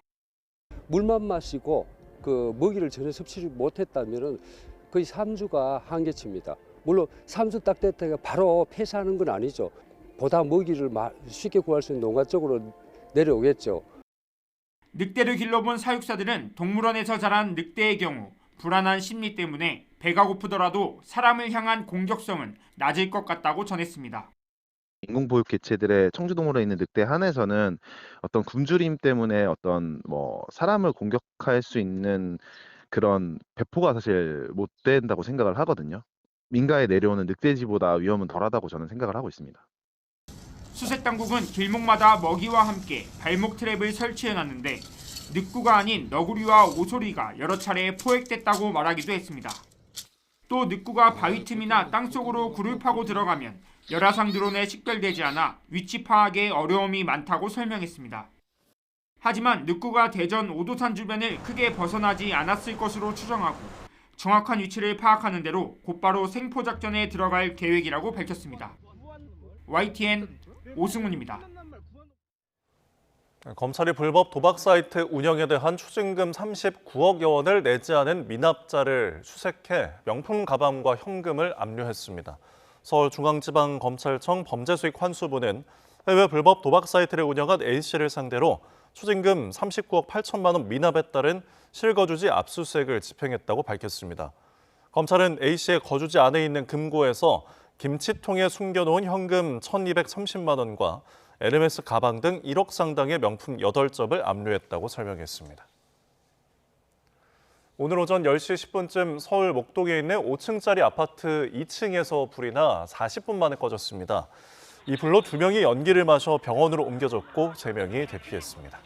[SPEAKER 19] 물만 마시고 그 먹이를 전혀 섭취를 못했다면 거의 3주가 한계치입니다. 물론 3주 딱 됐다가 바로 폐사하는 건 아니죠. 보다 먹이를 쉽게 구할 수 있는 농가 쪽으로 내려오겠죠.
[SPEAKER 6] 늑대를 길러본 사육사들은 동물원에서 자란 늑대의 경우 불안한 심리 때문에 배가 고프더라도 사람을 향한 공격성은 낮을 것 같다고 전했습니다.
[SPEAKER 20] 인공보육 개체들의 청주동물원에 있는 늑대 한에서는 어떤 굶주림 때문에 어떤 사람을 공격할 수 있는 그런 배포가 사실 못 된다고 생각을 하거든요. 민가에 내려오는 늑대지보다 위험은 덜하다고 저는 생각을 하고 있습니다.
[SPEAKER 6] 수색당국은 길목마다 먹이와 함께 발목 트랩을 설치해놨는데 늑구가 아닌 너구리와 오소리가 여러 차례 포획됐다고 말하기도 했습니다. 또 늑구가 바위 틈이나 땅속으로 굴을 파고 들어가면 열화상 드론에 식별되지 않아 위치 파악에 어려움이 많다고 설명했습니다. 하지만 늑구가 대전 오도산 주변을 크게 벗어나지 않았을 것으로 추정하고 정확한 위치를 파악하는 대로 곧바로 생포작전에 들어갈 계획이라고 밝혔습니다. YTN 오승훈입니다.
[SPEAKER 2] 검찰이 불법 도박 사이트 운영에 대한 추징금 39억여 원을 내지 않은 미납자를 수색해 명품 가방과 현금을 압류했습니다. 서울중앙지방검찰청 범죄수익환수부는 해외 불법 도박 사이트를 운영한 A씨를 상대로 추징금 39억 8천만 원 미납에 따른 실거주지 압수수색을 집행했다고 밝혔습니다. 검찰은 A씨의 거주지 안에 있는 금고에서 김치통에 숨겨놓은 현금 1,230만 원과 에르메스 가방 등 1억 상당의 명품 8접을 압류했다고 설명했습니다. 오늘 오전 10시 10분쯤 서울 목동에 있는 5층짜리 아파트 2층에서 불이 나 40분 만에 꺼졌습니다. 이 불로 2명이 연기를 마셔 병원으로 옮겨졌고 3명이 대피했습니다.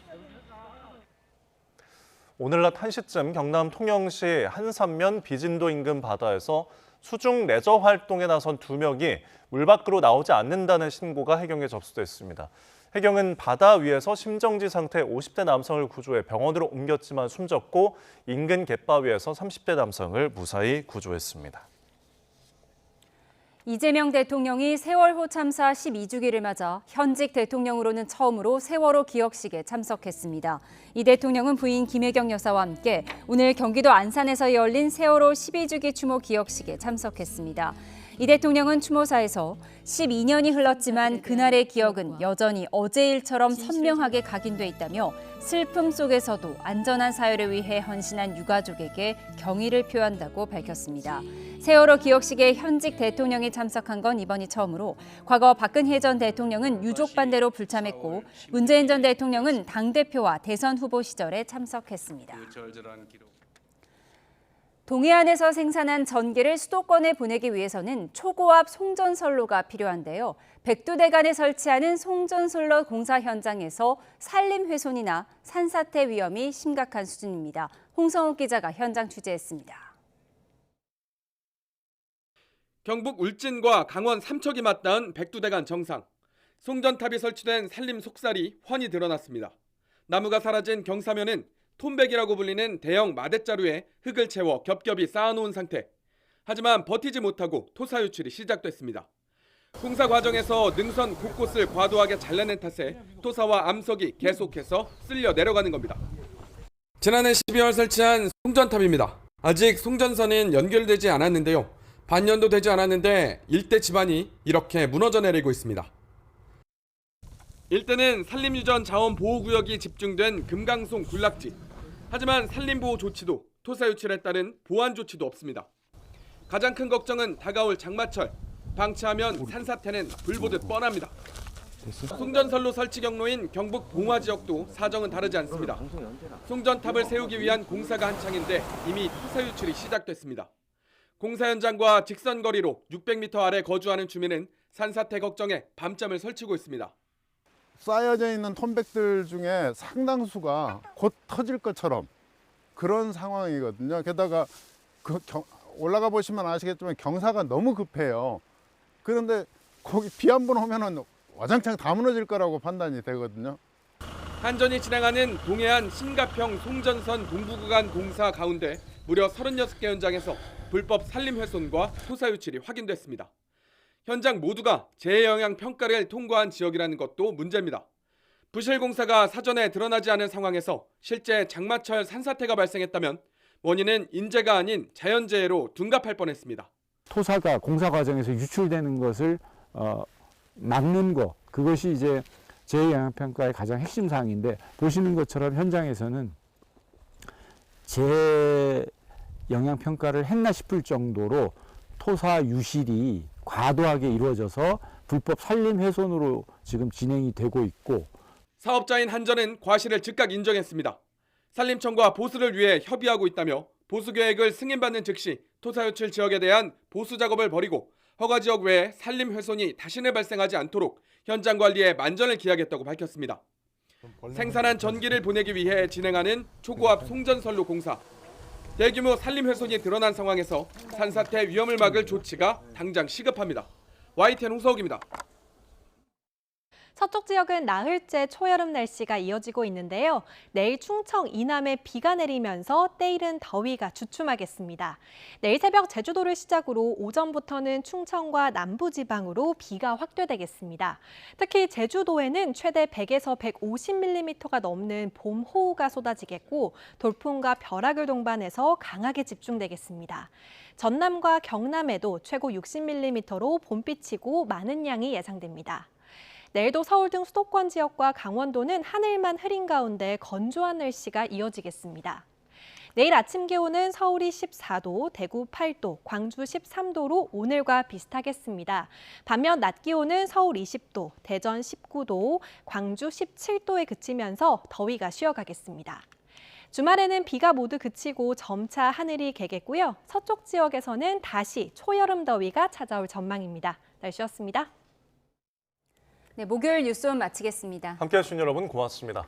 [SPEAKER 2] 오늘 낮 1시쯤 경남 통영시 한산면 비진도 인근 바다에서 수중 레저 활동에 나선 2명이 물 밖으로 나오지 않는다는 신고가 해경에 접수됐습니다. 해경은 바다 위에서 심정지 상태 50대 남성을 구조해 병원으로 옮겼지만 숨졌고 인근 갯바위에서 30대 남성을 무사히 구조했습니다.
[SPEAKER 1] 이재명 대통령이 세월호 참사 12주기를 맞아 현직 대통령으로는 처음으로 세월호 기억식에 참석했습니다. 이 대통령은 부인 김혜경 여사와 함께 오늘 경기도 안산에서 열린 세월호 12주기 추모 기억식에 참석했습니다. 이 대통령은 추모사에서 12년이 흘렀지만 그날의 기억은 여전히 어제 일처럼 선명하게 각인돼 있다며 슬픔 속에서도 안전한 사회를 위해 헌신한 유가족에게 경의를 표한다고 밝혔습니다. 세월호 기억식에 현직 대통령이 참석한 건 이번이 처음으로 과거 박근혜 전 대통령은 유족 반대로 불참했고 문재인 전 대통령은 당대표와 대선 후보 시절에 참석했습니다. 동해안에서 생산한 전기를 수도권에 보내기 위해서는 초고압 송전선로가 필요한데요. 백두대간에 설치하는 송전선로 공사 현장에서 산림 훼손이나 산사태 위험이 심각한 수준입니다. 홍성욱 기자가 현장 취재했습니다.
[SPEAKER 22] 경북 울진과 강원 삼척이 맞닿은 백두대간 정상. 송전탑이 설치된 산림 속살이 훤히 드러났습니다. 나무가 사라진 경사면은 톤백이라고 불리는 대형 마대자루에 흙을 채워 겹겹이 쌓아놓은 상태. 하지만 버티지 못하고 토사 유출이 시작됐습니다. 공사 과정에서 능선 곳곳을 과도하게 잘라낸 탓에 토사와 암석이 계속해서 쓸려 내려가는 겁니다. 지난해 12월 설치한 송전탑입니다. 아직 송전선은 연결되지 않았는데요. 반년도 되지 않았는데 일대 집안이 이렇게 무너져 내리고 있습니다. 일대는 산림유전 자원보호구역이 집중된 금강송 군락지. 하지만 산림보호 조치도 토사 유출에 따른 보완 조치도 없습니다. 가장 큰 걱정은 다가올 장마철. 방치하면 산사태는 불보듯 뻔합니다. 송전선로 설치 경로인 경북 봉화 지역도 사정은 다르지 않습니다. 송전탑을 세우기 위한 공사가 한창인데 이미 토사 유출이 시작됐습니다. 공사 현장과 직선 거리로 600m 아래 거주하는 주민은 산사태 걱정에 밤잠을 설치고 있습니다.
[SPEAKER 12] 쌓여져 있는 톤백들 중에 상당수가 곧 터질 것처럼 그런 상황이거든요. 게다가 올라가 보시면 아시겠지만 경사가 너무 급해요. 그런데 거기 비 한 번 오면은 와장창 다 무너질 거라고 판단이 되거든요.
[SPEAKER 22] 한전이 진행하는 동해안 심가평 송전선 동부구간 공사 가운데 무려 36개 현장에서 불법 산림 훼손과 토사 유출이 확인됐습니다. 현장 모두가 재해영향 평가를 통과한 지역이라는 것도 문제입니다. 부실 공사가 사전에 드러나지 않은 상황에서 실제 장마철 산사태가 발생했다면 원인은 인재가 아닌 자연재해로 둔갑할 뻔했습니다.
[SPEAKER 13] 토사가 공사 과정에서 유출되는 것을 막는 것, 그것이 이제 재해영향평가의 가장 핵심 사항인데, 보시는 것처럼 현장에서는 재해영향평가를 했나 싶을 정도로 토사 유실이 과도하게 이루어져서 불법 산림 훼손으로 지금 진행이 되고 있고,
[SPEAKER 22] 사업자인 한전은 과실을 즉각 인정했습니다. 산림청과 보수를 위해 협의하고 있다며 보수 계획을 승인받는 즉시 토사 유출 지역에 대한 보수 작업을 벌이고 허가 지역 외에 산림 훼손이 다시는 발생하지 않도록 현장 관리에 만전을 기하겠다고 밝혔습니다. 생산한 전기를 보내기 위해 진행하는 초고압 송전선로 공사. 대규모 산림 훼손이 드러난 상황에서 산사태 위험을 막을 조치가 당장 시급합니다. YTN 홍서욱입니다.
[SPEAKER 14] 서쪽 지역은 나흘째 초여름 날씨가 이어지고 있는데요. 내일 충청 이남에 비가 내리면서 때이른 더위가 주춤하겠습니다. 내일 새벽 제주도를 시작으로 오전부터는 충청과 남부지방으로 비가 확대되겠습니다. 특히 제주도에는 최대 100에서 150mm가 넘는 봄 호우가 쏟아지겠고 돌풍과 벼락을 동반해서 강하게 집중되겠습니다. 전남과 경남에도 최고 60mm로 봄비치고 많은 양이 예상됩니다. 내일도 서울 등 수도권 지역과 강원도는 하늘만 흐린 가운데 건조한 날씨가 이어지겠습니다. 내일 아침 기온은 서울이 14도, 대구 8도, 광주 13도로 오늘과 비슷하겠습니다. 반면 낮 기온은 서울 20도, 대전 19도, 광주 17도에 그치면서 더위가 쉬어가겠습니다. 주말에는 비가 모두 그치고 점차 하늘이 개겠고요. 서쪽 지역에서는 다시 초여름 더위가 찾아올 전망입니다. 날씨였습니다.
[SPEAKER 1] 네, 목요일 뉴스온 마치겠습니다.
[SPEAKER 2] 함께해 주신 여러분 고맙습니다.